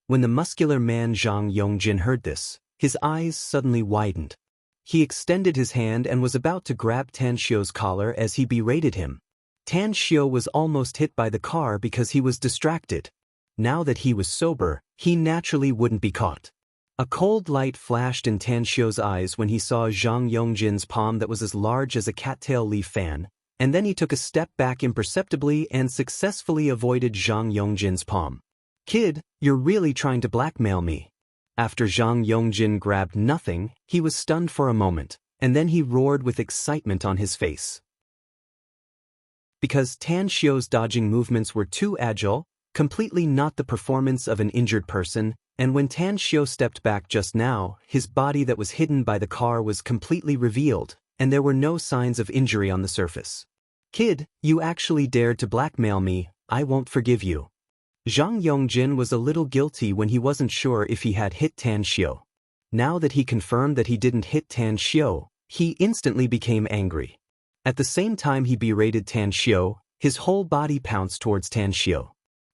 When the muscular man Zhang Yongjin heard this, his eyes suddenly widened. He extended his hand and was about to grab Tan Xiu's collar as he berated him. Tan Xiu was almost hit by the car because he was distracted. Now that he was sober, he naturally wouldn't be caught. A cold light flashed in Tan Xiu's eyes when he saw Zhang Yongjin's palm that was as large as a cattail leaf fan, and then he took a step back imperceptibly and successfully avoided Zhang Yongjin's palm. "Kid, you're really trying to blackmail me." After Zhang Yongjin grabbed nothing, he was stunned for a moment, and then he roared with excitement on his face. Because Tan Xiu's dodging movements were too agile, completely not the performance of an injured person, and when Tan Xiu stepped back just now, his body that was hidden by the car was completely revealed, and there were no signs of injury on the surface. "Kid, you actually dared to blackmail me, I won't forgive you." Zhang Yongjin was a little guilty when he wasn't sure if he had hit Tan Xiu. Now that he confirmed that he didn't hit Tan Xiu, he instantly became angry. At the same time he berated Tan Xiu, his whole body pounced towards Tan Xiu.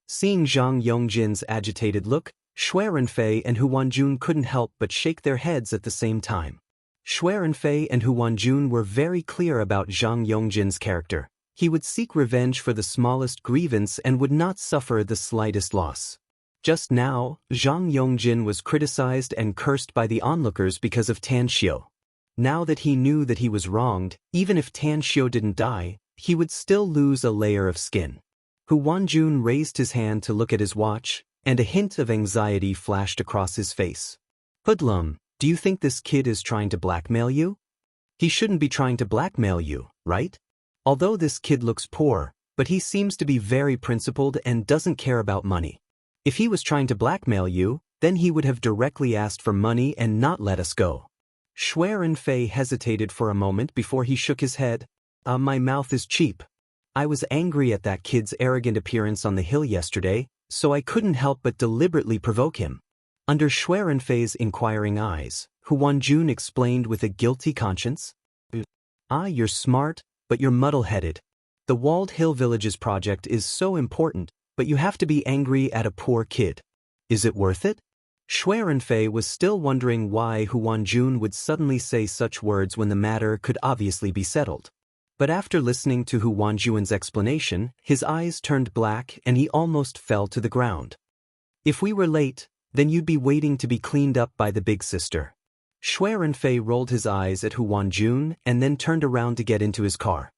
Seeing Zhang Yongjin's agitated look, Shui Renfei and Hu Wanjun couldn't help but shake their heads at the same time. Shui Renfei and Hu Wanjun were very clear about Zhang Yongjin's character. He would seek revenge for the smallest grievance and would not suffer the slightest loss. Just now, Zhang Yongjin was criticized and cursed by the onlookers because of Tan Xiu. Now that he knew that he was wronged, even if Tan Xiu didn't die, he would still lose a layer of skin. Hu Wanjun raised his hand to look at his watch, and a hint of anxiety flashed across his face. "Hoodlum, do you think this kid is trying to blackmail you? He shouldn't be trying to blackmail you, right? Although this kid looks poor, but he seems to be very principled and doesn't care about money. If he was trying to blackmail you, then he would have directly asked for money and not let us go." Shui Renfei hesitated for a moment before he shook his head. My mouth is cheap. I was angry at that kid's arrogant appearance on the hill yesterday, so I couldn't help but deliberately provoke him." Under Shui Renfei's inquiring eyes, Hu Wanjun explained with a guilty conscience. You're smart, but you're muddle-headed. The Walled Hill Village's project is so important, but you have to be angry at a poor kid. Is it worth it? Shui Renfei was still wondering why Hu Wanjun would suddenly say such words when the matter could obviously be settled. But after listening to Hu Wanjun's explanation, his eyes turned black and he almost fell to the ground. If we were late, then you'd be waiting to be cleaned up by the big sister. Shui Renfei rolled his eyes at Hu Wanjun and then turned around to get into his car.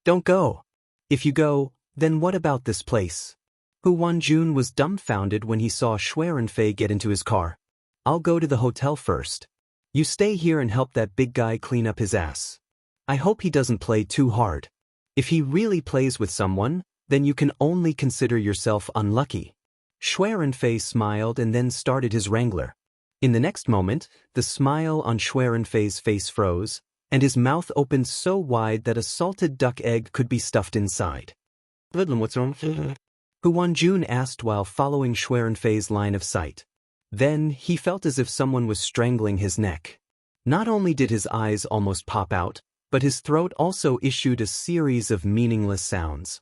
Don't go. If you go, then what about this place? Hu Wanjun was dumbfounded when he saw Shui Renfei get into his car. I'll go to the hotel first. You stay here and help that big guy clean up his ass. I hope he doesn't play too hard. If he really plays with someone, then you can only consider yourself unlucky. Shui Renfei smiled and then started his Wrangler. In the next moment, the smile on Shui Renfei's face froze, and his mouth opened so wide that a salted duck egg could be stuffed inside. What's wrong? Hu Wanjun asked while following Shui Renfei's line of sight. Then, he felt as if someone was strangling his neck. Not only did his eyes almost pop out, but his throat also issued a series of meaningless sounds.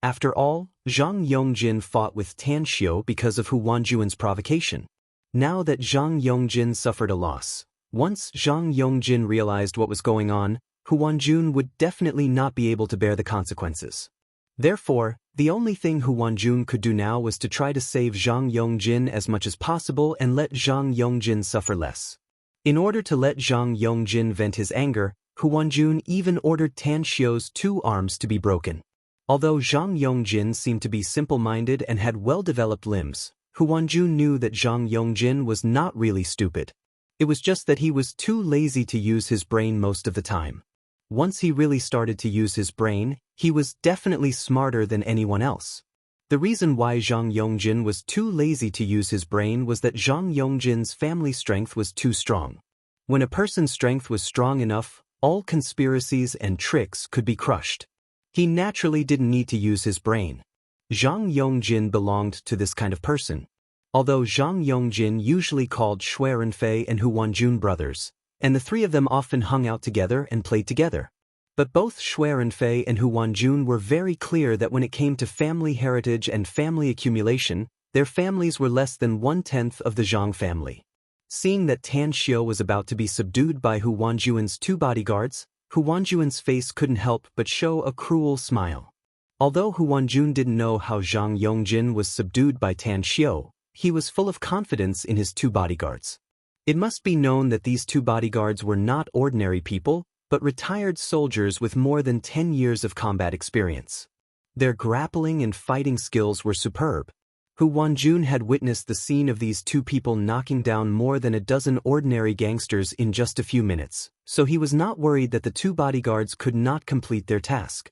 After all, Zhang Yongjin fought with Tan Xiu because of Hu Wanjun's provocation. Now that Zhang Yongjin suffered a loss, once Zhang Yongjin realized what was going on, Hu Wanjun would definitely not be able to bear the consequences. Therefore, the only thing Hu Wanjun could do now was to try to save Zhang Yongjin as much as possible and let Zhang Yongjin suffer less. In order to let Zhang Yongjin vent his anger, Hu Wanjun even ordered Tan Xiu's 2 arms to be broken. Although Zhang Yongjin seemed to be simple-minded and had well-developed limbs, Hu Wanjun knew that Zhang Yongjin was not really stupid. It was just that he was too lazy to use his brain most of the time. Once he really started to use his brain, he was definitely smarter than anyone else. The reason why Zhang Yongjin was too lazy to use his brain was that Zhang Yongjin's family strength was too strong. When a person's strength was strong enough, all conspiracies and tricks could be crushed. He naturally didn't need to use his brain. Zhang Yongjin belonged to this kind of person. Although Zhang Yongjin usually called Shui Renfei and Hu Wanjun brothers, and the 3 of them often hung out together and played together. But both Shui Renfei and Hu Wanjun were very clear that when it came to family heritage and family accumulation, their families were less than 1/10 of the Zhang family. Seeing that Tan Xiu was about to be subdued by Hu Wanjun's 2 bodyguards, Hu Wanjun's face couldn't help but show a cruel smile. Although Hu Wanjun didn't know how Zhang Yongjin was subdued by Tan Xiu, he was full of confidence in his 2 bodyguards. It must be known that these 2 bodyguards were not ordinary people, but retired soldiers with more than 10 years of combat experience. Their grappling and fighting skills were superb. Hu Wanjun had witnessed the scene of these 2 people knocking down more than a dozen ordinary gangsters in just a few minutes, so he was not worried that the 2 bodyguards could not complete their task.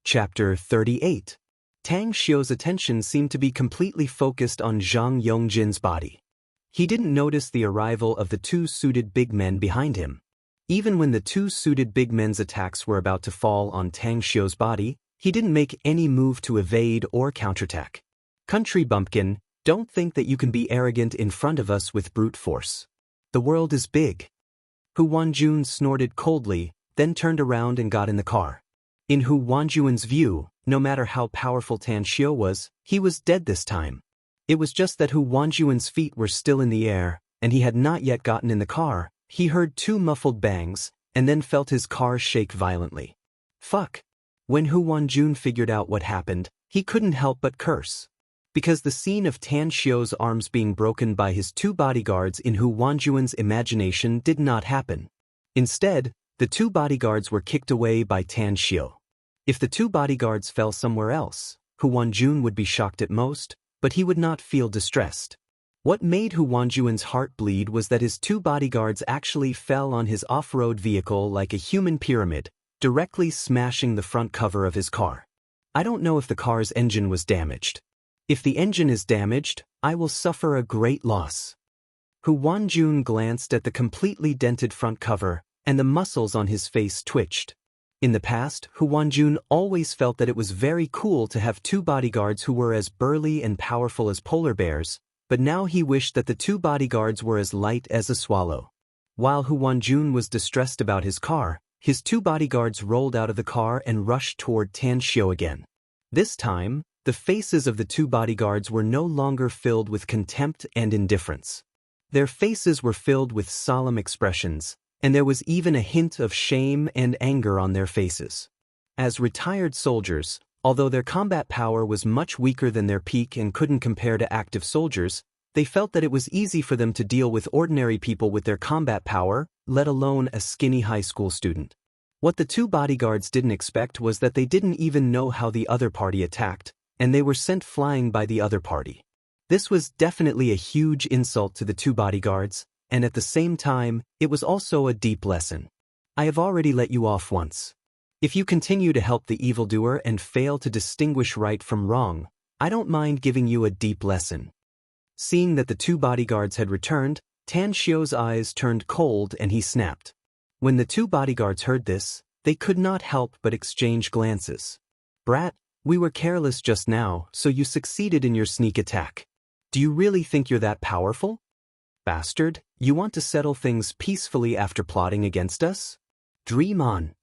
Chapter 38. Tang Xiu's attention seemed to be completely focused on Zhang Yongjin's body. He didn't notice the arrival of the 2 suited big men behind him. Even when the 2 suited big men's attacks were about to fall on Tang Xiu's body, he didn't make any move to evade or counterattack. Country bumpkin, don't think that you can be arrogant in front of us with brute force. The world is big. Hu Wanjun snorted coldly, then turned around and got in the car. In Hu Wanjun's view, no matter how powerful Tan Xiu was, he was dead this time. It was just that Hu Wanjun's feet were still in the air, and he had not yet gotten in the car. He heard 2 muffled bangs, and then felt his car shake violently. Fuck. When Hu Wanjun figured out what happened, he couldn't help but curse. Because the scene of Tan Xiu's arms being broken by his 2 bodyguards in Hu Wanjun's imagination did not happen. Instead, the 2 bodyguards were kicked away by Tan Xiu. If the 2 bodyguards fell somewhere else, Hu Wanjun would be shocked at most, but he would not feel distressed. What made Hu Wanjun's heart bleed was that his 2 bodyguards actually fell on his off-road vehicle like a human pyramid, directly smashing the front cover of his car. I don't know if the car's engine was damaged. If the engine is damaged, I will suffer a great loss. Hu Wanjun glanced at the completely dented front cover, and the muscles on his face twitched. In the past, Hu Wanjun always felt that it was very cool to have 2 bodyguards who were as burly and powerful as polar bears, but now he wished that the 2 bodyguards were as light as a swallow. While Hu Wanjun was distressed about his car, his two bodyguards rolled out of the car and rushed toward Tan Xiao again. This time, the faces of the two bodyguards were no longer filled with contempt and indifference. Their faces were filled with solemn expressions, and there was even a hint of shame and anger on their faces. As retired soldiers, although their combat power was much weaker than their peak and couldn't compare to active soldiers, they felt that it was easy for them to deal with ordinary people with their combat power, let alone a skinny high school student. What the two bodyguards didn't expect was that they didn't even know how the other party attacked, and they were sent flying by the other party. This was definitely a huge insult to the two bodyguards, and at the same time, it was also a deep lesson. I have already let you off once. If you continue to help the evildoer and fail to distinguish right from wrong, I don't mind giving you a deep lesson. Seeing that the two bodyguards had returned, Tan Xiao's eyes turned cold and he snapped. When the two bodyguards heard this, they could not help but exchange glances. Brat, we were careless just now, so you succeeded in your sneak attack. Do you really think you're that powerful? Bastard, you want to settle things peacefully after plotting against us? Dream on.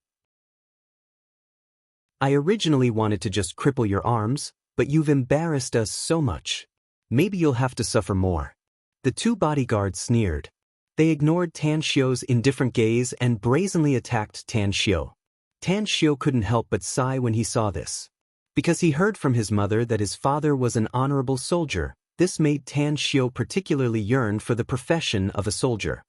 I originally wanted to just cripple your arms, but you've embarrassed us so much. Maybe you'll have to suffer more. The two bodyguards sneered. They ignored Tan Xiao's indifferent gaze and brazenly attacked Tan Xiao. Tan Xiao couldn't help but sigh when he saw this. Because he heard from his mother that his father was an honorable soldier, this made Tan Xiao particularly yearn for the profession of a soldier.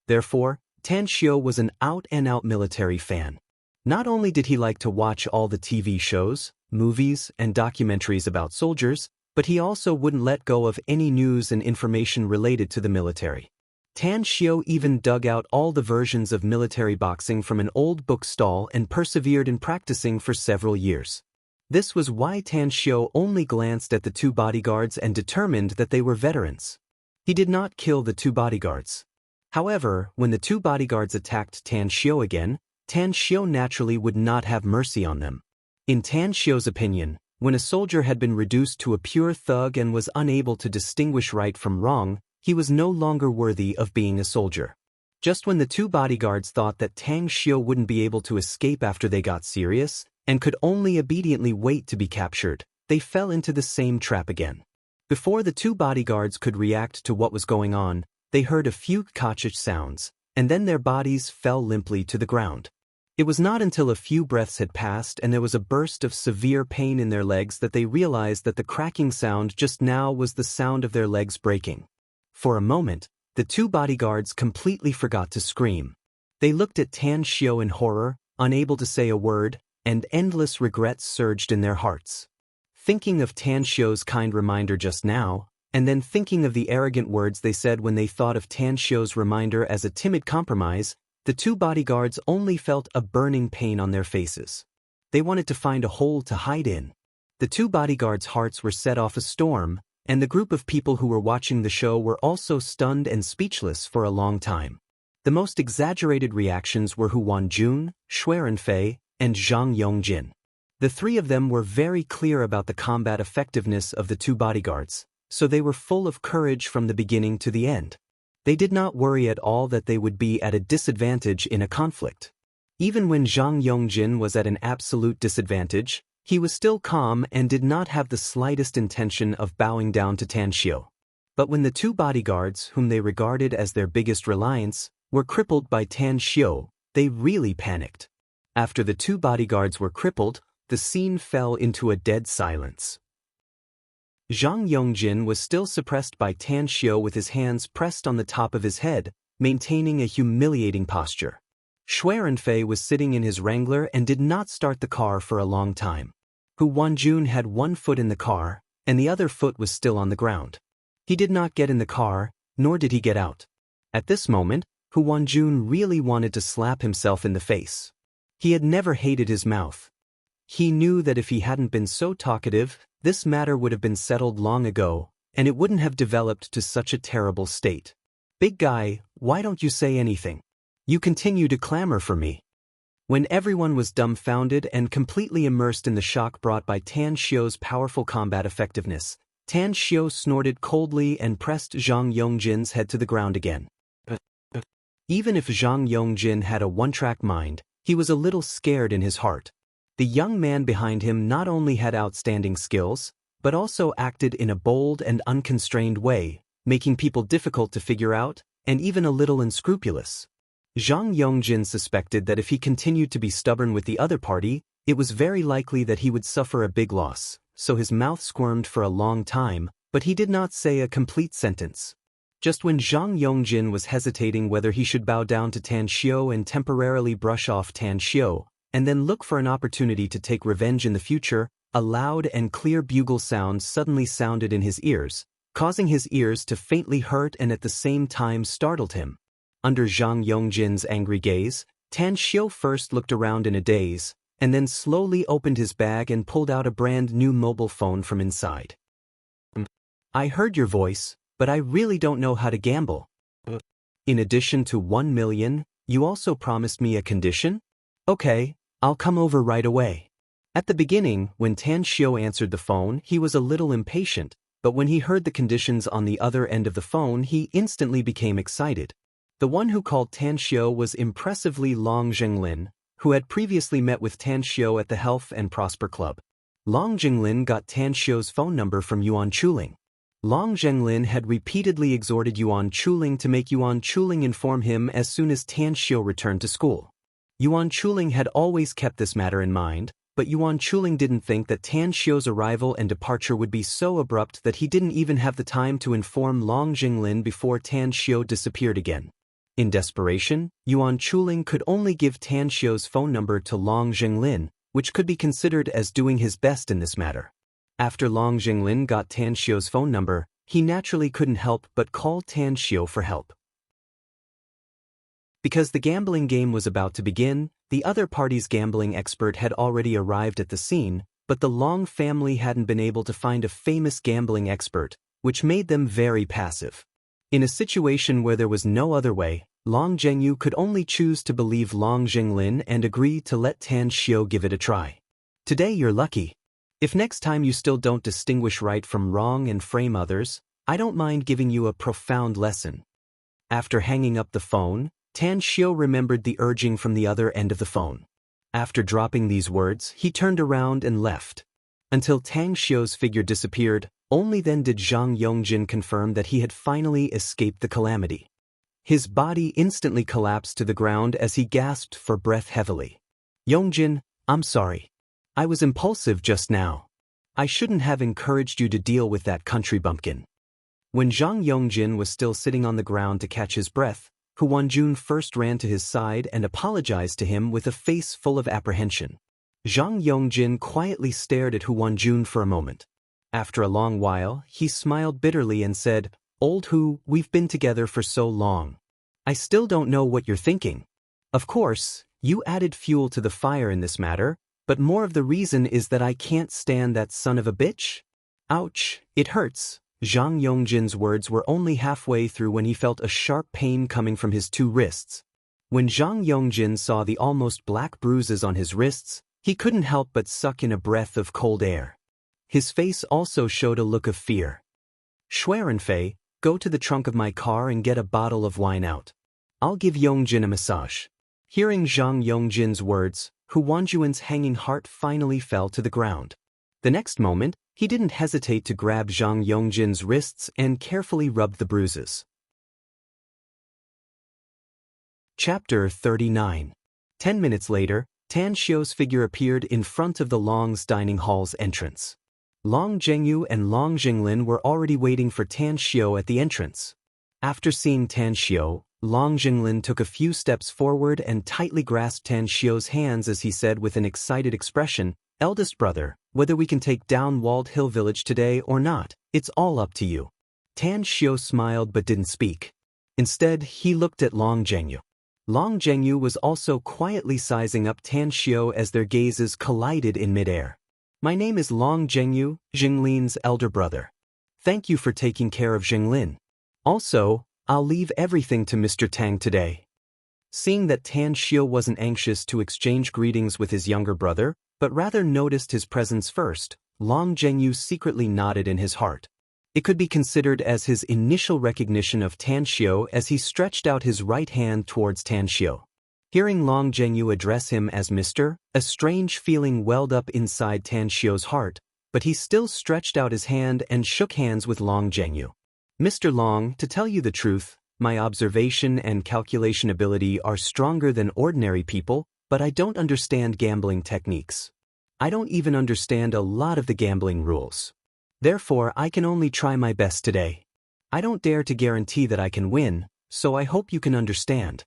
Therefore, Tan Xiao was an out-and-out military fan. Not only did he like to watch all the TV shows, movies, and documentaries about soldiers, but he also wouldn't let go of any news and information related to the military. Tan Xiao even dug out all the versions of military boxing from an old bookstall and persevered in practicing for several years. This was why Tan Xiao only glanced at the two bodyguards and determined that they were veterans. He did not kill the two bodyguards. However, when the two bodyguards attacked Tan Xiao again, Tan Xiao naturally would not have mercy on them. In Tan Xiao's opinion, when a soldier had been reduced to a pure thug and was unable to distinguish right from wrong, he was no longer worthy of being a soldier. Just when the two bodyguards thought that Tan Xiao wouldn't be able to escape after they got serious, and could only obediently wait to be captured, they fell into the same trap again. Before the two bodyguards could react to what was going on, they heard a few cautious sounds, and then their bodies fell limply to the ground. It was not until a few breaths had passed and there was a burst of severe pain in their legs that they realized that the cracking sound just now was the sound of their legs breaking. For a moment, the two bodyguards completely forgot to scream. They looked at Tan Xiao in horror, unable to say a word, and endless regrets surged in their hearts. Thinking of Tan Xiao's kind reminder just now, and then thinking of the arrogant words they said when they thought of Tan Xiao's reminder as a timid compromise, the two bodyguards only felt a burning pain on their faces. They wanted to find a hole to hide in. The two bodyguards' hearts were set off a storm, and the group of people who were watching the show were also stunned and speechless for a long time. The most exaggerated reactions were Hu Wanjun, Xuerenfei, and Zhang Yongjin. The three of them were very clear about the combat effectiveness of the two bodyguards, so they were full of courage from the beginning to the end. They did not worry at all that they would be at a disadvantage in a conflict. Even when Zhang Yongjin was at an absolute disadvantage, he was still calm and did not have the slightest intention of bowing down to Tan Xiao. But when the two bodyguards, whom they regarded as their biggest reliance, were crippled by Tan Xiao, they really panicked. After the two bodyguards were crippled, the scene fell into a dead silence. Zhang Yongjin was still suppressed by Tan Xiao with his hands pressed on the top of his head, maintaining a humiliating posture. Xuerenfei was sitting in his Wrangler and did not start the car for a long time. Hu Wanjun had one foot in the car, and the other foot was still on the ground. He did not get in the car, nor did he get out. At this moment, Hu Wanjun really wanted to slap himself in the face. He had never hated his mouth. He knew that if he hadn't been so talkative, this matter would have been settled long ago, and it wouldn't have developed to such a terrible state. Big guy, why don't you say anything? You continue to clamor for me. When everyone was dumbfounded and completely immersed in the shock brought by Tan Xiao's powerful combat effectiveness, Tan Xiao snorted coldly and pressed Zhang Yongjin's head to the ground again. Even if Zhang Yongjin had a one-track mind, He was a little scared in his heart. The young man behind him not only had outstanding skills, but also acted in a bold and unconstrained way, making people difficult to figure out, and even a little unscrupulous. Zhang Yongjin suspected that if he continued to be stubborn with the other party, it was very likely that he would suffer a big loss, so his mouth squirmed for a long time, but he did not say a complete sentence. Just when Zhang Yongjin was hesitating whether he should bow down to Tan Xiu and temporarily brush off Tan Xiu, and then look for an opportunity to take revenge in the future, a loud and clear bugle sound suddenly sounded in his ears, causing his ears to faintly hurt and at the same time startled him. Under Zhang Yongjin's angry gaze, Tan Xiu first looked around in a daze, and then slowly opened his bag and pulled out a brand new mobile phone from inside. I heard your voice, but I really don't know how to gamble. In addition to 1 million, you also promised me a condition? Okay, I'll come over right away. At the beginning, when Tan Xiu answered the phone, he was a little impatient, but when he heard the conditions on the other end of the phone, he instantly became excited. The one who called Tan Xiu was impressively Long Jinglin, who had previously met with Tan Xiu at the Health and Prosper Club. Long Jinglin got Tan Xiu's phone number from Yuan Chuling. Long Jinglin had repeatedly exhorted Yuan Chuling to make Yuan Chuling inform him as soon as Tan Xiu returned to school. Yuan Chuling had always kept this matter in mind, but Yuan Chuling didn't think that Tan Xiu's arrival and departure would be so abrupt that he didn't even have the time to inform Long Jinglin before Tan Xiu disappeared again. In desperation, Yuan Chuling could only give Tan Xiu's phone number to Long Jinglin, which could be considered as doing his best in this matter. After Long Jinglin got Tan Xiu's phone number, he naturally couldn't help but call Tan Xiu for help. Because the gambling game was about to begin, the other party's gambling expert had already arrived at the scene, but the Long family hadn't been able to find a famous gambling expert, which made them very passive. In a situation where there was no other way, Long Zhengyu could only choose to believe Long Jinglin and agree to let Tan Xiu give it a try. Today you're lucky. If next time you still don't distinguish right from wrong and frame others, I don't mind giving you a profound lesson. After hanging up the phone, Tan Xiu remembered the urging from the other end of the phone. After dropping these words, he turned around and left. Until Tan Xiu's figure disappeared, only then did Zhang Yongjin confirm that he had finally escaped the calamity. His body instantly collapsed to the ground as he gasped for breath heavily. Yongjin, I'm sorry. I was impulsive just now. I shouldn't have encouraged you to deal with that country bumpkin. When Zhang Yongjin was still sitting on the ground to catch his breath, Hu Wanjun first ran to his side and apologized to him with a face full of apprehension. Zhang Yongjin quietly stared at Hu Wanjun for a moment. After a long while, he smiled bitterly and said, Old Hu, we've been together for so long. I still don't know what you're thinking. Of course, you added fuel to the fire in this matter, but more of the reason is that I can't stand that son of a bitch. Ouch, it hurts. Zhang Yongjin's words were only halfway through when he felt a sharp pain coming from his two wrists. When Zhang Yongjin saw the almost black bruises on his wrists, he couldn't help but suck in a breath of cold air. His face also showed a look of fear. Schwerenfei, go to the trunk of my car and get a bottle of wine out. I'll give Yongjin a massage. Hearing Zhang Yongjin's words, Hu Wanjuan's hanging heart finally fell to the ground. The next moment, he didn't hesitate to grab Zhang Yongjin's wrists and carefully rub the bruises. Chapter 39. 10 minutes later, Tan Xiu's figure appeared in front of the Long's dining hall's entrance. Long Zhengyu and Long Jinglin were already waiting for Tan Xiu at the entrance. After seeing Tan Xiu, Long Jinglin took a few steps forward and tightly grasped Tan Xiu's hands as he said with an excited expression, Eldest brother, whether we can take down Walled Hill Village today or not, it's all up to you. Tan Xiu smiled but didn't speak. Instead, he looked at Long Zhengyu. Long Zhengyu was also quietly sizing up Tan Xiu as their gazes collided in midair. My name is Long Zhengyu, Jinglin's elder brother. Thank you for taking care of Jinglin. Also, I'll leave everything to Mr. Tang today. Seeing that Tan Xiu wasn't anxious to exchange greetings with his younger brother, but rather noticed his presence first, Long Zhengyu secretly nodded in his heart. It could be considered as his initial recognition of Tan Xiu as he stretched out his right hand towards Tan Xiu. Hearing Long Zhenyu address him as Mr., a strange feeling welled up inside Tan Xiu's heart, but he still stretched out his hand and shook hands with Long Zhenyu. Mr. Long, to tell you the truth, my observation and calculation ability are stronger than ordinary people, but I don't understand gambling techniques. I don't even understand a lot of the gambling rules. Therefore, I can only try my best today. I don't dare to guarantee that I can win, so I hope you can understand.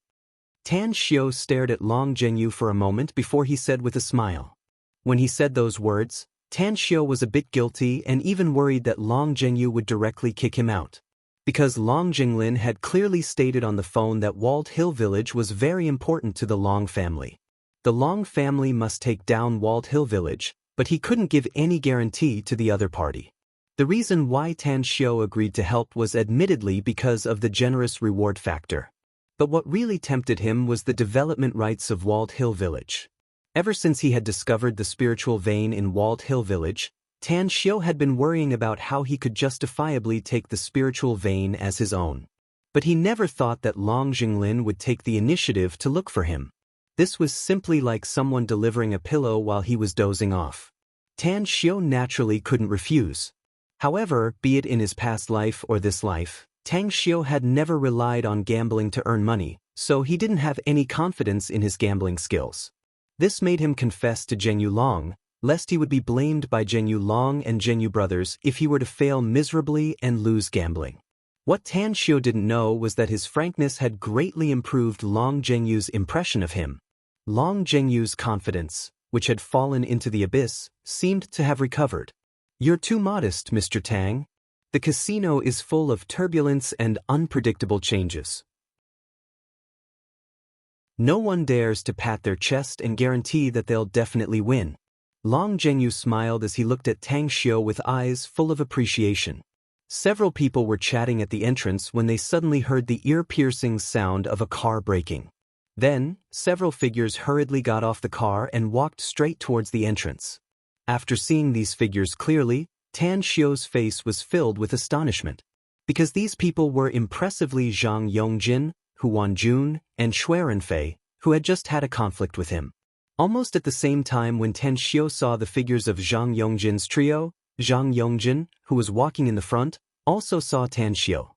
Tan Xiu stared at Long Zhenyu for a moment before he said with a smile. When he said those words, Tan Xiu was a bit guilty and even worried that Long Zhenyu would directly kick him out. Because Long Jinglin had clearly stated on the phone that Walled Hill Village was very important to the Long family. The Long family must take down Walled Hill Village, but he couldn't give any guarantee to the other party. The reason why Tan Xiu agreed to help was admittedly because of the generous reward factor. But what really tempted him was the development rights of Walled Hill Village. Ever since he had discovered the spiritual vein in Walled Hill Village, Tan Xiu had been worrying about how he could justifiably take the spiritual vein as his own. But he never thought that Long Jinglin would take the initiative to look for him. This was simply like someone delivering a pillow while he was dozing off. Tan Xiu naturally couldn't refuse. However, be it in his past life or this life, Tan Xiu had never relied on gambling to earn money, so he didn't have any confidence in his gambling skills. This made him confess to Zhenyu Long, lest he would be blamed by Zhenyu Long and Zhenyu brothers if he were to fail miserably and lose gambling. What Tan Xiu didn't know was that his frankness had greatly improved Long Zhenyu's impression of him. Long Zhenyu's confidence, which had fallen into the abyss, seemed to have recovered. "You're too modest, Mr. Tang. The casino is full of turbulence and unpredictable changes. No one dares to pat their chest and guarantee that they'll definitely win." Long Zhenyu smiled as he looked at Tan Xiu with eyes full of appreciation. Several people were chatting at the entrance when they suddenly heard the ear-piercing sound of a car braking. Then, several figures hurriedly got off the car and walked straight towards the entrance. After seeing these figures clearly, Tan Xiu's face was filled with astonishment. Because these people were impressively Zhang Yongjin, Hu Wanjun, and Shui Renfei, who had just had a conflict with him. Almost at the same time when Tan Xiu saw the figures of Zhang Yongjin's trio, Zhang Yongjin, who was walking in the front, also saw Tan Xiu.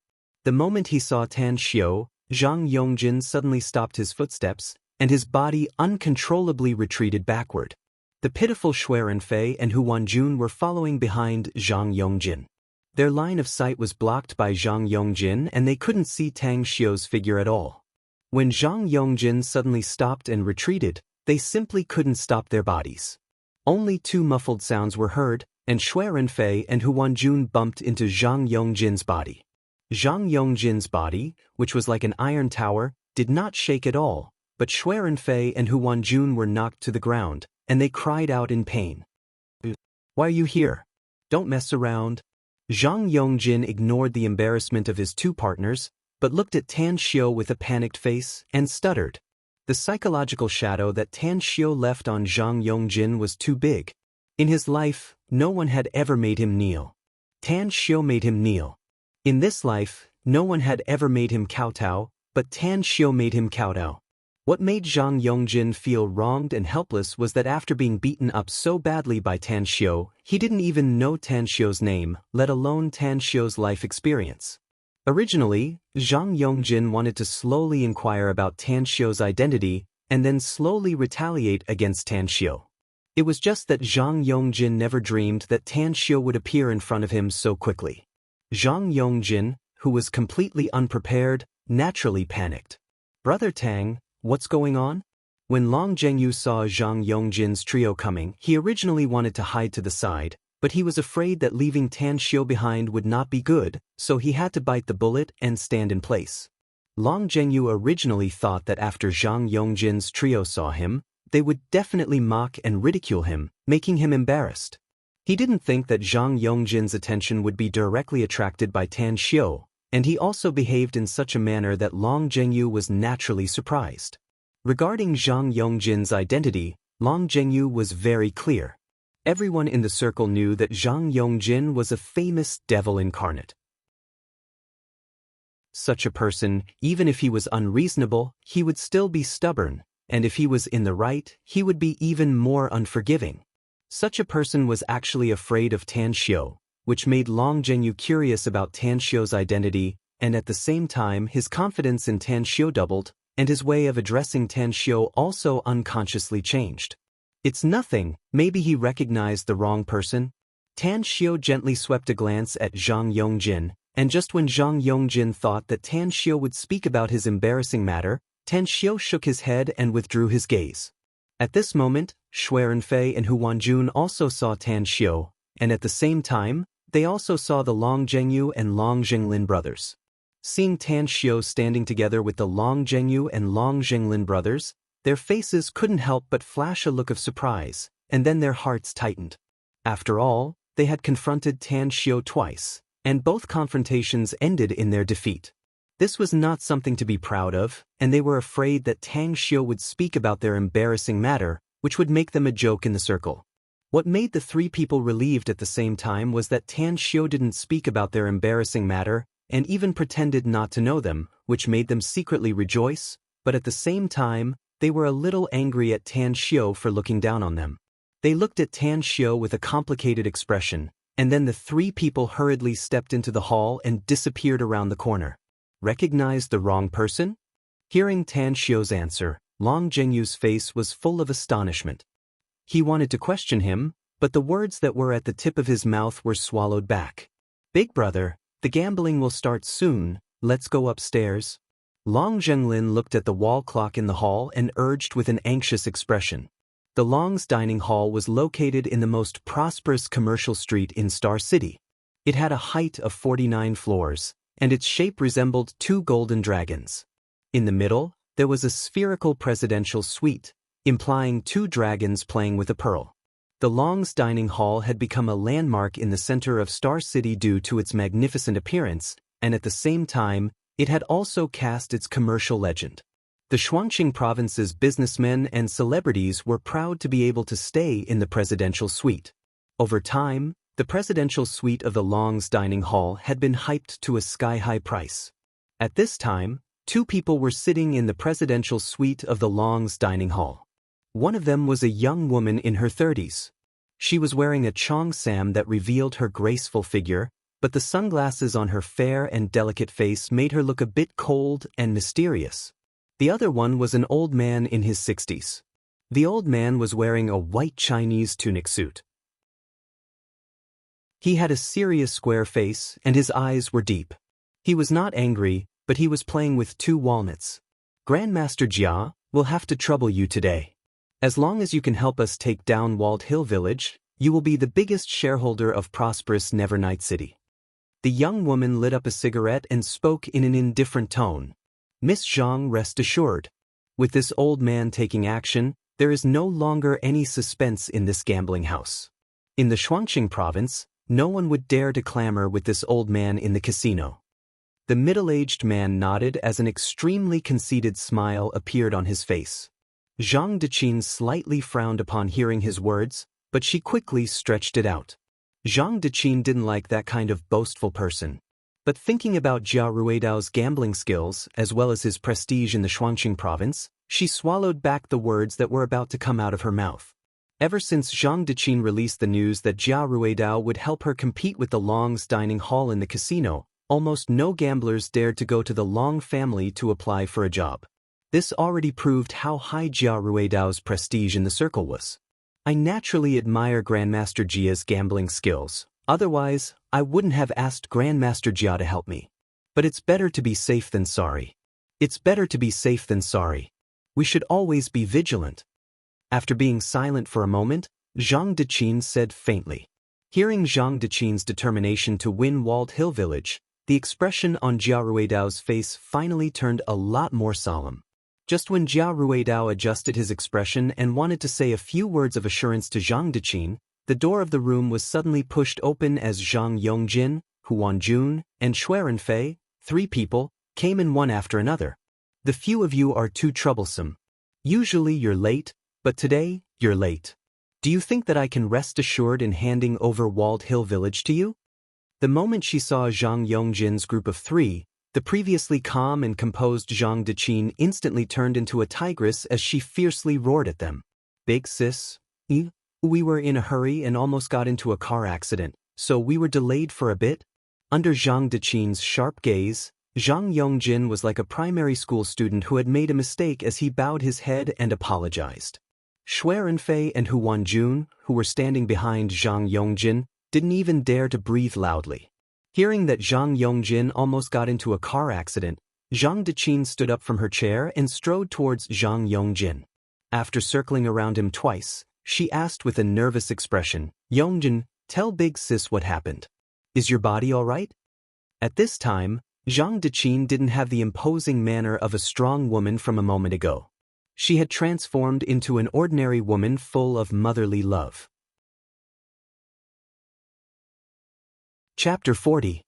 The moment he saw Tan Xiu, Zhang Yongjin suddenly stopped his footsteps, and his body uncontrollably retreated backward. The pitiful Shui Renfei and Hu Wanjun were following behind Zhang Yongjin. Their line of sight was blocked by Zhang Yongjin and they couldn't see Tan Xiu's figure at all. When Zhang Yongjin suddenly stopped and retreated, they simply couldn't stop their bodies. Only two muffled sounds were heard, and Shui Renfei and Hu Wanjun bumped into Zhang Yongjin's body. Zhang Yongjin's body, which was like an iron tower, did not shake at all, but Shui Renfei and Hu Wanjun were knocked to the ground, and they cried out in pain. "Why are you here? Don't mess around." Zhang Yongjin ignored the embarrassment of his two partners, but looked at Tan Xiu with a panicked face and stuttered. The psychological shadow that Tan Xiu left on Zhang Yongjin was too big. In his life, no one had ever made him kneel. Tan Xiu made him kneel. In this life, no one had ever made him kowtow, but Tan Xiu made him kowtow. What made Zhang Yongjin feel wronged and helpless was that after being beaten up so badly by Tan Xiu, he didn't even know Tan Xiu's name, let alone Tan Xiu's life experience. Originally, Zhang Yongjin wanted to slowly inquire about Tan Xiu's identity and then slowly retaliate against Tan Xiu. It was just that Zhang Yongjin never dreamed that Tan Xiu would appear in front of him so quickly. Zhang Yongjin, who was completely unprepared, naturally panicked. "Brother Tang, what's going on?" When Long Zhenyu saw Zhang Yongjin's trio coming, he originally wanted to hide to the side, but he was afraid that leaving Tan Xiu behind would not be good, so he had to bite the bullet and stand in place. Long Zhenyu originally thought that after Zhang Yongjin's trio saw him, they would definitely mock and ridicule him, making him embarrassed. He didn't think that Zhang Yongjin's attention would be directly attracted by Tan Xiu, and he also behaved in such a manner that Long Zhenyu was naturally surprised. Regarding Zhang Yongjin's identity, Long Zhenyu was very clear. Everyone in the circle knew that Zhang Yongjin was a famous devil incarnate. Such a person, even if he was unreasonable, he would still be stubborn, and if he was in the right, he would be even more unforgiving. Such a person was actually afraid of Tan Xiu, which made Long Zhengyu curious about Tan Xiu's identity, and at the same time his confidence in Tan Xiu doubled, and his way of addressing Tan Xiu also unconsciously changed. "It's nothing, maybe he recognized the wrong person." Tan Xiu gently swept a glance at Zhang Yongjin, and just when Zhang Yongjin thought that Tan Xiu would speak about his embarrassing matter, Tan Xiu shook his head and withdrew his gaze. At this moment, Shui Renfei and Hu Wanjun also saw Tan Xiu, and at the same time, they also saw the Long Zhengyu and Long Zhenglin brothers. Seeing Tan Xiu standing together with the Long Zhengyu and Long Zhenglin brothers, their faces couldn't help but flash a look of surprise, and then their hearts tightened. After all, they had confronted Tan Xiu twice, and both confrontations ended in their defeat. This was not something to be proud of, and they were afraid that Tan Xiu would speak about their embarrassing matter, which would make them a joke in the circle. What made the three people relieved at the same time was that Tan Xiu didn't speak about their embarrassing matter, and even pretended not to know them, which made them secretly rejoice, but at the same time, they were a little angry at Tan Xiu for looking down on them. They looked at Tan Xiu with a complicated expression, and then the three people hurriedly stepped into the hall and disappeared around the corner. Recognized the wrong person? Hearing Tan Xiu's answer, Long Zhengyu's face was full of astonishment. He wanted to question him, but the words that were at the tip of his mouth were swallowed back. "Big brother, the gambling will start soon, let's go upstairs." Long Zhenglin looked at the wall clock in the hall and urged with an anxious expression. The Long's dining hall was located in the most prosperous commercial street in Star City. It had a height of 49 floors, and its shape resembled two golden dragons. In the middle, there was a spherical presidential suite, implying two dragons playing with a pearl. The Long's dining hall had become a landmark in the center of Star City due to its magnificent appearance, and at the same time, it had also cast its commercial legend. The Shuangqing province's businessmen and celebrities were proud to be able to stay in the presidential suite. Over time, the presidential suite of the Long's dining hall had been hyped to a sky-high price. At this time, two people were sitting in the presidential suite of the Long's dining hall. One of them was a young woman in her 30s. She was wearing a cheongsam that revealed her graceful figure, but the sunglasses on her fair and delicate face made her look a bit cold and mysterious. The other one was an old man in his 60s. The old man was wearing a white Chinese tunic suit. He had a serious square face, and his eyes were deep. He was not angry, but he was playing with two walnuts. "Grandmaster Jia, we'll have to trouble you today. As long as you can help us take down Walled Hill Village, you will be the biggest shareholder of prosperous Nevernight City." The young woman lit up a cigarette and spoke in an indifferent tone. "Miss Zhang, rest assured. With this old man taking action, there is no longer any suspense in this gambling house. In the Shuangqing province, no one would dare to clamor with this old man in the casino." The middle-aged man nodded as an extremely conceited smile appeared on his face. Zhang Deqin slightly frowned upon hearing his words, but she quickly stretched it out. Zhang Deqin didn't like that kind of boastful person. But thinking about Jia Ruidao's gambling skills as well as his prestige in the Shuangqing province, she swallowed back the words that were about to come out of her mouth. Ever since Zhang Deqin released the news that Jia Ruidao would help her compete with the Long's dining hall in the casino, almost no gamblers dared to go to the Long family to apply for a job. This already proved how high Jia Ruidao's prestige in the circle was. "I naturally admire Grandmaster Jia's gambling skills, otherwise, I wouldn't have asked Grandmaster Jia to help me. But it's better to be safe than sorry. It's better to be safe than sorry. We should always be vigilant." After being silent for a moment, Zhang Deqin said faintly. Hearing Zhang Deqin's determination to win Walled Hill Village, the expression on Jia Ruidao's face finally turned a lot more solemn. Just when Jia Ruidao adjusted his expression and wanted to say a few words of assurance to Zhang Deqin, the door of the room was suddenly pushed open as Zhang Yongjin, Hu Wanjun, and Shui Renfei, three people, came in one after another. "The few of you are too troublesome. Usually you're late, but today, you're late. Do you think that I can rest assured in handing over Walled Hill Village to you?" The moment she saw Zhang Yongjin's group of three, The previously calm and composed Zhang Deqin instantly turned into a tigress as she fiercely roared at them. Big sis, we were in a hurry and almost got into a car accident, so we were delayed for a bit. Under Zhang Deqin's sharp gaze, Zhang Yongjin was like a primary school student who had made a mistake as he bowed his head and apologized. Shui Renfei and Hu Wanjun, who were standing behind Zhang Yongjin, didn't even dare to breathe loudly. Hearing that Zhang Yongjin almost got into a car accident, Zhang Deqin stood up from her chair and strode towards Zhang Yongjin. After circling around him twice, she asked with a nervous expression, "Yongjin, tell big sis what happened. Is your body all right?" At this time, Zhang Deqin didn't have the imposing manner of a strong woman from a moment ago. She had transformed into an ordinary woman full of motherly love. Chapter 40.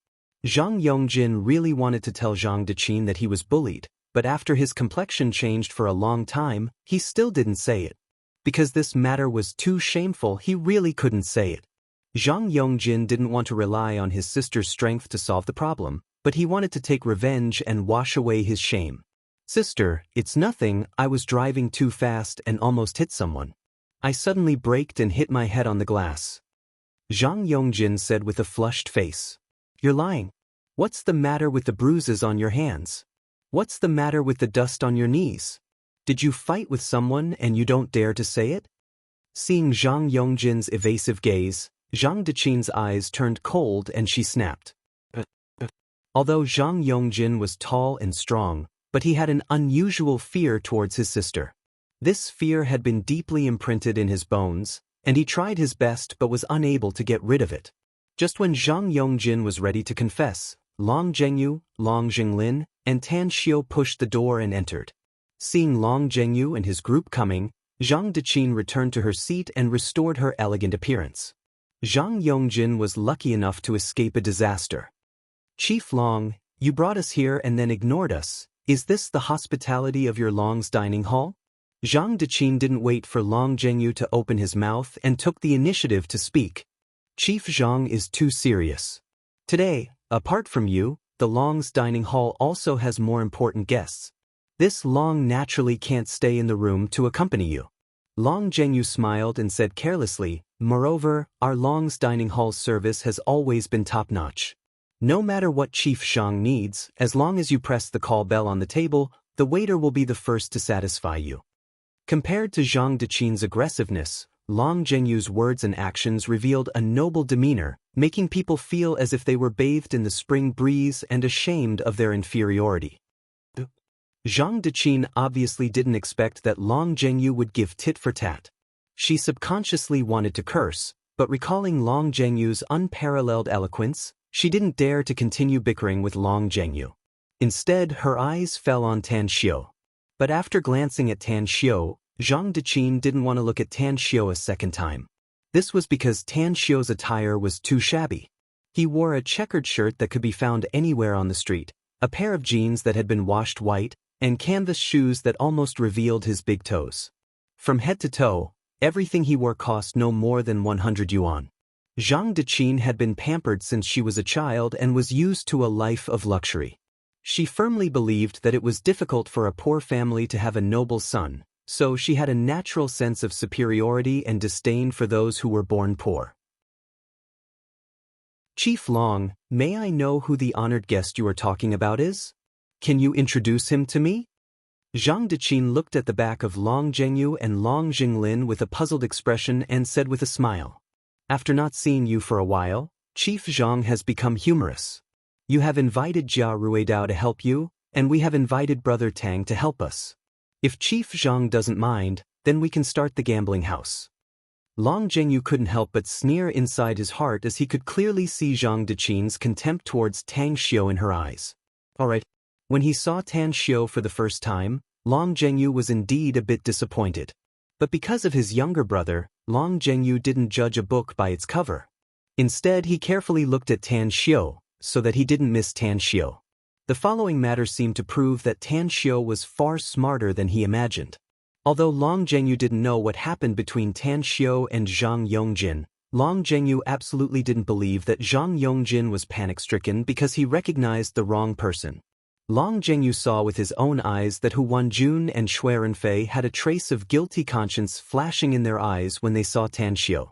Zhang Yongjin really wanted to tell Zhang Deqin that he was bullied, but after his complexion changed for a long time, he still didn't say it. Because this matter was too shameful, he really couldn't say it. Zhang Yongjin didn't want to rely on his sister's strength to solve the problem, but he wanted to take revenge and wash away his shame. "Sister, it's nothing, I was driving too fast and almost hit someone. I suddenly braked and hit my head on the glass," Zhang Yongjin said with a flushed face. "You're lying. What's the matter with the bruises on your hands? What's the matter with the dust on your knees? Did you fight with someone and you don't dare to say it?" Seeing Zhang Yongjin's evasive gaze, Zhang Deqin's eyes turned cold and she snapped. Although Zhang Yongjin was tall and strong, but he had an unusual fear towards his sister. This fear had been deeply imprinted in his bones, and he tried his best but was unable to get rid of it. Just when Zhang Yongjin was ready to confess, Long Zhengyu, Long Jinglin, and Tan Xiu pushed the door and entered. Seeing Long Zhengyu and his group coming, Zhang Deqin returned to her seat and restored her elegant appearance. Zhang Yongjin was lucky enough to escape a disaster. "Chief Long, you brought us here and then ignored us. Is this the hospitality of your Long's dining hall?" Zhang Deqin didn't wait for Long Zhengyu to open his mouth and took the initiative to speak. "Chief Zhang is too serious. Today, apart from you, the Long's dining hall also has more important guests. This Long naturally can't stay in the room to accompany you." Long Zhengyu smiled and said carelessly, "Moreover, our Long's dining hall's service has always been top-notch. No matter what Chief Zhang needs, as long as you press the call bell on the table, the waiter will be the first to satisfy you." Compared to Zhang Deqin's aggressiveness, Long Zhengyu's words and actions revealed a noble demeanor, making people feel as if they were bathed in the spring breeze and ashamed of their inferiority. Zhang Deqin obviously didn't expect that Long Zhengyu would give tit for tat. She subconsciously wanted to curse, but recalling Long Zhengyu's unparalleled eloquence, she didn't dare to continue bickering with Long Zhengyu. Instead, her eyes fell on Tan Xiu. But after glancing at Tan Xiu, Zhang Deqin didn't want to look at Tan Xiu a second time. This was because Tan Xiu's attire was too shabby. He wore a checkered shirt that could be found anywhere on the street, a pair of jeans that had been washed white, and canvas shoes that almost revealed his big toes. From head to toe, everything he wore cost no more than 100 yuan. Zhang Deqin had been pampered since she was a child and was used to a life of luxury. She firmly believed that it was difficult for a poor family to have a noble son, so she had a natural sense of superiority and disdain for those who were born poor. "Chief Long, may I know who the honored guest you are talking about is? Can you introduce him to me?" Zhang Deqin looked at the back of Long Zhengyu and Long Jinglin with a puzzled expression and said with a smile, "After not seeing you for a while, Chief Zhang has become humorous. You have invited Jia Ruidao to help you, and we have invited Brother Tang to help us. If Chief Zhang doesn't mind, then we can start the gambling house." Long Zhengyu couldn't help but sneer inside his heart as he could clearly see Zhang Deqin's contempt towards Tang Xiu in her eyes. All right. When he saw Tan Xiu for the first time, Long Zhengyu was indeed a bit disappointed. But because of his younger brother, Long Zhengyu didn't judge a book by its cover. Instead, he carefully looked at Tan Xiu, so that he didn't miss Tan Xiu. The following matter seemed to prove that Tan Xiu was far smarter than he imagined. Although Long Zhengyu didn't know what happened between Tan Xiu and Zhang Yongjin, Long Zhengyu absolutely didn't believe that Zhang Yongjin was panic-stricken because he recognized the wrong person. Long Zhengyu saw with his own eyes that Hu Wanjun and Shui Renfei had a trace of guilty conscience flashing in their eyes when they saw Tan Xiu.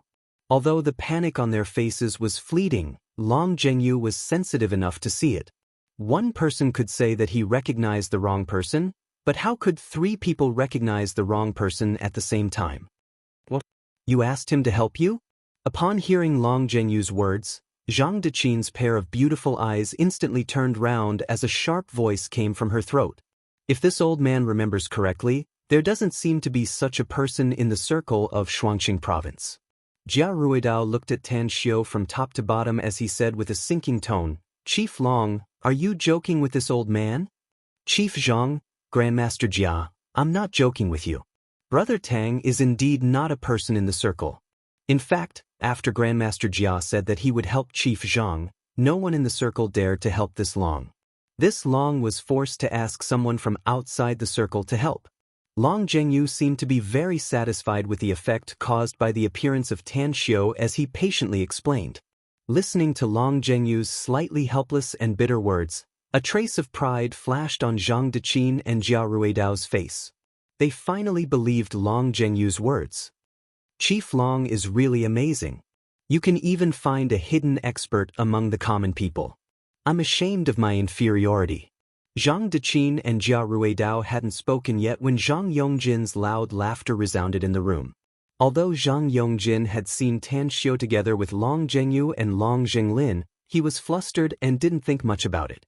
Although the panic on their faces was fleeting, Long Zhengyu was sensitive enough to see it. One person could say that he recognized the wrong person, but how could three people recognize the wrong person at the same time? What? You asked him to help you? Upon hearing Long Zhengyu's words, Zhang Deqin's pair of beautiful eyes instantly turned round as a sharp voice came from her throat. If this old man remembers correctly, there doesn't seem to be such a person in the circle of Shuangqing province. Jia Ruidao looked at Tan Xiu from top to bottom as he said with a sinking tone, "Chief Long, are you joking with this old man?" "Chief Zhang, Grandmaster Jia, I'm not joking with you. Brother Tang is indeed not a person in the circle. In fact, after Grandmaster Jia said that he would help Chief Zhang, no one in the circle dared to help this Long. This Long was forced to ask someone from outside the circle to help." Long Zhengyu seemed to be very satisfied with the effect caused by the appearance of Tan Xiu as he patiently explained. Listening to Long Zhengyu's slightly helpless and bitter words, a trace of pride flashed on Zhang Deqin and Jia Ruidao's face. They finally believed Long Zhengyu's words. Chief Long is really amazing. You can even find a hidden expert among the common people. I'm ashamed of my inferiority. Zhang Deqin and Jia Ruidao hadn't spoken yet when Zhang Yongjin's loud laughter resounded in the room. Although Zhang Yongjin had seen Tan Xiu together with Long Zhengyu and Long Zhenglin, he was flustered and didn't think much about it.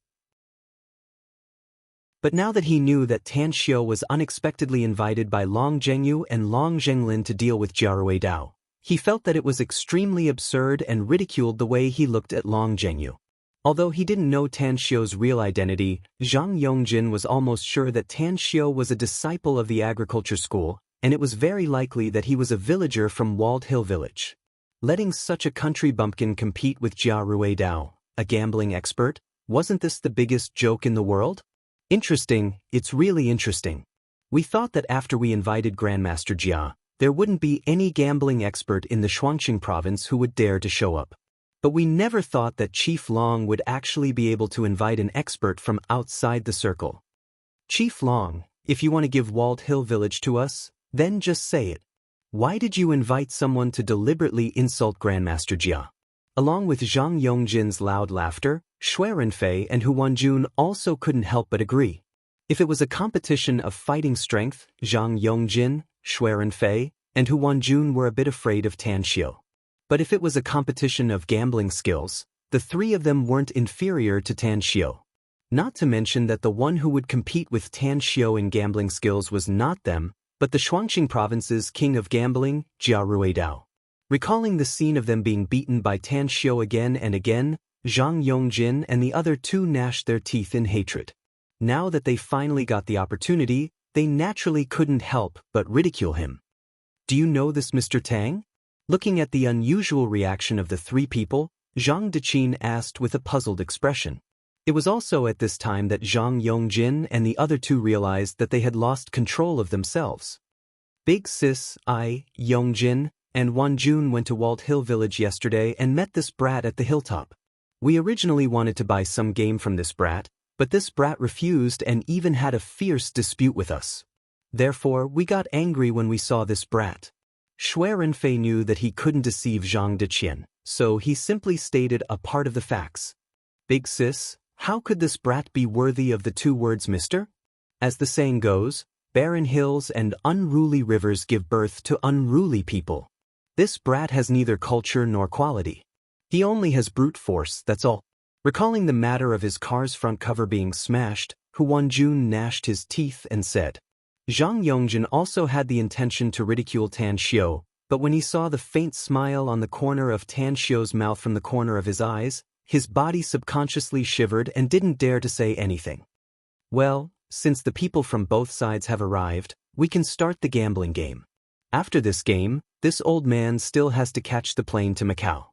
But now that he knew that Tan Xiu was unexpectedly invited by Long Zhengyu and Long Zhenglin to deal with Jia Ruidao, he felt that it was extremely absurd and ridiculed the way he looked at Long Zhengyu. Although he didn't know Tan Xiu's real identity, Zhang Yongjin was almost sure that Tan Xiu was a disciple of the agriculture school, and it was very likely that he was a villager from Walled Hill Village. Letting such a country bumpkin compete with Jia Ruidao, a gambling expert, wasn't this the biggest joke in the world? Interesting, it's really interesting. We thought that after we invited Grandmaster Jia, there wouldn't be any gambling expert in the Shuangqing province who would dare to show up. But we never thought that Chief Long would actually be able to invite an expert from outside the circle. Chief Long, if you want to give Walled Hill Village to us, then just say it. Why did you invite someone to deliberately insult Grandmaster Jia? Along with Zhang Yongjin's loud laughter, Shui Renfei and Hu Wanjun also couldn't help but agree. If it was a competition of fighting strength, Zhang Yongjin, Shui Renfei, and Hu Wanjun were a bit afraid of Tan Xiu. But if it was a competition of gambling skills, the three of them weren't inferior to Tan Xiu. Not to mention that the one who would compete with Tan Xiu in gambling skills was not them, but the Shuangqing province's king of gambling, Jia Ruidao. Recalling the scene of them being beaten by Tan Xiu again and again, Zhang Yongjin and the other two gnashed their teeth in hatred. Now that they finally got the opportunity, they naturally couldn't help but ridicule him. "Do you know this Mr. Tang?" Looking at the unusual reaction of the three people, Zhang Deqin asked with a puzzled expression. It was also at this time that Zhang Yongjin and the other two realized that they had lost control of themselves. "Big sis, I, Yongjin, and Wanjun went to Walled Hill Village yesterday and met this brat at the hilltop. We originally wanted to buy some game from this brat, but this brat refused and even had a fierce dispute with us. Therefore, we got angry when we saw this brat." Shui Renfei knew that he couldn't deceive Zhang Deqin, so he simply stated a part of the facts. "Big sis, how could this brat be worthy of the two words mister? As the saying goes, barren hills and unruly rivers give birth to unruly people. This brat has neither culture nor quality. He only has brute force, that's all." Recalling the matter of his car's front cover being smashed, Hu Wanjun gnashed his teeth and said. Zhang Yongjin also had the intention to ridicule Tan Xiu, but when he saw the faint smile on the corner of Tan Xiu's mouth from the corner of his eyes, his body subconsciously shivered and didn't dare to say anything. "Well, since the people from both sides have arrived, we can start the gambling game. After this game, this old man still has to catch the plane to Macau."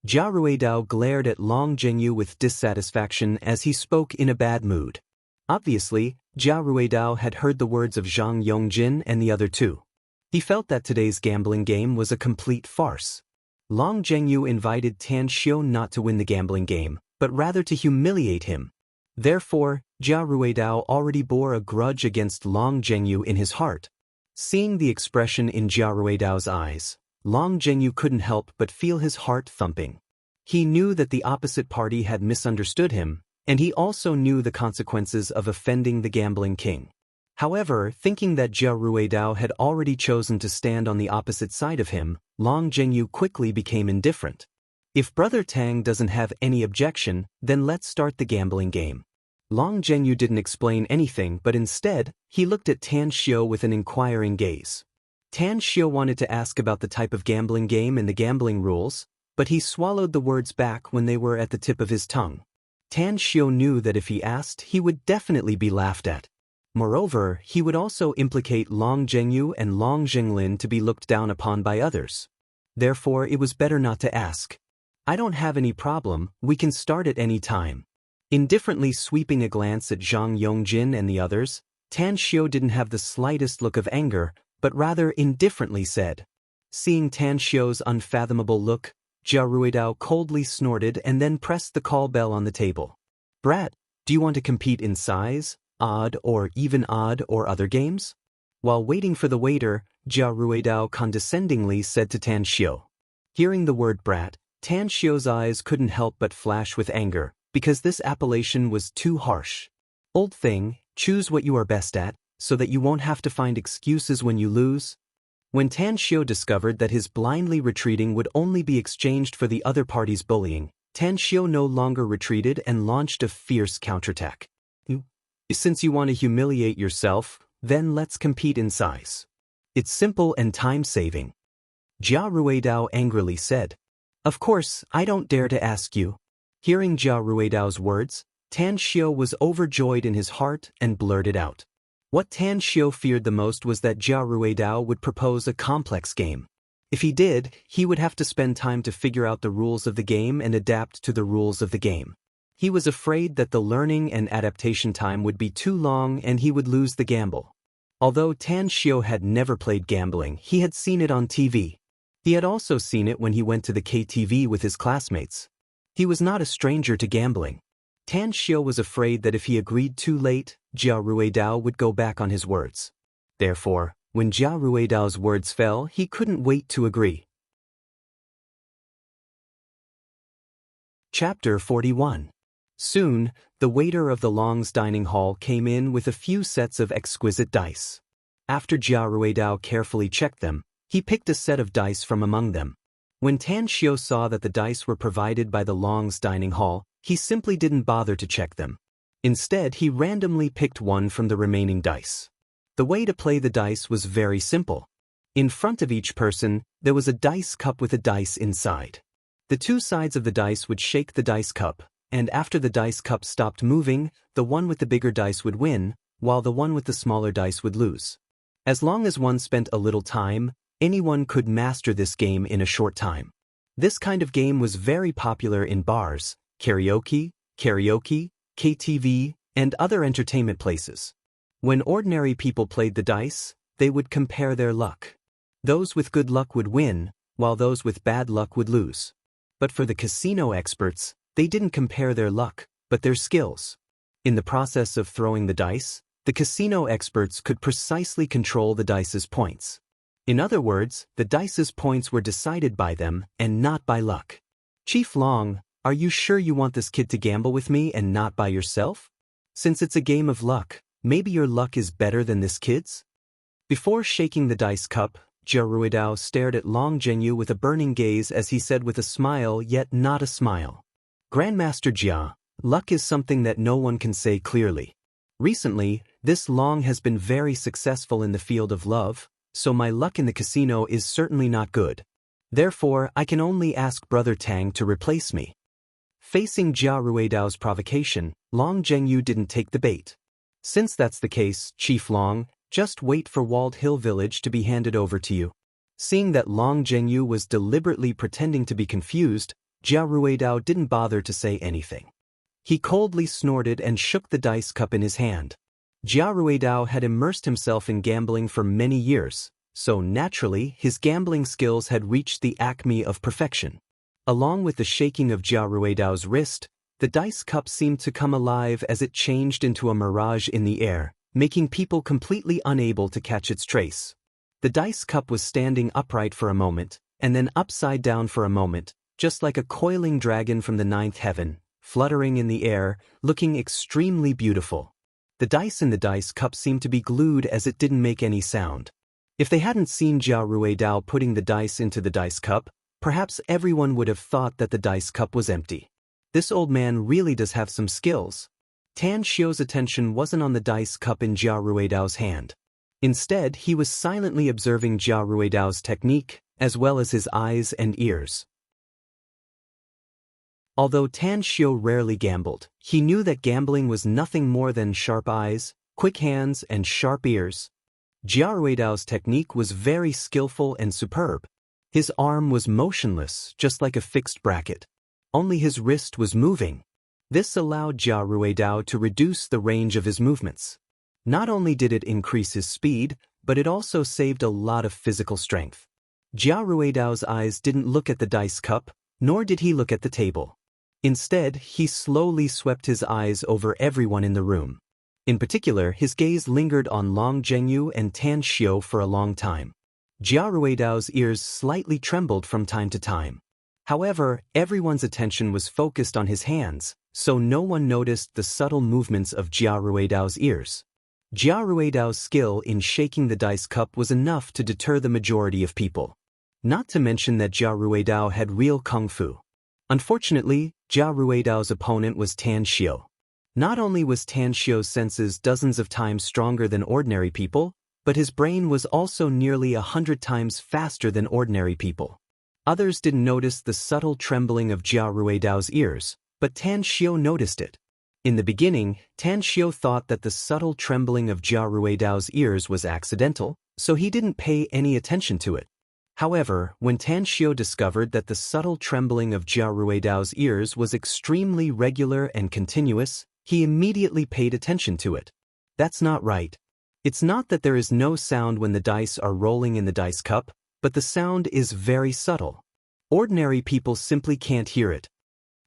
Jia Ruidao glared at Long Zhengyu with dissatisfaction as he spoke in a bad mood. Obviously, Jia Ruidao had heard the words of Zhang Yongjin and the other two. He felt that today's gambling game was a complete farce. Long Zhengyu invited Tan Xiu not to win the gambling game, but rather to humiliate him. Therefore, Jia Ruidao already bore a grudge against Long Zhengyu in his heart. Seeing the expression in Jia Ruidao's eyes, Long Zhengyu couldn't help but feel his heart thumping. He knew that the opposite party had misunderstood him, and he also knew the consequences of offending the gambling king. However, thinking that Jia Ruidao had already chosen to stand on the opposite side of him, Long Zhengyu quickly became indifferent. If Brother Tang doesn't have any objection, then let's start the gambling game. Long Zhengyu didn't explain anything, but instead, he looked at Tan Xiu with an inquiring gaze. Tan Xiu wanted to ask about the type of gambling game and the gambling rules, but he swallowed the words back when they were at the tip of his tongue. Tan Xiu knew that if he asked, he would definitely be laughed at. Moreover, he would also implicate Long Zhengyu and Long Zhenglin to be looked down upon by others. Therefore, it was better not to ask. I don't have any problem, we can start at any time. Indifferently sweeping a glance at Zhang Yongjin and the others, Tan Xiu didn't have the slightest look of anger, but rather indifferently said. Seeing Tan Xiu's unfathomable look, Jia Ruidao coldly snorted and then pressed the call bell on the table. Brat, do you want to compete in size, odd or even odd or other games? While waiting for the waiter, Jia Ruidao condescendingly said to Tan Xiu. Hearing the word brat, Tan Xiu's eyes couldn't help but flash with anger, because this appellation was too harsh. Old thing, choose what you are best at, so that you won't have to find excuses when you lose. When Tan Xiu discovered that his blindly retreating would only be exchanged for the other party's bullying, Tan Xiu no longer retreated and launched a fierce counterattack. Since you want to humiliate yourself, then let's compete in size. It's simple and time-saving. Jia Ruidao angrily said. Of course, I don't dare to ask you. Hearing Jia Ruidao's words, Tan Xiu was overjoyed in his heart and blurted out. What Tan Xiu feared the most was that Jia Ruidao would propose a complex game. If he did, he would have to spend time to figure out the rules of the game and adapt to the rules of the game. He was afraid that the learning and adaptation time would be too long and he would lose the gamble. Although Tan Xiu had never played gambling, he had seen it on TV. He had also seen it when he went to the KTV with his classmates. He was not a stranger to gambling. Tan Xiu was afraid that if he agreed too late, Jia Ruidao would go back on his words. Therefore, when Jia Ruidao's words fell, he couldn't wait to agree. Chapter 41. Soon, the waiter of the Long's dining hall came in with a few sets of exquisite dice. After Jia Ruidao carefully checked them, he picked a set of dice from among them. When Tan Xiu saw that the dice were provided by the Long's dining hall, he simply didn't bother to check them. Instead, he randomly picked one from the remaining dice. The way to play the dice was very simple. In front of each person, there was a dice cup with a dice inside. The two sides of the dice would shake the dice cup, and after the dice cup stopped moving, the one with the bigger dice would win, while the one with the smaller dice would lose. As long as one spent a little time, anyone could master this game in a short time. This kind of game was very popular in bars, karaoke, KTV, and other entertainment places. When ordinary people played the dice, they would compare their luck. Those with good luck would win, while those with bad luck would lose. But for the casino experts, they didn't compare their luck, but their skills. In the process of throwing the dice, the casino experts could precisely control the dice's points. In other words, the dice's points were decided by them and not by luck. Chief Long, are you sure you want this kid to gamble with me and not by yourself? Since it's a game of luck, maybe your luck is better than this kid's? Before shaking the dice cup, Jia Ruidao stared at Long Zhengyu with a burning gaze as he said with a smile yet not a smile. Grandmaster Jia, luck is something that no one can say clearly. Recently, this Long has been very successful in the field of love, so my luck in the casino is certainly not good. Therefore, I can only ask Brother Tang to replace me. Facing Jia Ruidao's provocation, Long Zhengyu didn't take the bait. Since that's the case, Chief Long, just wait for Walled Hill Village to be handed over to you. Seeing that Long Zhengyu was deliberately pretending to be confused, Jia Ruidao didn't bother to say anything. He coldly snorted and shook the dice cup in his hand. Jia Ruidao had immersed himself in gambling for many years, so naturally his gambling skills had reached the acme of perfection. Along with the shaking of Jia Ruidao's wrist, The dice cup seemed to come alive as it changed into a mirage in the air, making people completely unable to catch its trace. The dice cup was standing upright for a moment, and then upside down for a moment, just like a coiling dragon from the ninth heaven, fluttering in the air, looking extremely beautiful. The dice in the dice cup seemed to be glued as it didn't make any sound. If they hadn't seen Jia Ruidao putting the dice into the dice cup, perhaps everyone would have thought that the dice cup was empty. This old man really does have some skills. Tan Xiu's attention wasn't on the dice cup in Jia Ruidao's hand. Instead, he was silently observing Jia Ruidao's technique, as well as his eyes and ears. Although Tan Xiu rarely gambled, he knew that gambling was nothing more than sharp eyes, quick hands, and sharp ears. Jia Ruidao's technique was very skillful and superb. His arm was motionless, just like a fixed bracket. Only his wrist was moving. This allowed Jia Ruidao to reduce the range of his movements. Not only did it increase his speed, but it also saved a lot of physical strength. Jia Ruidao's eyes didn't look at the dice cup, nor did he look at the table. Instead, he slowly swept his eyes over everyone in the room. In particular, his gaze lingered on Long Zhengyu and Tan Xiu for a long time. Jia Ruidao's ears slightly trembled from time to time. However, everyone's attention was focused on his hands, so no one noticed the subtle movements of Jia Ruidao's ears. Jia Ruidao's skill in shaking the dice cup was enough to deter the majority of people. Not to mention that Jia Ruidao had real kung fu. Unfortunately, Jia Ruidao's opponent was Tan Xiu. Not only was Tan Xiu's senses dozens of times stronger than ordinary people, but his brain was also nearly 100 times faster than ordinary people. Others didn't notice the subtle trembling of Jia Ruidao's ears, but Tan Xiu noticed it. In the beginning, Tan Xiu thought that the subtle trembling of Jia Ruidao's ears was accidental, so he didn't pay any attention to it. However, when Tan Xiu discovered that the subtle trembling of Jia Ruidao's ears was extremely regular and continuous, he immediately paid attention to it. That's not right. It's not that there is no sound when the dice are rolling in the dice cup, but the sound is very subtle. Ordinary people simply can't hear it.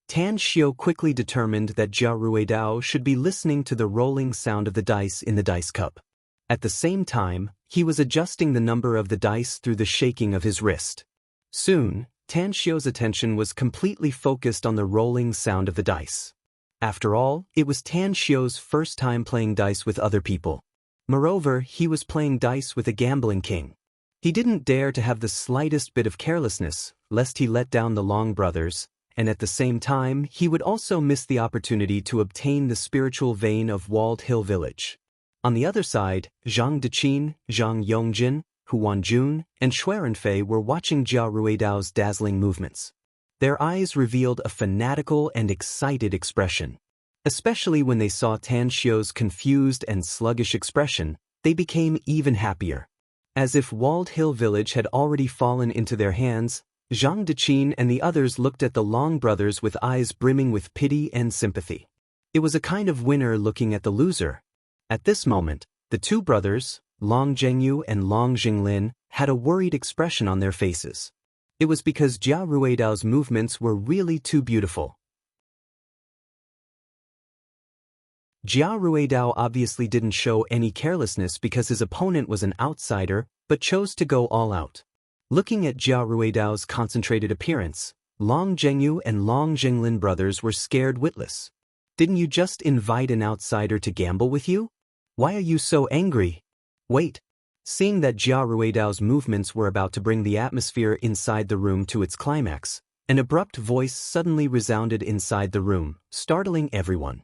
Tan Xiu quickly determined that Jia Ruidao should be listening to the rolling sound of the dice in the dice cup. At the same time, he was adjusting the number of the dice through the shaking of his wrist. Soon, Tan Xiu's attention was completely focused on the rolling sound of the dice. After all, it was Tan Xiu's first time playing dice with other people. Moreover, he was playing dice with a gambling king. He didn't dare to have the slightest bit of carelessness, lest he let down the Long brothers, and at the same time, he would also miss the opportunity to obtain the spiritual vein of Walled Hill Village. On the other side, Zhang Deqin, Zhang Yongjin, Huan Jun, and Xuerenfei were watching Jia Ruidao's dazzling movements. Their eyes revealed a fanatical and excited expression. Especially when they saw Tan Xiu's confused and sluggish expression, they became even happier. As if Walled Hill Village had already fallen into their hands, Zhang Deqin and the others looked at the Long brothers with eyes brimming with pity and sympathy. It was a kind of winner looking at the loser. At this moment, the two brothers, Long Zhengyu and Long Jinglin, had a worried expression on their faces. It was because Jia Ruidao's movements were really too beautiful. Jia Ruidao obviously didn't show any carelessness because his opponent was an outsider, but chose to go all out. Looking at Jia Ruidao's concentrated appearance, Long Zhengyu and Long Jinglin brothers were scared witless. Didn't you just invite an outsider to gamble with you? Why are you so angry? Wait. Seeing that Jia Ruidao's movements were about to bring the atmosphere inside the room to its climax, an abrupt voice suddenly resounded inside the room, startling everyone.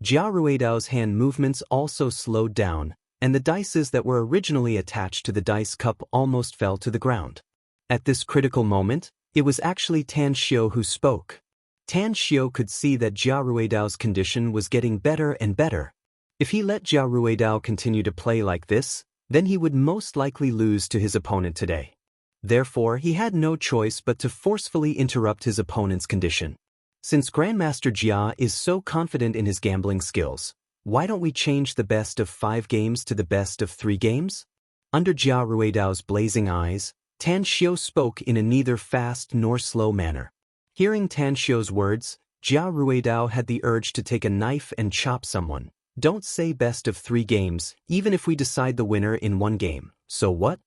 Jia Ruidao's hand movements also slowed down, and the dices that were originally attached to the dice cup almost fell to the ground. At this critical moment, it was actually Tan Xiu who spoke. Tan Xiu could see that Jia Ruidao's condition was getting better and better. If he let Jia Ruidao continue to play like this, then he would most likely lose to his opponent today. Therefore, he had no choice but to forcefully interrupt his opponent's condition. Since Grandmaster Jia is so confident in his gambling skills, why don't we change the best of 5 games to the best of 3 games? Under Jia Ruidao's blazing eyes, Tan Xiu spoke in a neither fast nor slow manner. Hearing Tan Xiu's words, Jia Ruidao had the urge to take a knife and chop someone. Don't say best of 3 games, even if we decide the winner in 1 game. So what?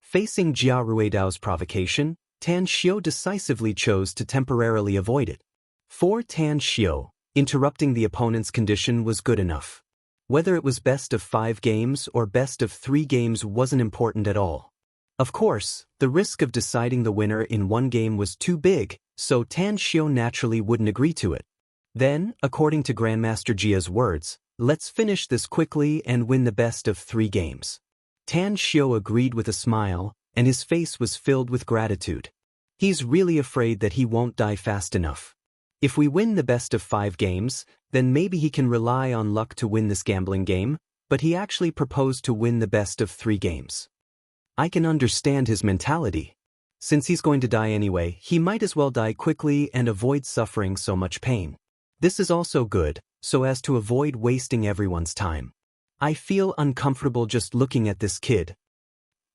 Facing Jia Ruidao's provocation, Tan Xiu decisively chose to temporarily avoid it. For Tan Xiu, interrupting the opponent's condition was good enough. Whether it was best of 5 games or best of 3 games wasn't important at all. Of course, the risk of deciding the winner in 1 game was too big, so Tan Xiu naturally wouldn't agree to it. Then, according to Grandmaster Jia's words, let's finish this quickly and win the best of 3 games. Tan Xiu agreed with a smile, and his face was filled with gratitude. He's really afraid that he won't die fast enough. If we win the best of 5 games, then maybe he can rely on luck to win this gambling game, but he actually proposed to win the best of 3 games. I can understand his mentality. Since he's going to die anyway, he might as well die quickly and avoid suffering so much pain. This is also good, so as to avoid wasting everyone's time. I feel uncomfortable just looking at this kid.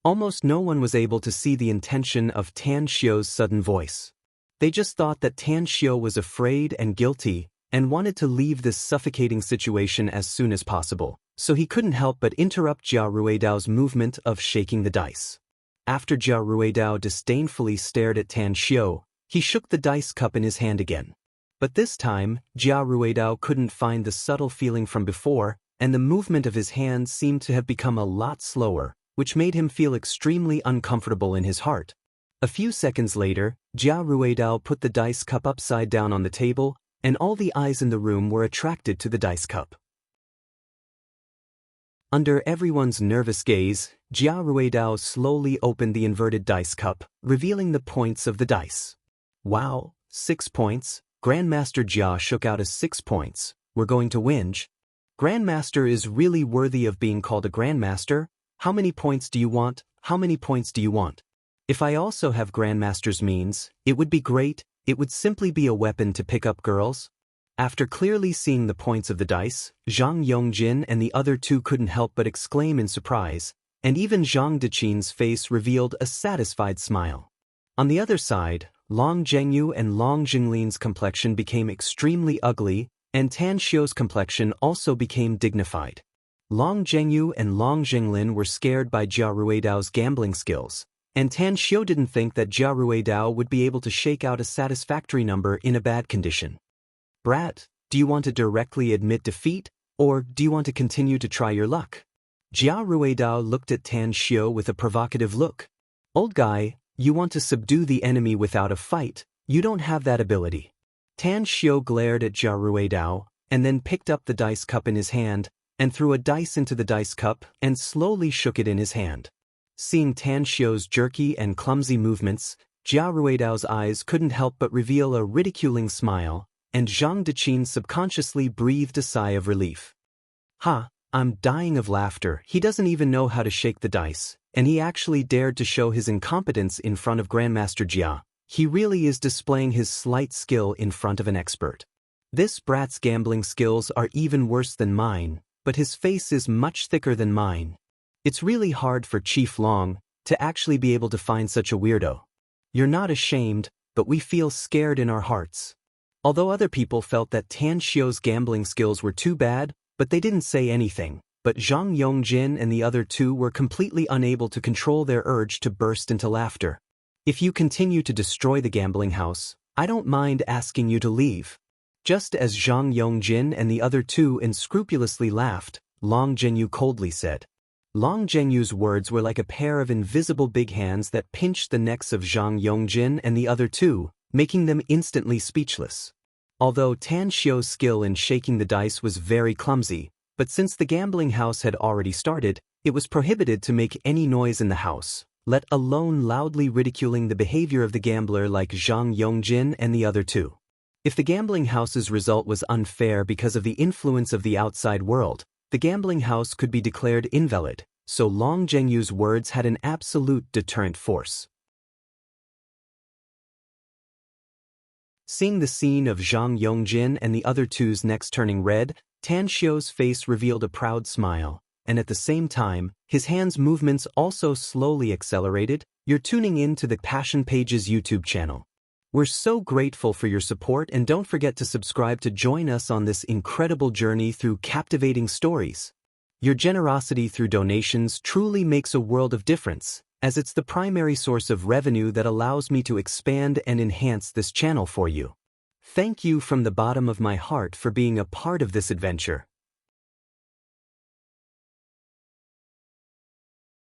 Almost no one was able to see the intention of Tan Xiu's sudden voice. They just thought that Tan Xiu was afraid and guilty and wanted to leave this suffocating situation as soon as possible, so he couldn't help but interrupt Jia Ruidao's movement of shaking the dice. After Jia Ruidao disdainfully stared at Tan Xiu, he shook the dice cup in his hand again. But this time, Jia Ruidao couldn't find the subtle feeling from before, and the movement of his hand seemed to have become a lot slower, which made him feel extremely uncomfortable in his heart. A few seconds later, Jia Ruidao put the dice cup upside down on the table, and all the eyes in the room were attracted to the dice cup. Under everyone's nervous gaze, Jia Ruidao slowly opened the inverted dice cup, revealing the points of the dice. Wow, 6 points. Grandmaster Jia shook out a 6 points. We're going to whinge. Grandmaster is really worthy of being called a Grandmaster. How many points do you want? How many points do you want? If I also have Grandmaster's means, it would be great. It would simply be a weapon to pick up girls. After clearly seeing the points of the dice, Zhang Yongjin and the other 2 couldn't help but exclaim in surprise, and even Zhang Deqin's face revealed a satisfied smile. On the other side, Long Zhengyu and Long Jinglin's complexion became extremely ugly, and Tan Xiu's complexion also became dignified. Long Zhengyu and Long Jinglin were scared by Jia Ruidao's gambling skills, and Tan Xiu didn't think that Jia Ruidao would be able to shake out a satisfactory number in a bad condition. Brat, do you want to directly admit defeat, or do you want to continue to try your luck? Jia Ruidao looked at Tan Xiu with a provocative look. Old guy, you want to subdue the enemy without a fight, you don't have that ability. Tan Xiu glared at Jia Ruidao, and then picked up the dice cup in his hand, and threw a dice into the dice cup and slowly shook it in his hand. Seeing Tan Xiu's jerky and clumsy movements, Jia Ruidao's eyes couldn't help but reveal a ridiculing smile, and Zhang Deqin subconsciously breathed a sigh of relief. Ha, I'm dying of laughter. He doesn't even know how to shake the dice, and he actually dared to show his incompetence in front of Grandmaster Jia. He really is displaying his slight skill in front of an expert. This brat's gambling skills are even worse than mine, but his face is much thicker than mine. It's really hard for Chief Long to actually be able to find such a weirdo. You're not ashamed, but we feel scared in our hearts. Although other people felt that Tan Xiu's gambling skills were too bad, but they didn't say anything, but Zhang Yongjin and the other 2 were completely unable to control their urge to burst into laughter. If you continue to destroy the gambling house, I don't mind asking you to leave. Just as Zhang Yongjin and the other 2 unscrupulously laughed, Long Zhengyu coldly said. Long Zhengyu's words were like a pair of invisible big hands that pinched the necks of Zhang Yongjin and the other 2, making them instantly speechless. Although Tan Xiu's skill in shaking the dice was very clumsy, but since the gambling house had already started, it was prohibited to make any noise in the house, let alone loudly ridiculing the behavior of the gambler like Zhang Yongjin and the other 2. If the gambling house's result was unfair because of the influence of the outside world, the gambling house could be declared invalid, so Long Zhengyu's words had an absolute deterrent force. Seeing the scene of Zhang Yongjin and the other 2's necks turning red, Tan Xiu's face revealed a proud smile, and at the same time, his hands' movements also slowly accelerated. You're tuning in to the Passion Pages YouTube channel. We're so grateful for your support, and don't forget to subscribe to join us on this incredible journey through captivating stories. Your generosity through donations truly makes a world of difference, as it's the primary source of revenue that allows me to expand and enhance this channel for you. Thank you from the bottom of my heart for being a part of this adventure.